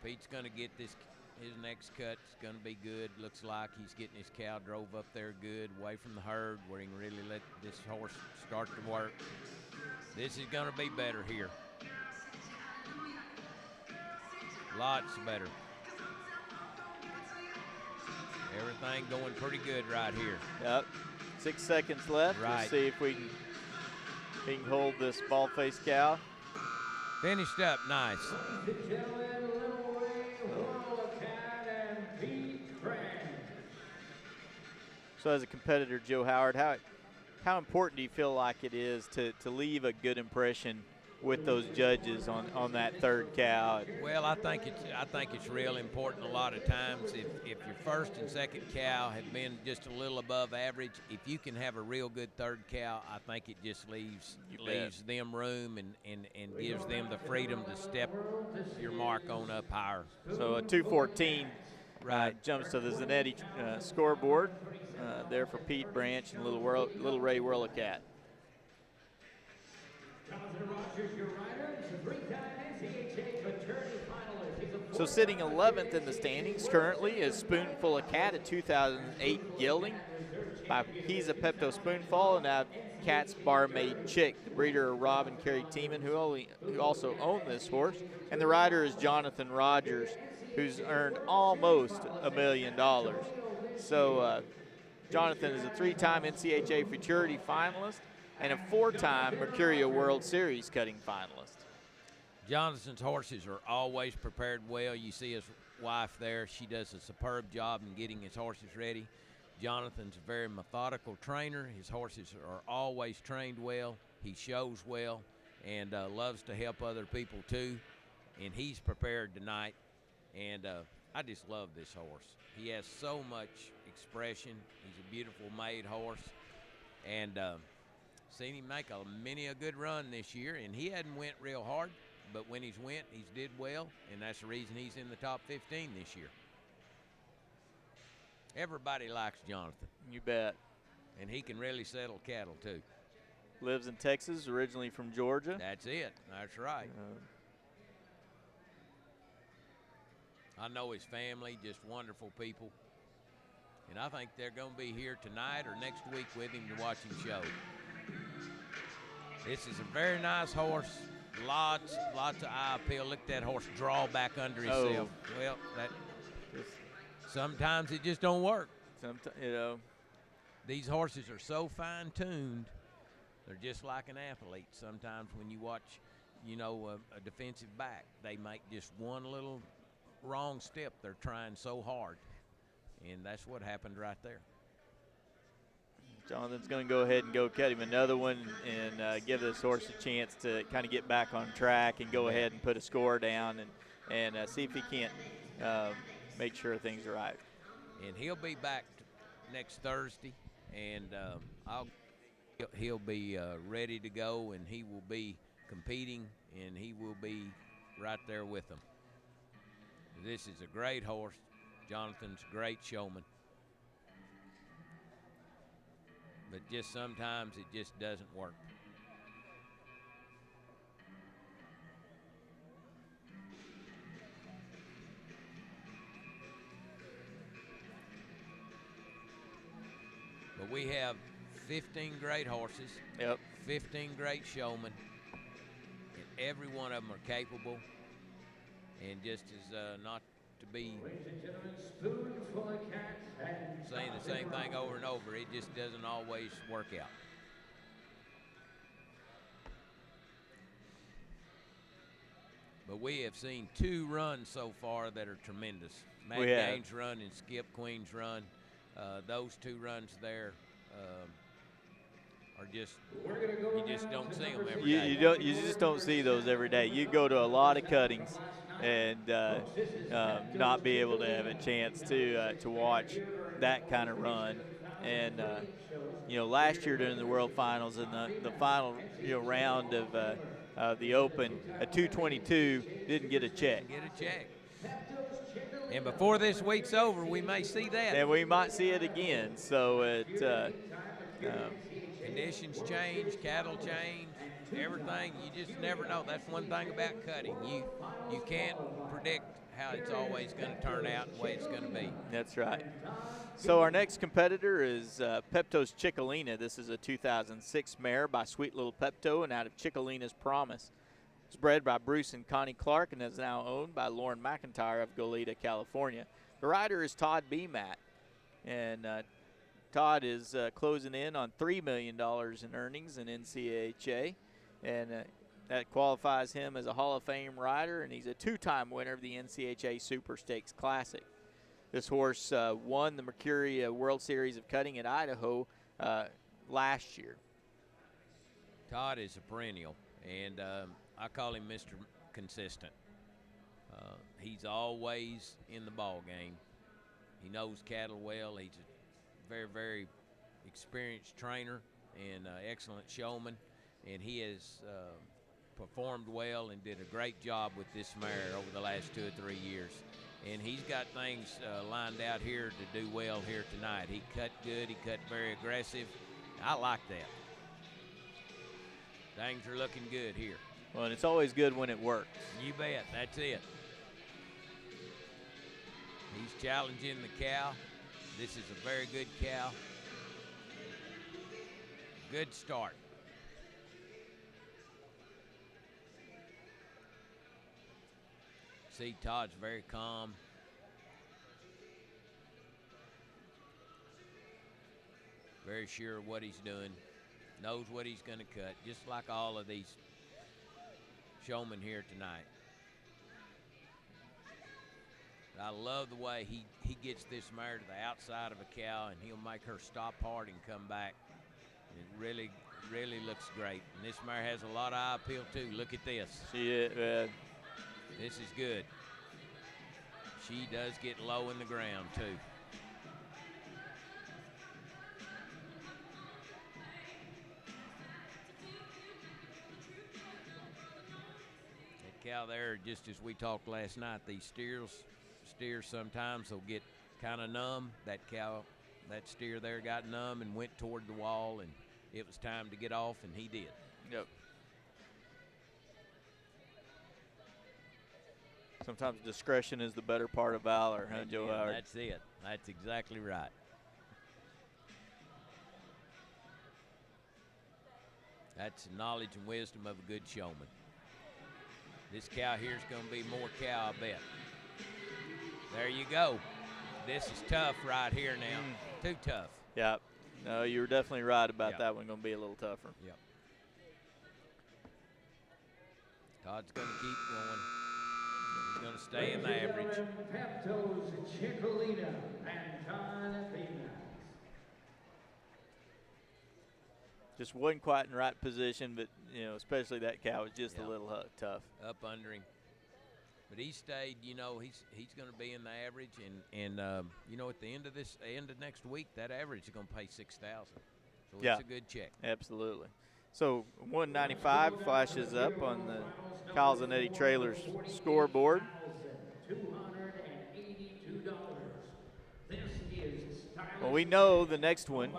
Pete's going to get his next cut. It's going to be good. Looks like he's getting his cow drove up there good, away from the herd, where he can really let this horse start to work. This is going to be better here. Lots better. Everything going pretty good right here. Yep. 6 seconds left. Right. Let's see if we can hold this bald-faced cow. Finished up nice. So as a competitor, Joe Howard, how important do you feel like it is to leave a good impression with those judges on that third cow? Well, I think it's real important a lot of times. If your first and second cow have been just a little above average, if you can have a real good third cow, I think it just leaves them room and gives them the freedom to step your mark on up higher. So a 2:14 jumps to the Zanetti scoreboard there for Pete Branch and Little Ray Whirlicat. So sitting 11th in the standings currently is Spoonful of Cat, a 2008 gelding by He's a Pepto Spoonful, and now Cat's Barmaid Chick, the breeder of Rob and Kerry Tiemann, who also own this horse. And the rider is Jonathan Rogers, who's earned almost $1 million. So Jonathan is a 3-time NCHA Futurity finalist and a 4-time Mercuria World Series cutting finalist. Jonathan's horses are always prepared well. You see his wife there. She does a superb job in getting his horses ready. Jonathan's a very methodical trainer. His horses are always trained well. He shows well and loves to help other people too. And he's prepared tonight. And I just love this horse. He has so much expression. He's a beautiful made horse. And seen him make many a good run this year. And he hadn't went real hard. But when he's did well, and that's the reason he's in the top 15 this year. Everybody likes Jonathan. You bet. And he can really settle cattle, too. Lives in Texas, originally from Georgia. That's it. That's right. I know his family, just wonderful people. And I think they're going to be here tonight or next week with him to watch him show. This is a very nice horse. Lots of eye appeal. Look at that horse draw back under himself. Well, sometimes it just don't work. Sometimes, these horses are so fine-tuned. They're just like an athlete. Sometimes when you watch, a defensive back, they make just one little wrong step. They're trying so hard, and that's what happened right there. Jonathan's going to go ahead and go cut him another one and give this horse a chance to kind of get back on track and go ahead and put a score down and see if he can't make sure things are right. And he'll be back next Thursday, and he'll be ready to go, and he will be competing, and he will be right there with them. This is a great horse. Jonathan's a great showman. But just sometimes it just doesn't work. But we have 15 great horses. Yep. 15 great showmen. And every one of them are capable. And just as not to be saying the same thing over and over, it just doesn't always work out. But we have seen 2 runs so far that are tremendous. Matt Gaines' run and Skip Queen's run. Those 2 runs there are just you just don't see them every day. You just don't see those every day. You go to a lot of cuttings and not be able to have a chance to watch that kind of run. And last year during the World Finals in the final round of the Open, a 222 didn't get a check. And before this week's over, we may see that. And we might see it again. So conditions change, cattle change, everything. You just never know. That's one thing about cutting. You can't predict how it's always going to turn out and the way it's going to be. That's right. So our next competitor is Pepto's Chickalina. This is a 2006 mare by Sweet Little Pepto and out of Chickalina's Promise. It's bred by Bruce and Connie Clark and is now owned by Lauren McIntyre of Goleta, California. The rider is Todd Bemat, and Todd is closing in on $3 million in earnings in NCHA, and that qualifies him as a Hall of Fame rider, and he's a two-time winner of the NCHA Super Stakes Classic. This horse won the Mercuria World Series of Cutting at Idaho last year. Todd is a perennial, and I call him Mr. Consistent. He's always in the ball game. He knows cattle well. He's a very, very experienced trainer and excellent showman, and he has performed well and did a great job with this mare over the last 2 or 3 years. And he's got things lined out here to do well here tonight. He cut good. He cut very aggressive. I like that. Things are looking good here. Well, and it's always good when it works. You bet. That's it. He's challenging the cow. This is a very good cow. Good start. See, Todd's very calm. Very sure of what he's doing. Knows what he's going to cut, just like all of these showmen here tonight. I love the way he gets this mare to the outside of a cow, and he'll make her stop hard and come back. It really, really looks great. And this mare has a lot of eye appeal, too. Look at this. This is good. She does get low in the ground, too. That cow there, just as we talked last night, these steers sometimes will get kind of numb. That steer there got numb and went toward the wall, and it was time to get off, and he did. Yep. Sometimes discretion is the better part of valor, huh, Joe Howard? That's it. That's exactly right. That's the knowledge and wisdom of a good showman. This cow here is going to be more cow, I bet. There you go. This is tough right here now. Too tough. Yep. No, you were definitely right about that one. Going to be a little tougher. Yep. Todd's going to keep going. He's going to stay in the average. Pepto's Chickalina and Todd Bemat. Just wasn't quite in the right position, but, especially that cow was just a little tough. Up under him. But he stayed, he's going to be in the average. And at the end of next week, that average is going to pay $6,000. So it's a good check. Absolutely. So 195 flashes up on the Kyle Zanetti Trailers scoreboard. Well, we know the next one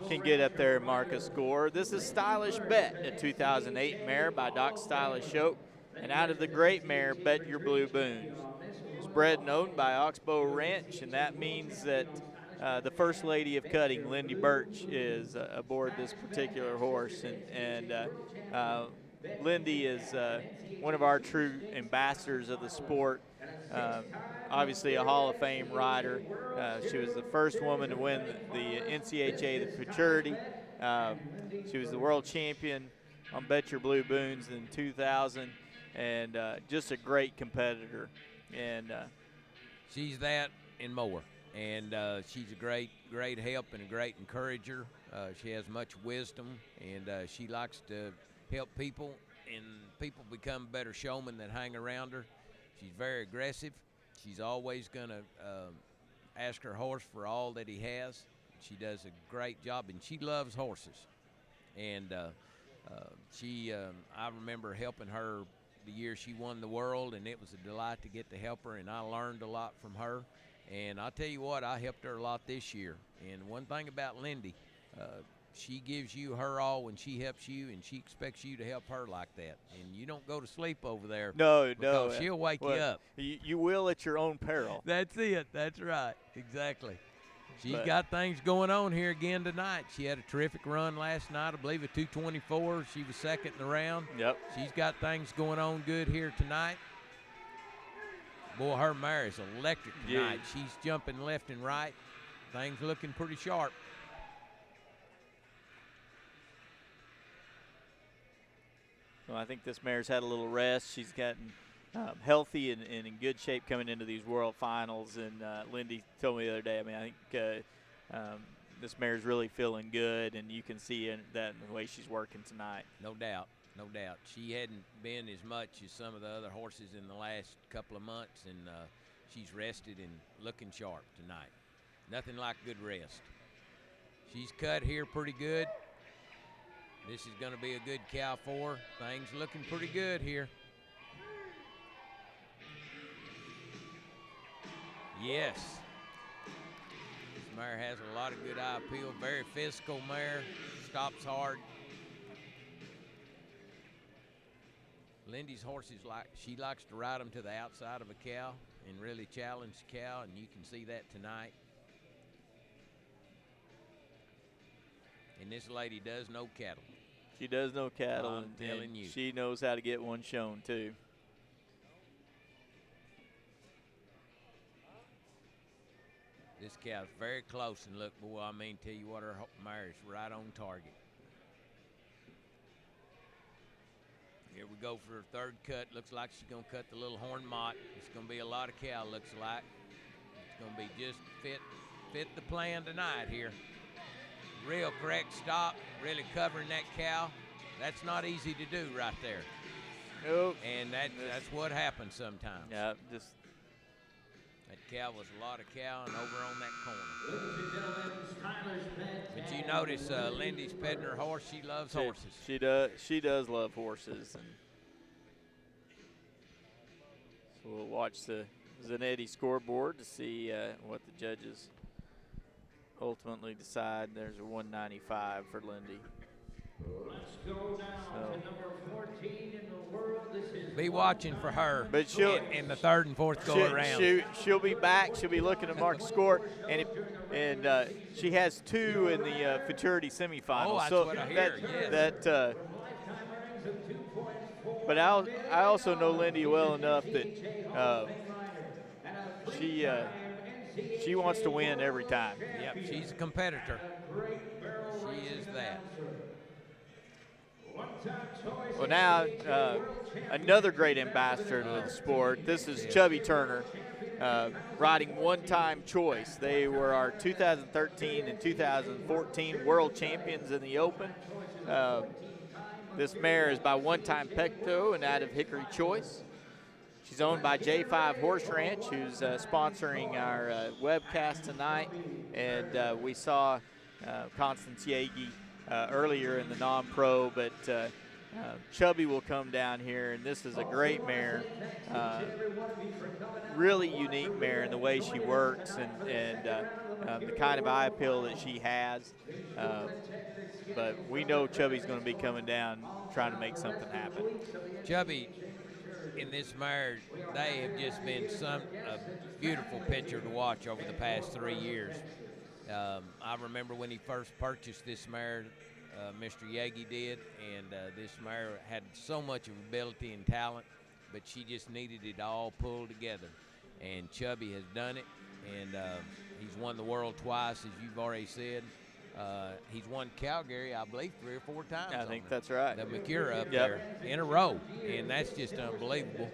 can get up there and mark a score. This is Stylish Bet, a 2008 mare by Doc Stylish Shope. And out of the great mare, Bet Your Blue Boons. It's bred and owned by Oxbow Ranch, and that means that the First Lady of Cutting, Lindy Birch, is aboard this particular horse. And Lindy is one of our true ambassadors of the sport. Obviously a Hall of Fame rider. She was the first woman to win the NCHA, the Futurity. She was the world champion on Bet Your Blue Boons in 2000, and just a great competitor. And she's that and more. and she's a great help and a great encourager. She has much wisdom, and she likes to help people, and people become better showmen that hang around her. She's very aggressive. She's always going to ask her horse for all that he has. She does a great job, and she loves horses. And I remember helping her the year she won the world, and it was a delight to get to help her, and I learned a lot from her. And I'll tell you what, I helped her a lot this year. And one thing about Lindy, she gives you her all when she helps you, and she expects you to help her like that. And you don't go to sleep over there. No. Because she'll wake you up. You will at your own peril. That's it. That's right. Exactly. She's got things going on here again tonight. She had a terrific run last night. I believe a 224. She was second in the round. Yep. She's got things going on good here tonight. Boy, her mare is electric tonight. Yeah. She's jumping left and right. Things looking pretty sharp. Well, I think this mare's had a little rest. She's gotten healthy and in good shape coming into these World Finals. And Lindy told me the other day, I think this mare's really feeling good, and you can see that in the way she's working tonight. No doubt. No doubt. She hadn't been as much as some of the other horses in the last couple of months, and she's rested and looking sharp tonight. Nothing like good rest. She's cut here pretty good. This is going to be a good cow for her. Things looking pretty good here. Yes. This mare has a lot of good eye appeal. Very physical mare. Stops hard. Lindy's horses, she likes to ride them to the outside of a cow and really challenge the cow, and you can see that tonight. And this lady does know cattle. She does know cattle, I'm telling you. She knows how to get one shown too. This cow's very close, and look, boy, tell you what, her mare is right on target. Here we go for her third cut. Looks like she's going to cut the little horn mott. It's going to be a lot of cow, looks like. It's going to be just fit the plan tonight here. Real correct stop, really covering that cow. That's not easy to do right there. Nope. And that's what happens sometimes. Yeah, that cow was a lot of cow and over on that corner. But you notice Lindy's petting her horse. She loves horses. She does love horses. And so we'll watch the Zanetti scoreboard to see what the judges ultimately decide. There's a 195 for Lindy. Let's go now to number 14 in the world. This is be watching for her but she'll, in the third and fourth go around. She'll be back. She'll be looking to mark the score. And she has two in the futurity semifinals. Oh, that's so what I hear, yes. But I also know Lindy well enough that she wants to win every time. Yep, she's a competitor. She is that. Well, now another great ambassador to the sport. This is Chubby Turner, riding one-time choice. They were our 2013 and 2014 world champions in the Open. This mare is by One-Time Pecto and out of Hickory Choice. She's owned by J5 Horse Ranch, who's sponsoring our webcast tonight. And we saw Constance Yagi earlier in the non-pro, but Chubby will come down here, and this is a great mare. Really unique mare in the way she works and the kind of eye appeal that she has. But we know Chubby's going to be coming down trying to make something happen. Chubby, in this mare, they have just been a beautiful picture to watch over the past 3 years. I remember when he first purchased this mare, Mr. Yagi did, and this mare had so much of ability and talent, but she just needed it all pulled together. And Chubby has done it, and he's won the world twice, as you've already said. He's won Calgary, I believe, 3 or 4 times. I think that's right. The Mercuria up there in a row, and that's just unbelievable.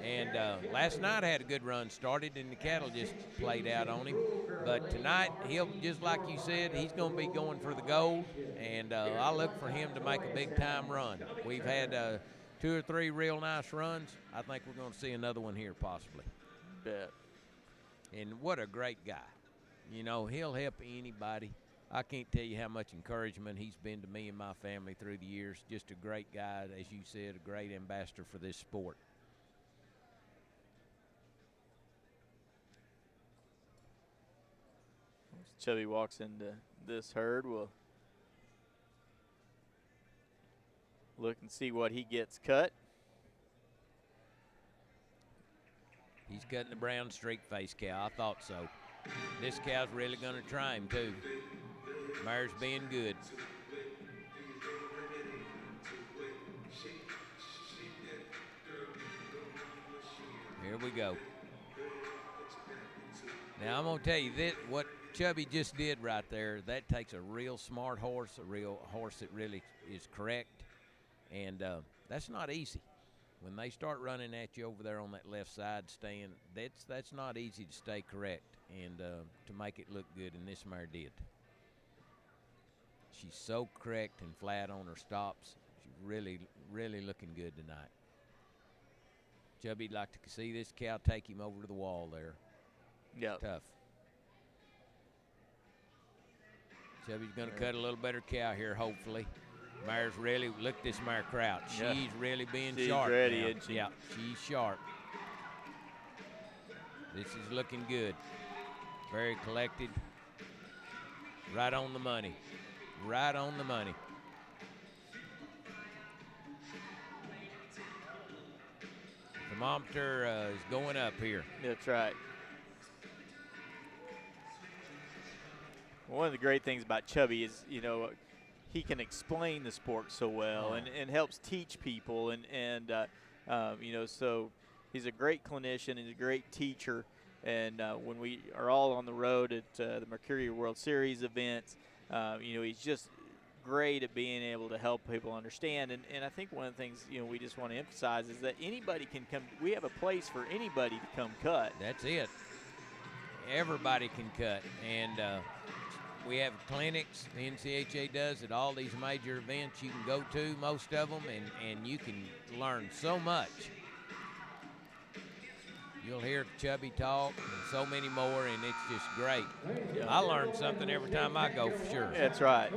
And last night had a good run started, and the cattle just played out on him. But tonight, he'll, just like you said, he's going to be going for the gold, and I look for him to make a big-time run. We've had 2 or 3 real nice runs. I think we're going to see another one here possibly. Bet. And what a great guy. You know, he'll help anybody. I can't tell you how much encouragement he's been to me and my family through the years. Just a great guy, as you said, a great ambassador for this sport. Chubby walks into this herd. We'll look and see what he gets cut. He's cutting the brown streak face cow. I thought so. This cow's really going to try him, too. Mare's being good. Here we go. Now, I'm going to tell you that what Chubby just did right there, that takes a real smart horse, a real horse that really is correct. And that's not easy. When they start running at you over there on that left side stand, that's not easy to stay correct and to make it look good, and this mare did. She's so correct and flat on her stops. She's really, really looking good tonight. Chubby'd like to see this cow take him over to the wall there. Yeah. Tough. Chubby's going to cut a little better cow here, hopefully. Mare's really, look at this mare crouch. Yeah. She's really being She's sharp ready, now. isn't she? Yeah, she's sharp. This is looking good. Very collected. Right on the money. Right on the money. Thermometer is going up here. That's right. One of the great things about Chubby is, you know, he can explain the sport so well and helps teach people. And you know, so he's a great clinician and a great teacher. And when we are all on the road at the Mercuria World Series events, you know, he's just great at being able to help people understand. And I think one of the things, you know, we just want to emphasize is that anybody can come. We have a place for anybody to come cut. That's it. Everybody can cut. And we have clinics the NCHA does at all these major events you can go to, most of them, and you can learn so much. You'll hear Chubby talk and so many more, and it's just great. I learn something every time I go, for sure. That's right.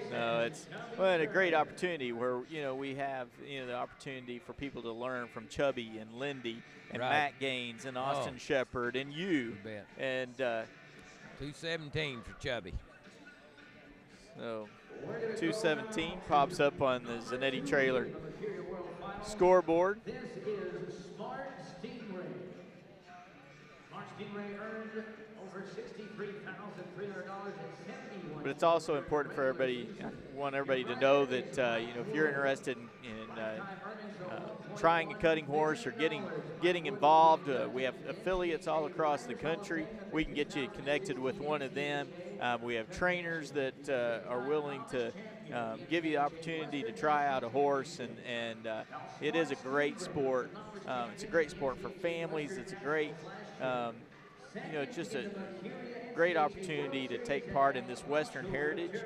No, it's a great opportunity where, you know, we have, you know, the opportunity for people to learn from Chubby and Lindy and Matt Gaines and Austin Shepard and you. Bet. And 217 for Chubby. So 217 pops up on the Zanetti trailer scoreboard. This is Smart Stingray. Smart Stingray earned over $63,300.71. But it's also important for everybody. I want everybody to know that you know, if you're interested in trying a cutting horse or getting involved, we have affiliates all across the country. We can get you connected with one of them. We have trainers that are willing to give you the opportunity to try out a horse, and it is a great sport. It's a great sport for families. It's a great, you know, just a great opportunity to take part in this Western heritage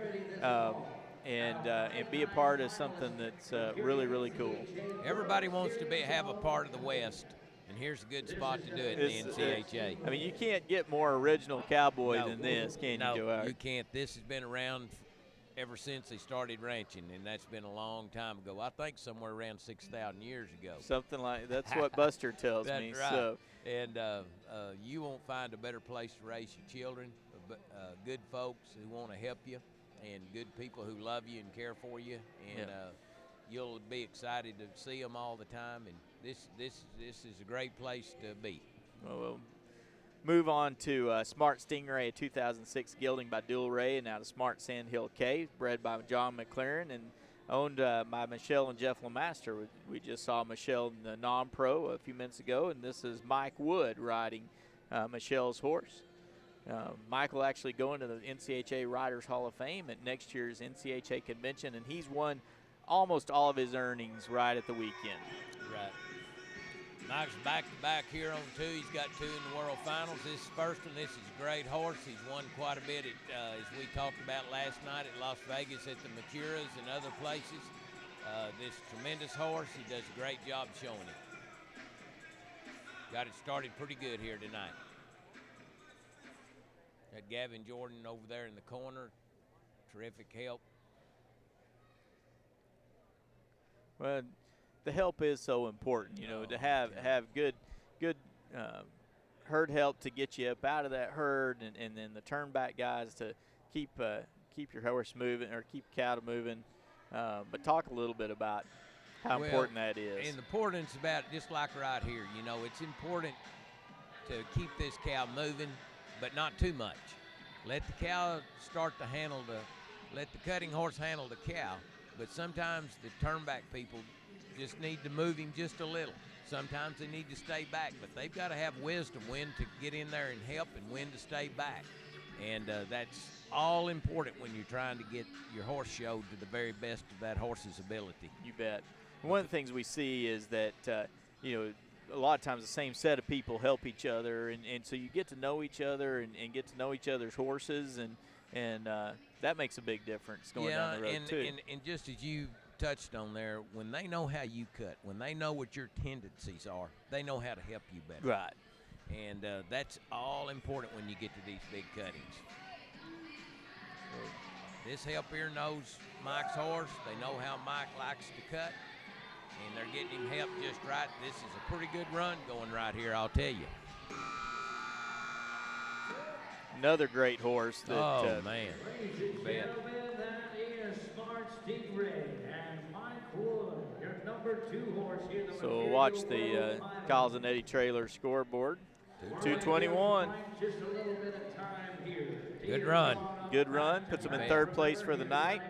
and be a part of something that's really, really cool. Everybody wants to have a part of the West, and here's a good spot to do it in the NCHA. I mean, you can't get more original cowboy than this, can you, Joe? No, you can't. This has been around ever since they started ranching, and that's been a long time ago. I think somewhere around 6,000 years ago. Something like that's what Buster tells me. That's right. So. And you won't find a better place to raise your children. Good folks who want to help you, and good people who love you and care for you, and you'll be excited to see them all the time. And this is a great place to be. Well, we'll move on to Smart Stingray, a 2006 gelding by Dual Ray, and now the Smart Sandhill K, bred by John McLaren and owned by Michelle and Jeff LeMaster. We just saw Michelle in the non-pro a few minutes ago, and this is Mike Wood riding Michelle's horse. Michael actually going to the NCHA Riders Hall of Fame at next year's NCHA convention, and he's won almost all of his earnings right at the weekend. Right. Mike's back-to-back here on 2. He's got 2 in the World Finals. This first one, this is a great horse. He's won quite a bit, as we talked about last night at Las Vegas at the Mercurias and other places. This tremendous horse. He does a great job showing it. Got it started pretty good here tonight. Got Gavin Jordan over there in the corner. Terrific help. Well, the help is so important, you know, to have good herd help to get you up out of that herd, and then the turn back guys to keep your horse moving or keep cattle moving. But talk a little bit about how important that is. And the importance about just like right here, you know, it's important to keep this cow moving, but not too much. Let the cow start to let the cutting horse handle the cow, but sometimes the turnback people just need to move him just a little. Sometimes they need to stay back, but they've got to have wisdom when to get in there and help and when to stay back. And that's all important when you're trying to get your horse showed to the very best of that horse's ability. You bet. One of the things we see is that, you know, a lot of times the same set of people help each other, and so you get to know each other and get to know each other's horses, and that makes a big difference going down the road, too. And just as you touched on there, when they know how you cut, when they know what your tendencies are, they know how to help you better. Right. And that's all important when you get to these big cuttings. This help here knows Mike's horse. They know how Mike likes to cut, and they're getting him helped just right. This is a pretty good run going right here, I'll tell you. Another great horse. That, man. Ladies and gentlemen, that is Smart Stingray and Mike Wood, your number 2 horse here. So we'll watch the Kyles and Eddie trailer scoreboard. 221. Just a little bit of time here. Good run. Good run. Puts them in 3rd place for the night.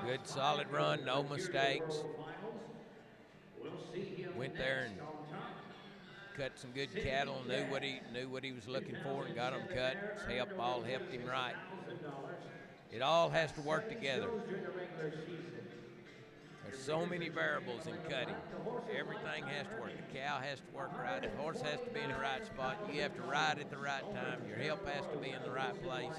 Good solid run, no mistakes. Went there and cut some good cattle, knew what he was looking for and got them cut. His all helped him right. It all has to work together. There's so many variables in cutting. Everything has to work. The cow has to work right. The horse has to be in the right spot. You have to ride at the right time. Your help has to be in the right place.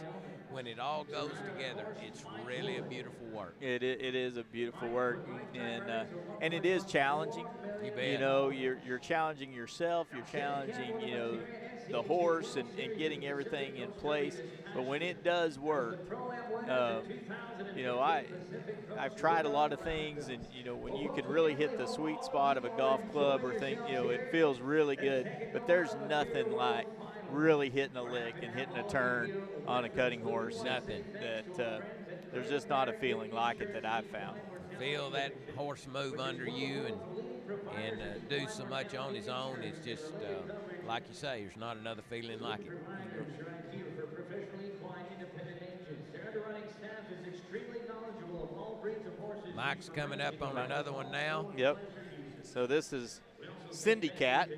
When it all goes together, it's really a beautiful work. It is a beautiful work, and it is challenging. You bet. You know, you're challenging yourself. You're challenging, you know, the horse and getting everything in place. But when it does work, you know, I've tried a lot of things, and you know, when you can really hit the sweet spot of a golf club or thing, you know, it feels really good. But there's nothing like really hitting a lick and hitting a turn on a cutting horse. Nothing. That there's just not a feeling like it that I've found. Feel that horse move under you and do so much on his own. It's just, like you say, there's not another feeling like it. Mike's coming up on another one now. Yep. So this is Cindy Cat.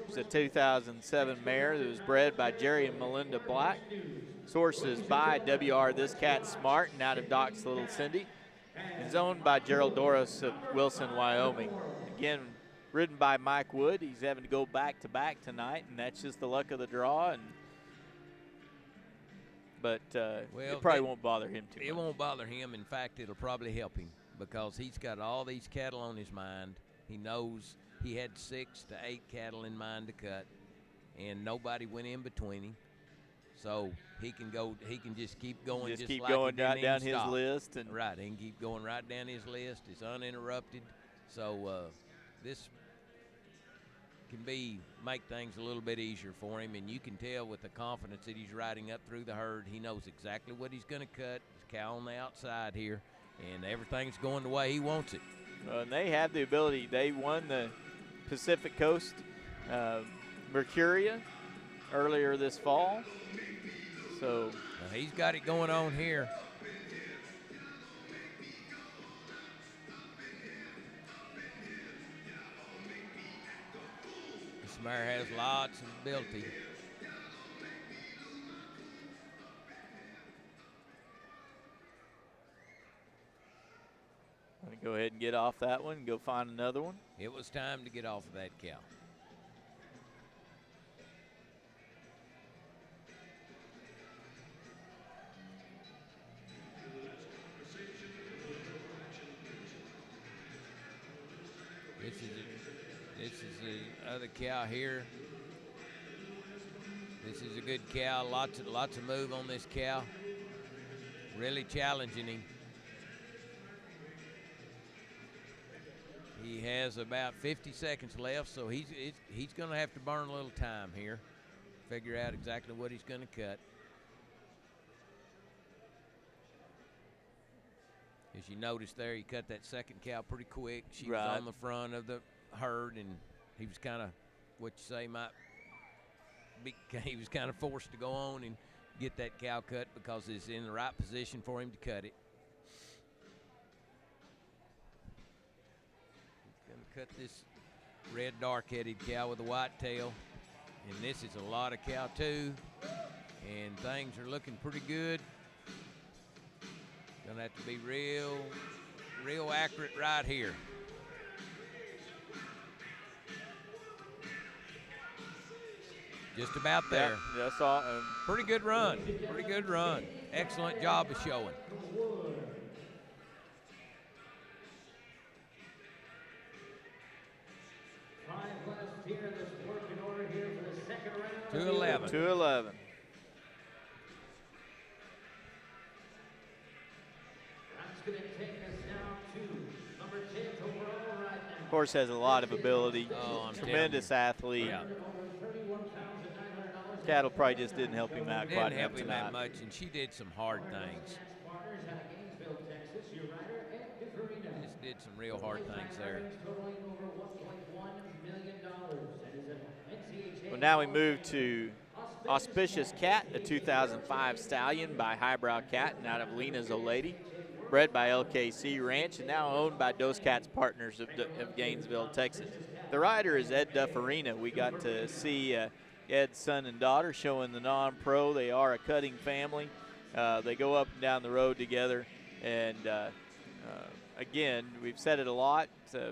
It's a 2007 mare that was bred by Jerry and Melinda Black. Sources by WR This Cat Smart and out of Doc's Little Cindy. It's owned by Gerald Doris of Wilson, Wyoming. Again, ridden by Mike Wood. He's having to go back-to-back tonight, and that's just the luck of the draw. But it probably won't bother him too much. It won't bother him. In fact, it'll probably help him because he's got all these cattle on his mind. He knows he had 6 to 8 cattle in mind to cut, and nobody went in between him. So he can go. He can just keep going. Just like keep going right down his list. And right, he can keep going right down his list. It's uninterrupted. So this can make things a little bit easier for him, and you can tell with the confidence that he's riding up through the herd. He knows exactly what he's going to cut. His cow on the outside here, and everything's going the way he wants it. And they have the ability. They won the Pacific Coast Mercuria earlier this fall. So he's got it going on here. This mare has lots of ability. Go ahead and get off that one and go find another one. It was time to get off of that cow. This is the other cow here. This is a good cow. Lots of move on this cow. Really challenging him. He has about 50 seconds left, so he's going to have to burn a little time here. Figure out exactly what he's going to cut. As you notice there, he cut that second cow pretty quick. She was on the front of the herd, and he was kind of, what you say, he was kind of forced to go on and get that cow cut because it's in the right position for him to cut it. He's going to cut this red dark-headed cow with a white tail, and this is a lot of cow too, and things are looking pretty good. Gonna have to be real accurate right here. Just about there. Yeah, that's all. Pretty good run. Pretty good run. Excellent job of showing. Here, this working order here for the second round. 211. 211. That's going to take us now to number 10 overall right now. Horse has a lot of ability. Oh, I'm tremendous athlete. Yeah. Cattle probably just didn't help him out quite Didn't help enough him tonight. that much, and she did some hard things. Just did some real hard things there. Well, now we move to Auspicious Cat, a 2005 stallion by Highbrow Cat and out of Lena's Old Lady, bred by LKC Ranch and now owned by Dos Cats Partners of Gainesville, Texas. The rider is Ed Duffarina. We got to see Ed's son and daughter showing the non-pro. They are a cutting family. They go up and down the road together, and again, we've said it a lot,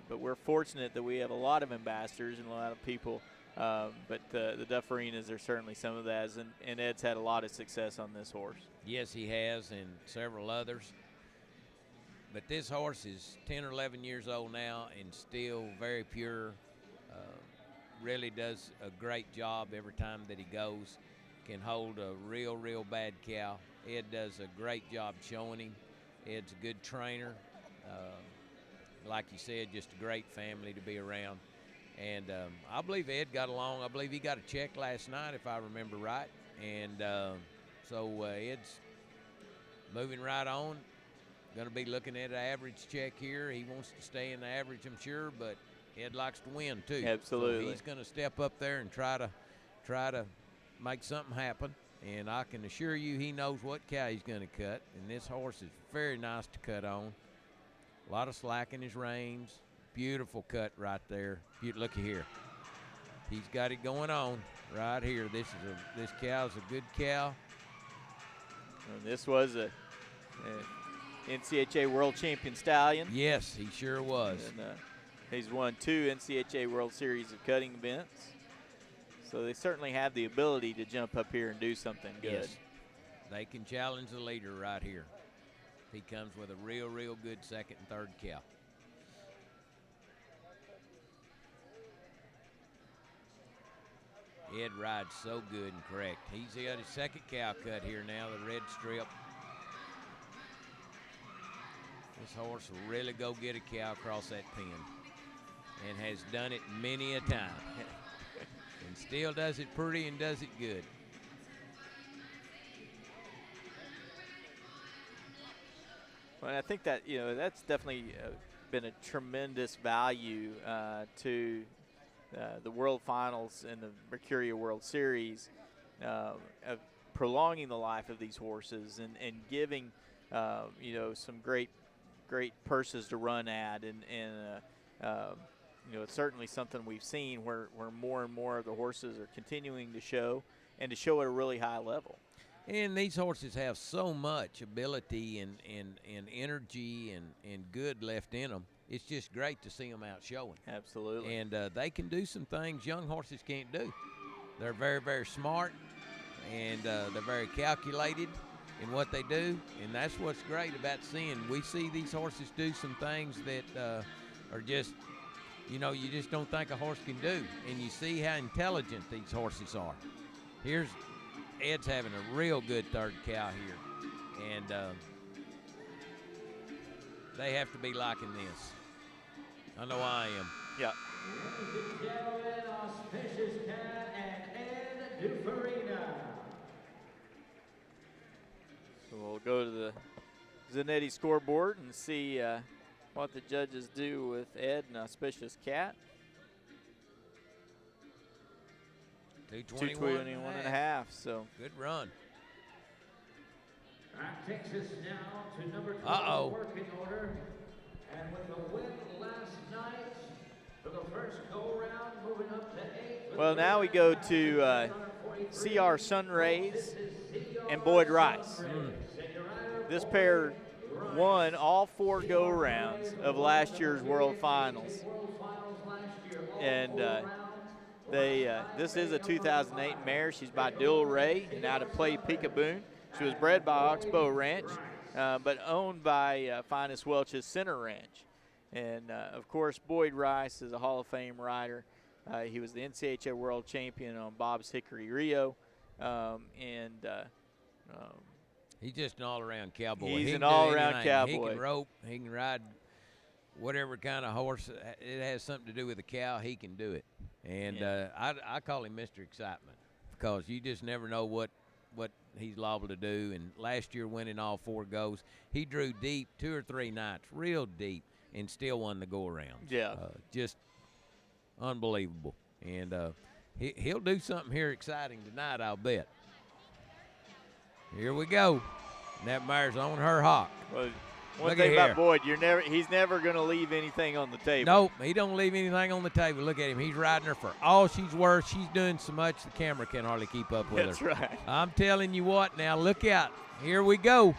but we're fortunate that we have a lot of ambassadors and a lot of people. But the Duffarinas are certainly some of that, and Ed's had a lot of success on this horse. Yes, he has, and several others. But this horse is 10 or 11 years old now and still very pure. Really does a great job every time that he goes. Can hold a real bad cow. Ed does a great job showing him. Ed's a good trainer. Like you said, just a great family to be around. And I believe Ed got along. I believe he got a check last night, if I remember right. And so Ed's moving right on. Going to be looking at an average check here. He wants to stay in the average, I'm sure, but Ed likes to win too. Absolutely. So he's going to step up there and try to make something happen. And I can assure you he knows what cow he's going to cut. And this horse is very nice to cut on. A lot of slack in his reins. Beautiful cut right there. Looky here. He's got it going on right here. This cow's a good cow. And this was a NCHA World Champion stallion. Yes, he sure was. And, he's won 2 NCHA World Series of cutting events. So they certainly have the ability to jump up here and do something good. Yes. They can challenge the leader right here. He comes with a real good second and third cow. Ed rides so good and correct. He's got his second cow cut here now, the red strip. This horse will really go get a cow across that pen and has done it many a time. And still does it pretty and does it good. Well, I think that, that's definitely been a tremendous value to the World Finals and the Mercuria World Series, of prolonging the life of these horses and giving, some great purses to run at, and it's certainly something we've seen where more and more of the horses are continuing to show, and to show at a really high level. And these horses have so much ability and energy and good left in them. It's just great to see them out showing. Absolutely. And they can do some things young horses can't do. They're very, very smart, and they're very calculated in what they do. And that's what's great about seeing. We see these horses do some things that are just, you know, you just don't think a horse can do. And you see how intelligent these horses are. Here's Ed's having a real good third cow here. And they have to be liking this. I know I am. Yeah. Auspicious Cat and Ed Dufarina. So we'll go to the Zanetti scoreboard and see what the judges do with Ed and Auspicious Cat. 221 and a half. So good run. That takes us now to number 12 Uh-oh. working order. And with the win last night for the first go-round, moving up to 8. Well, now we go to CR Sunrays and Boyd Rice. This pair won all 4 go-rounds of last year's World Finals. And this is a 2008 mare. She's by Dill Ray and out of Play Peekaboo. She was bred by Oxbow Ranch, but owned by Finest Welch's Center Ranch. And, of course, Boyd Rice is a Hall of Fame rider. He was the NCHA World Champion on Bob's Hickory Rio. He's just an all-around cowboy. He's an all-around cowboy. He can rope. He can ride whatever kind of horse. It has something to do with a cow. He can do it. And I call him Mr. Excitement because you just never know what he's liable to do. And last year winning all 4 goes, he drew deep 2 or 3 nights, real deep, and still won the go-around. Yeah. Just unbelievable. And he'll do something here exciting tonight, I'll bet. Here we go. And that mare's on her hawk. Well, one thing about Boyd, he's never going to leave anything on the table. Nope, he don't leave anything on the table. Look at him. He's riding her for all she's worth. She's doing so much the camera can hardly keep up with her. That's right. I'm telling you what now, look out. Here we go.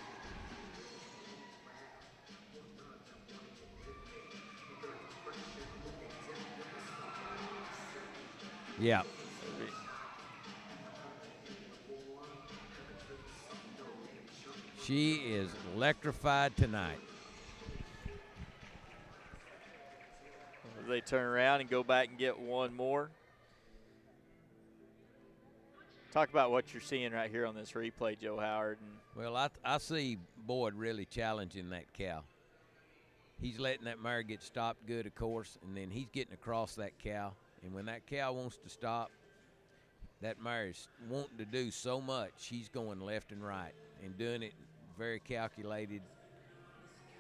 Yeah. She is electrified tonight. They turn around and go back and get one more. Talk about what you're seeing right here on this replay, Joe Howard. Well, I see Boyd really challenging that cow. He's letting that mare get stopped good, of course, and then he's getting across that cow. And when that cow wants to stop, that mare is wanting to do so much, she's going left and right and doing it very calculated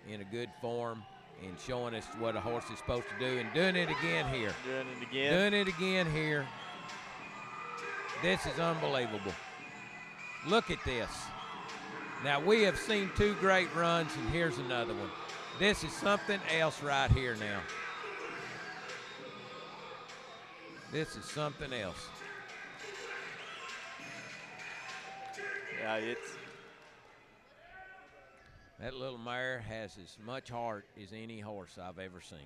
in a good form and showing us what a horse is supposed to do and doing it again here. Doing it again. Doing it again here. This is unbelievable. Look at this. Now, we have seen 2 great runs, and here's another one. This is something else right here now. This is something else. Yeah, that little mare has as much heart as any horse I've ever seen.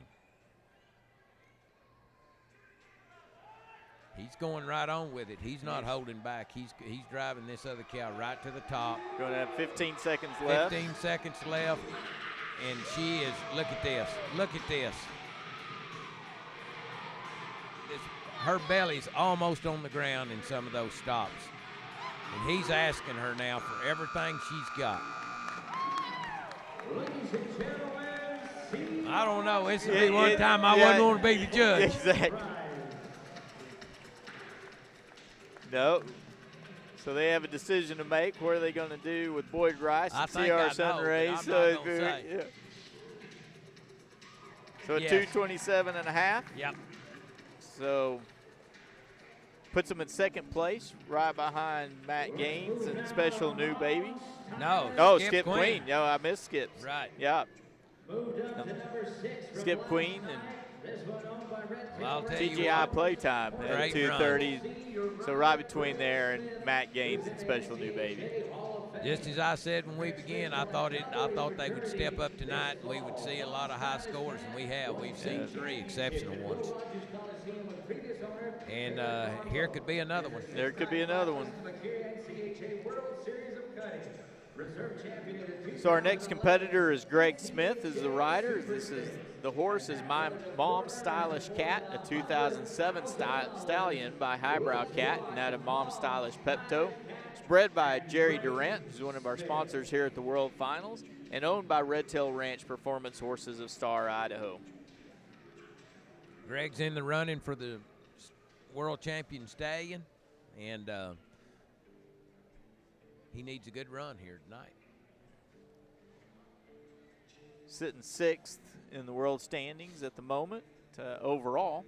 He's going right on with it. He's not holding back. He's driving this other cow right to the top. Going to have 15 seconds left. 15 seconds left. And she is, look at this. Look at this. Her belly's almost on the ground in some of those stops. And he's asking her now for everything she's got. I don't know. This will be one time I wouldn't want to be the judge. Exactly. No. So they have a decision to make. What are they going to do with Boyd Rice and CR Sunrays? So a 227 and a half. Yep. So puts them in second place, right behind Matt Gaines and Special New Baby. No, Skip Queen. No, I missed Skip. Right. Yeah. Skip Queen and Well, I'll tell you TGI what, playtime at great 2:30. So right between there and Matt Gaines and Special New Baby. Just as I said when we began, I thought they would step up tonight and we would see a lot of high scores, and we have. We've seen 3 exceptional ones. And here could be another one. There could be another one. So our next competitor is Greg Smith, is the rider. The horse is My Mom's Stylish Cat, a 2007 stallion by Highbrow Cat and out of Mom's Stylish Pepto. It's bred by Jerry Durant, who's one of our sponsors here at the World Finals, and owned by Red Tail Ranch Performance Horses of Star, Idaho. Greg's in the running for the World Champion Stallion, and he needs a good run here tonight. Sitting 6th in the world standings at the moment overall,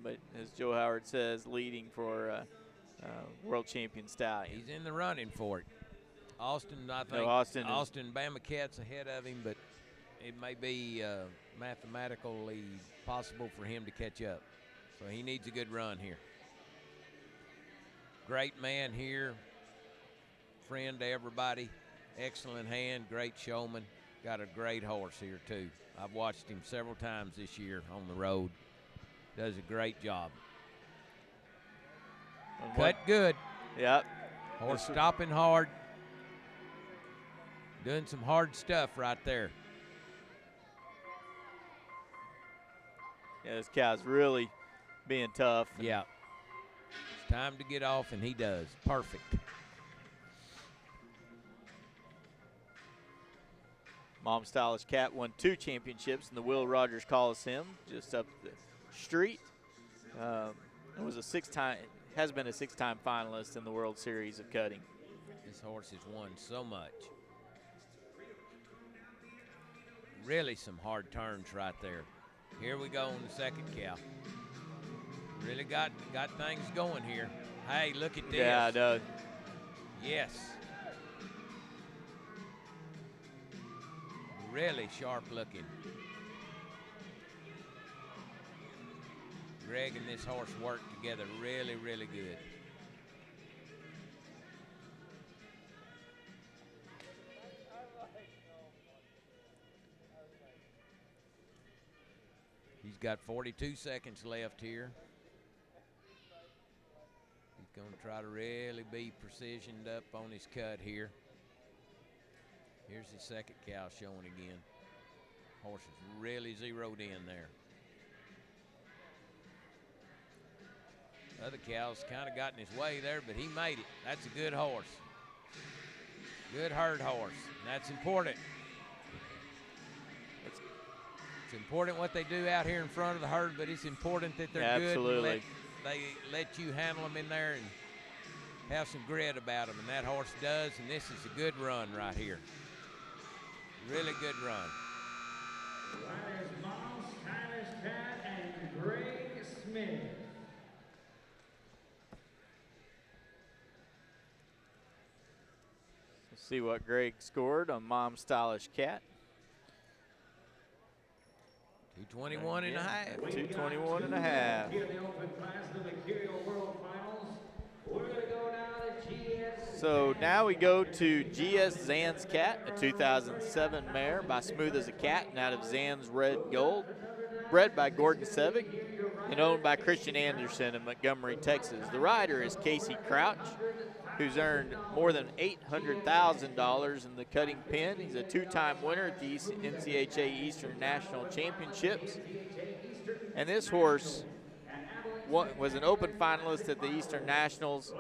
but as Joe Howard says, leading for World Champion Stallion. He's in the running for it. Austin, I think. No, Austin Bama Cat's ahead of him, but it may be mathematically possible for him to catch up. So he needs a good run here. Great man here. Friend to everybody. Excellent hand, great showman. Got a great horse here, too. I've watched him several times this year on the road. Does a great job. Cut good. Yep. Horse stopping hard. Doing some hard stuff right there. Yeah, this cow's really being tough. Yeah. It's time to get off, and he does. Perfect. Mom Stylish Cat won 2 championships in the Will Rogers Coliseum just up the street. It was has been a 6-time finalist in the World Series of Cutting. This horse has won so much. Really some hard turns right there. Here we go on the second cow. Really got things going here. Hey, look at this. Yeah, I know. Yes. Really sharp looking. Greg and this horse work together really, really good. He's got 42 seconds left here. He's going to try to really be precisioned up on his cut here. Here's his second cow showing again. Horse is really zeroed in there. Other cow's kind of got in his way there, but he made it. That's a good horse. Good herd horse. And that's important. It's important what they do out here in front of the herd, but it's important that they're good. Absolutely. They let you handle them in there and have some grit about them, and that horse does, and this is a good run right here. Really good run. Riders Mom Stylish Cat and Greg Smith. Let's see what Greg scored on Mom Stylish Cat. 221 and a half. 221 and a half. Here in the open class, the Mercuria World Finals. We're going to go now to GS. So now we go to GS Zan's Cat, a 2007 mare by Smooth as a Cat and out of Zan's Red Gold, bred by Gordon Sevick and owned by Christian Anderson in Montgomery, Texas. The rider is Casey Crouch, who's earned more than $800,000 in the cutting pen. He's a 2-time winner at the NCHA Eastern National Championships. And this horse was an open finalist at the Eastern Nationals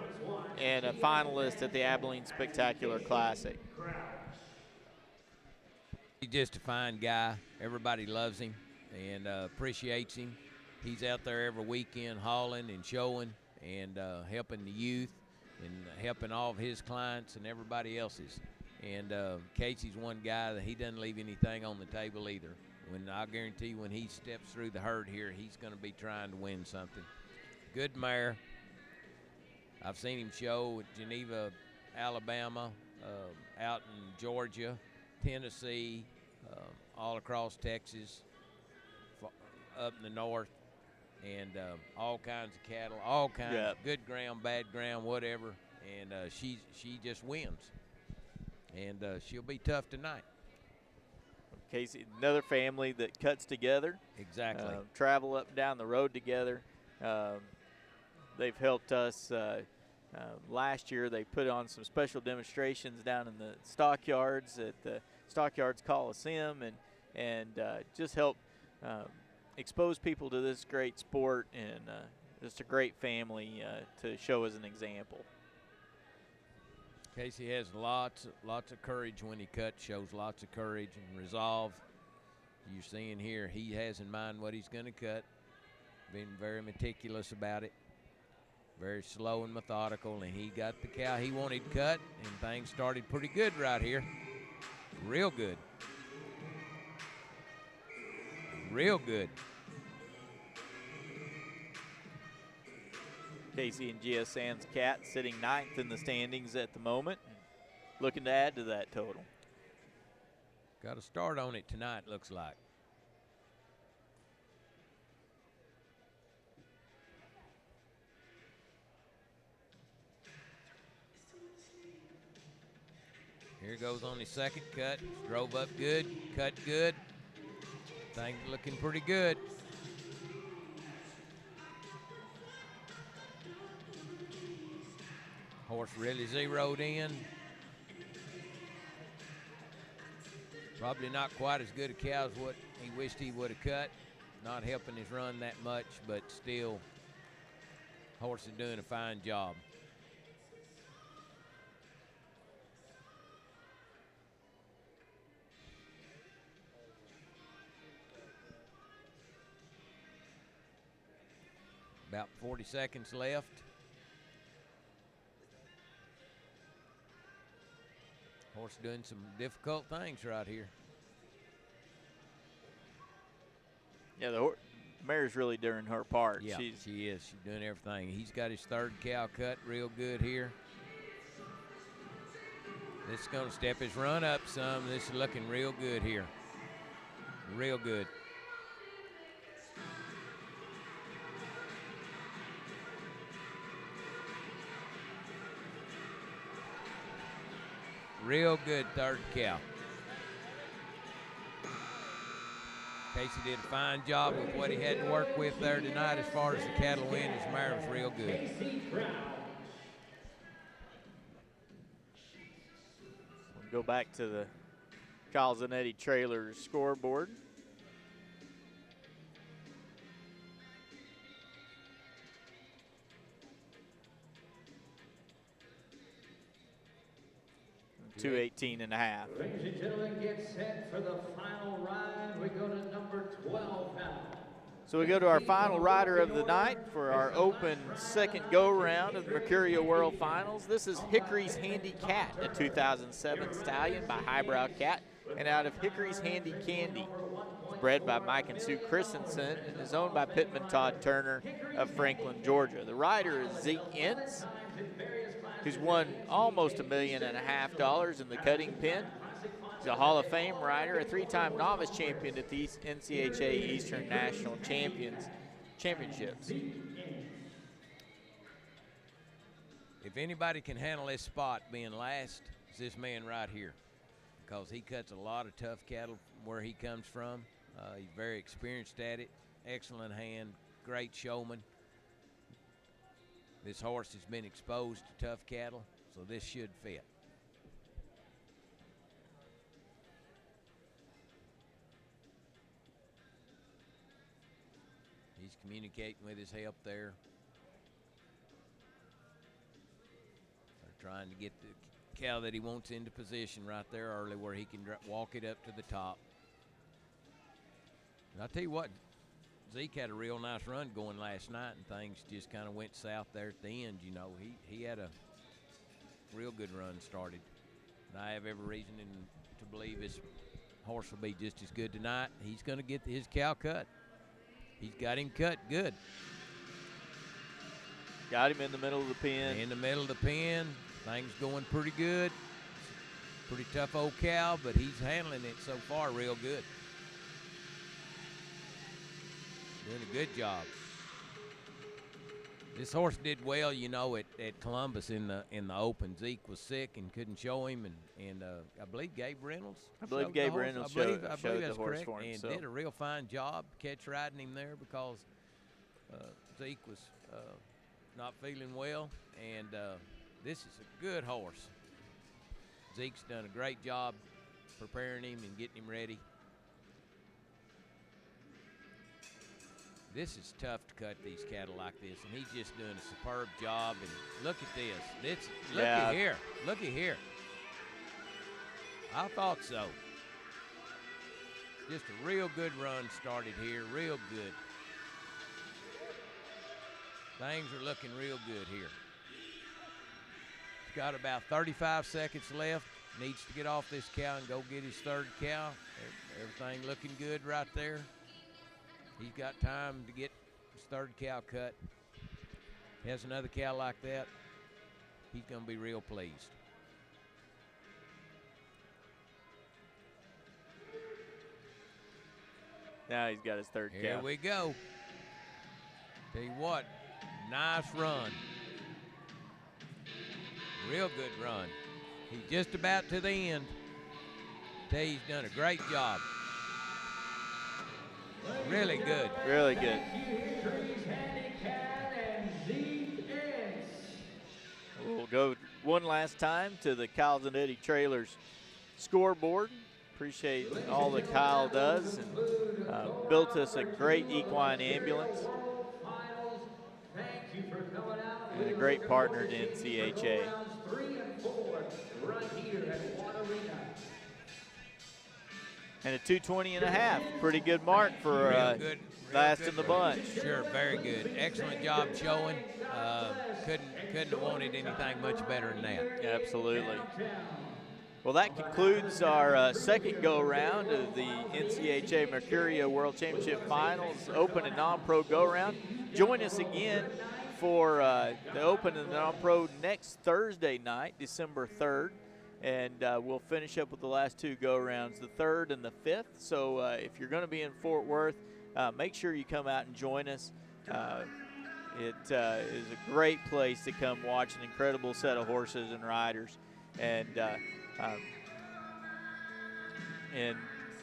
and a finalist at the Abilene Spectacular Classic. He's just a fine guy. Everybody loves him and appreciates him. He's out there every weekend hauling and showing and helping the youth and helping all of his clients and everybody else's. And Casey's one guy that he doesn't leave anything on the table either. I guarantee when he steps through the herd here, he's going to be trying to win something. Good mare. I've seen him show at Geneva, Alabama, out in Georgia, Tennessee, all across Texas. up in the north, and all kinds of cattle, all kinds, good ground, bad ground, whatever, and she just wins, and she'll be tough tonight. Casey, another family that cuts together. Exactly. Travel up and down the road together. They've helped us. Last year, they put on some special demonstrations down in the stockyards at the Stockyards Coliseum, and just help expose people to this great sport, and just a great family to show as an example. Casey has lots of courage when he cuts, shows lots of courage and resolve. You're seeing here, he has in mind what he's going to cut, being very meticulous about it, very slow and methodical, and he got the cow he wanted cut, and things started pretty good right here. Real good. Real good. Casey and Gia Sands Cat sitting 9th in the standings at the moment, looking to add to that total. Got a start on it tonight, looks like. Here goes on his second cut. Drove up good, cut good. Things looking pretty good. Horse really zeroed in. Probably not quite as good a cow as what he wished he would have cut. Not helping his run that much, but still, horse is doing a fine job. About 40 seconds left. Horse doing some difficult things right here. Yeah, the mare's really doing her part. Yeah, she is. She's doing everything. He's got his third cow cut real good here. This is going to step his run up some. This is looking real good here. Real good. Real good third cow. Casey did a fine job with what he had to work with there tonight as far as the cattle win. His mare was real good. We'll go back to the Kyle Zanetti Trailers scoreboard. $218.5. Ladies and gentlemen, get set for the final ride. We go to number 12 now. So we go to our final rider of the night for our open second go-round of the Mercuria World Finals. This is Hickory's Handy Cat, a 2007 stallion by Highbrow Cat, and out of Hickory's Handy Candy. It's bred by Mike and Sue Christensen and is owned by Pittman Todd Turner of Franklin, Georgia. The rider is Zeke Ince, who's won almost $1.5 million in the cutting pen. He's a Hall of Fame rider, a 3-time novice champion at the NCHA Eastern National Championships. If anybody can handle this spot being last, it's this man right here, because he cuts a lot of tough cattle where he comes from. He's very experienced at it, excellent hand, great showman. This horse has been exposed to tough cattle, so this should fit. He's communicating with his help there. They're trying to get the cow that he wants into position right there early where he can walk it up to the top. And I'll tell you what, Zeke had a real nice run going last night, and things just kind of went south there at the end. You know, he had a real good run started. And I have every reason to believe his horse will be just as good tonight. He's going to get his cow cut. He's got him cut good. Got him in the middle of the pen. In the middle of the pen. Things going pretty good. Pretty tough old cow, but he's handling it so far real good. Doing a good job. This horse did well, you know, at Columbus in the Open. Zeke was sick and couldn't show him, and I believe Gabe Reynolds. I believe Gabe Reynolds showed the horse correct, for him. And did a real fine job catch riding him there because Zeke was not feeling well, and this is a good horse. Zeke's done a great job preparing him and getting him ready. This is tough to cut these cattle like this, and he's just doing a superb job. And look at this. Look at here. Look at here. I thought so. Just a real good run started here, real good. Things are looking real good here. He's got about 35 seconds left. Needs to get off this cow and go get his third cow. Everything looking good right there. He's got time to get his third cow cut. He has another cow like that, he's going to be real pleased. Now he's got his third cow. Here we go. Tell you what, nice run. Real good run. He's just about to the end. Tell you, he's done a great job. Really good. Really good. We'll go one last time to the Kyle's and Eddie Trailers scoreboard. Appreciate all that Kyle does, and built us a great equine ambulance and a great partner to NCHA. And a 220.5, pretty good mark for last in the bunch. Sure, very good. Excellent job showing. Couldn't have wanted anything much better than that. Absolutely. Well, that concludes our second go-round of the NCHA Mercuria World Championship Finals, Open and Non-Pro go-round. Join us again for the Open and Non-Pro next Thursday night, December 3rd. And we'll finish up with the last two go-rounds, the 3rd and the 5th. So if you're going to be in Fort Worth, make sure you come out and join us. It is a great place to come watch an incredible set of horses and riders. And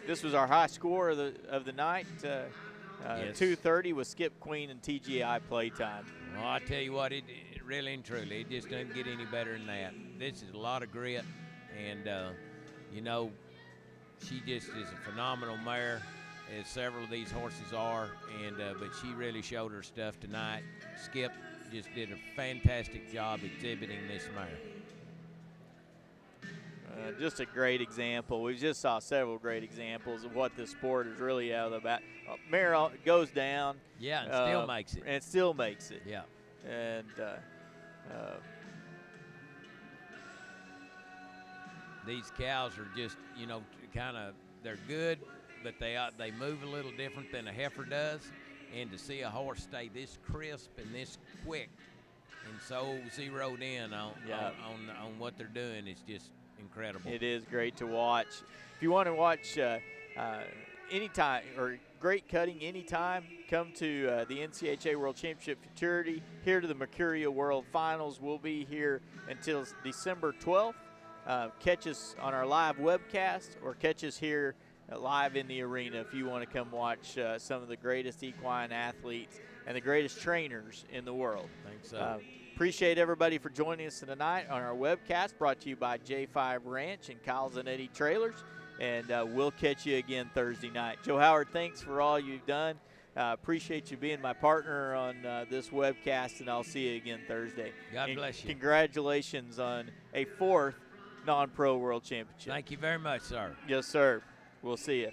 this was our high score of the night. Yes. 2:30 with Skip Queen and TGI playtime. Well, I tell you what, it really and truly, it just doesn't get any better than that. This is a lot of grit, and you know, she just is a phenomenal mare, as several of these horses are, and but she really showed her stuff tonight. Skip just did a fantastic job exhibiting this mare. Just a great example. We just saw several great examples of what this sport is really all about. Mare goes down. Yeah, and still makes it. And still makes it. Yeah. And these cows are just, you know, kind of, they're good, but they move a little different than a heifer does. And to see a horse stay this crisp and this quick and so zeroed in on what they're doing is just incredible. It is great to watch. If you want to watch anytime or great cutting anytime, come to the NCHA World Championship Futurity, here to the Mercuria World Finals. We'll be here until December 12th. Catch us on our live webcast or catch us here live in the arena if you want to come watch some of the greatest equine athletes and the greatest trainers in the world. Thanks so. Appreciate everybody for joining us tonight on our webcast, brought to you by J5 Ranch and Kyle's and Eddie Trailers. And we'll catch you again Thursday night. Joe Howard, thanks for all you've done. Appreciate you being my partner on this webcast, and I'll see you again Thursday. God bless you. Congratulations on a 4th non-pro world championship. Thank you very much, sir. Yes, sir. We'll see you.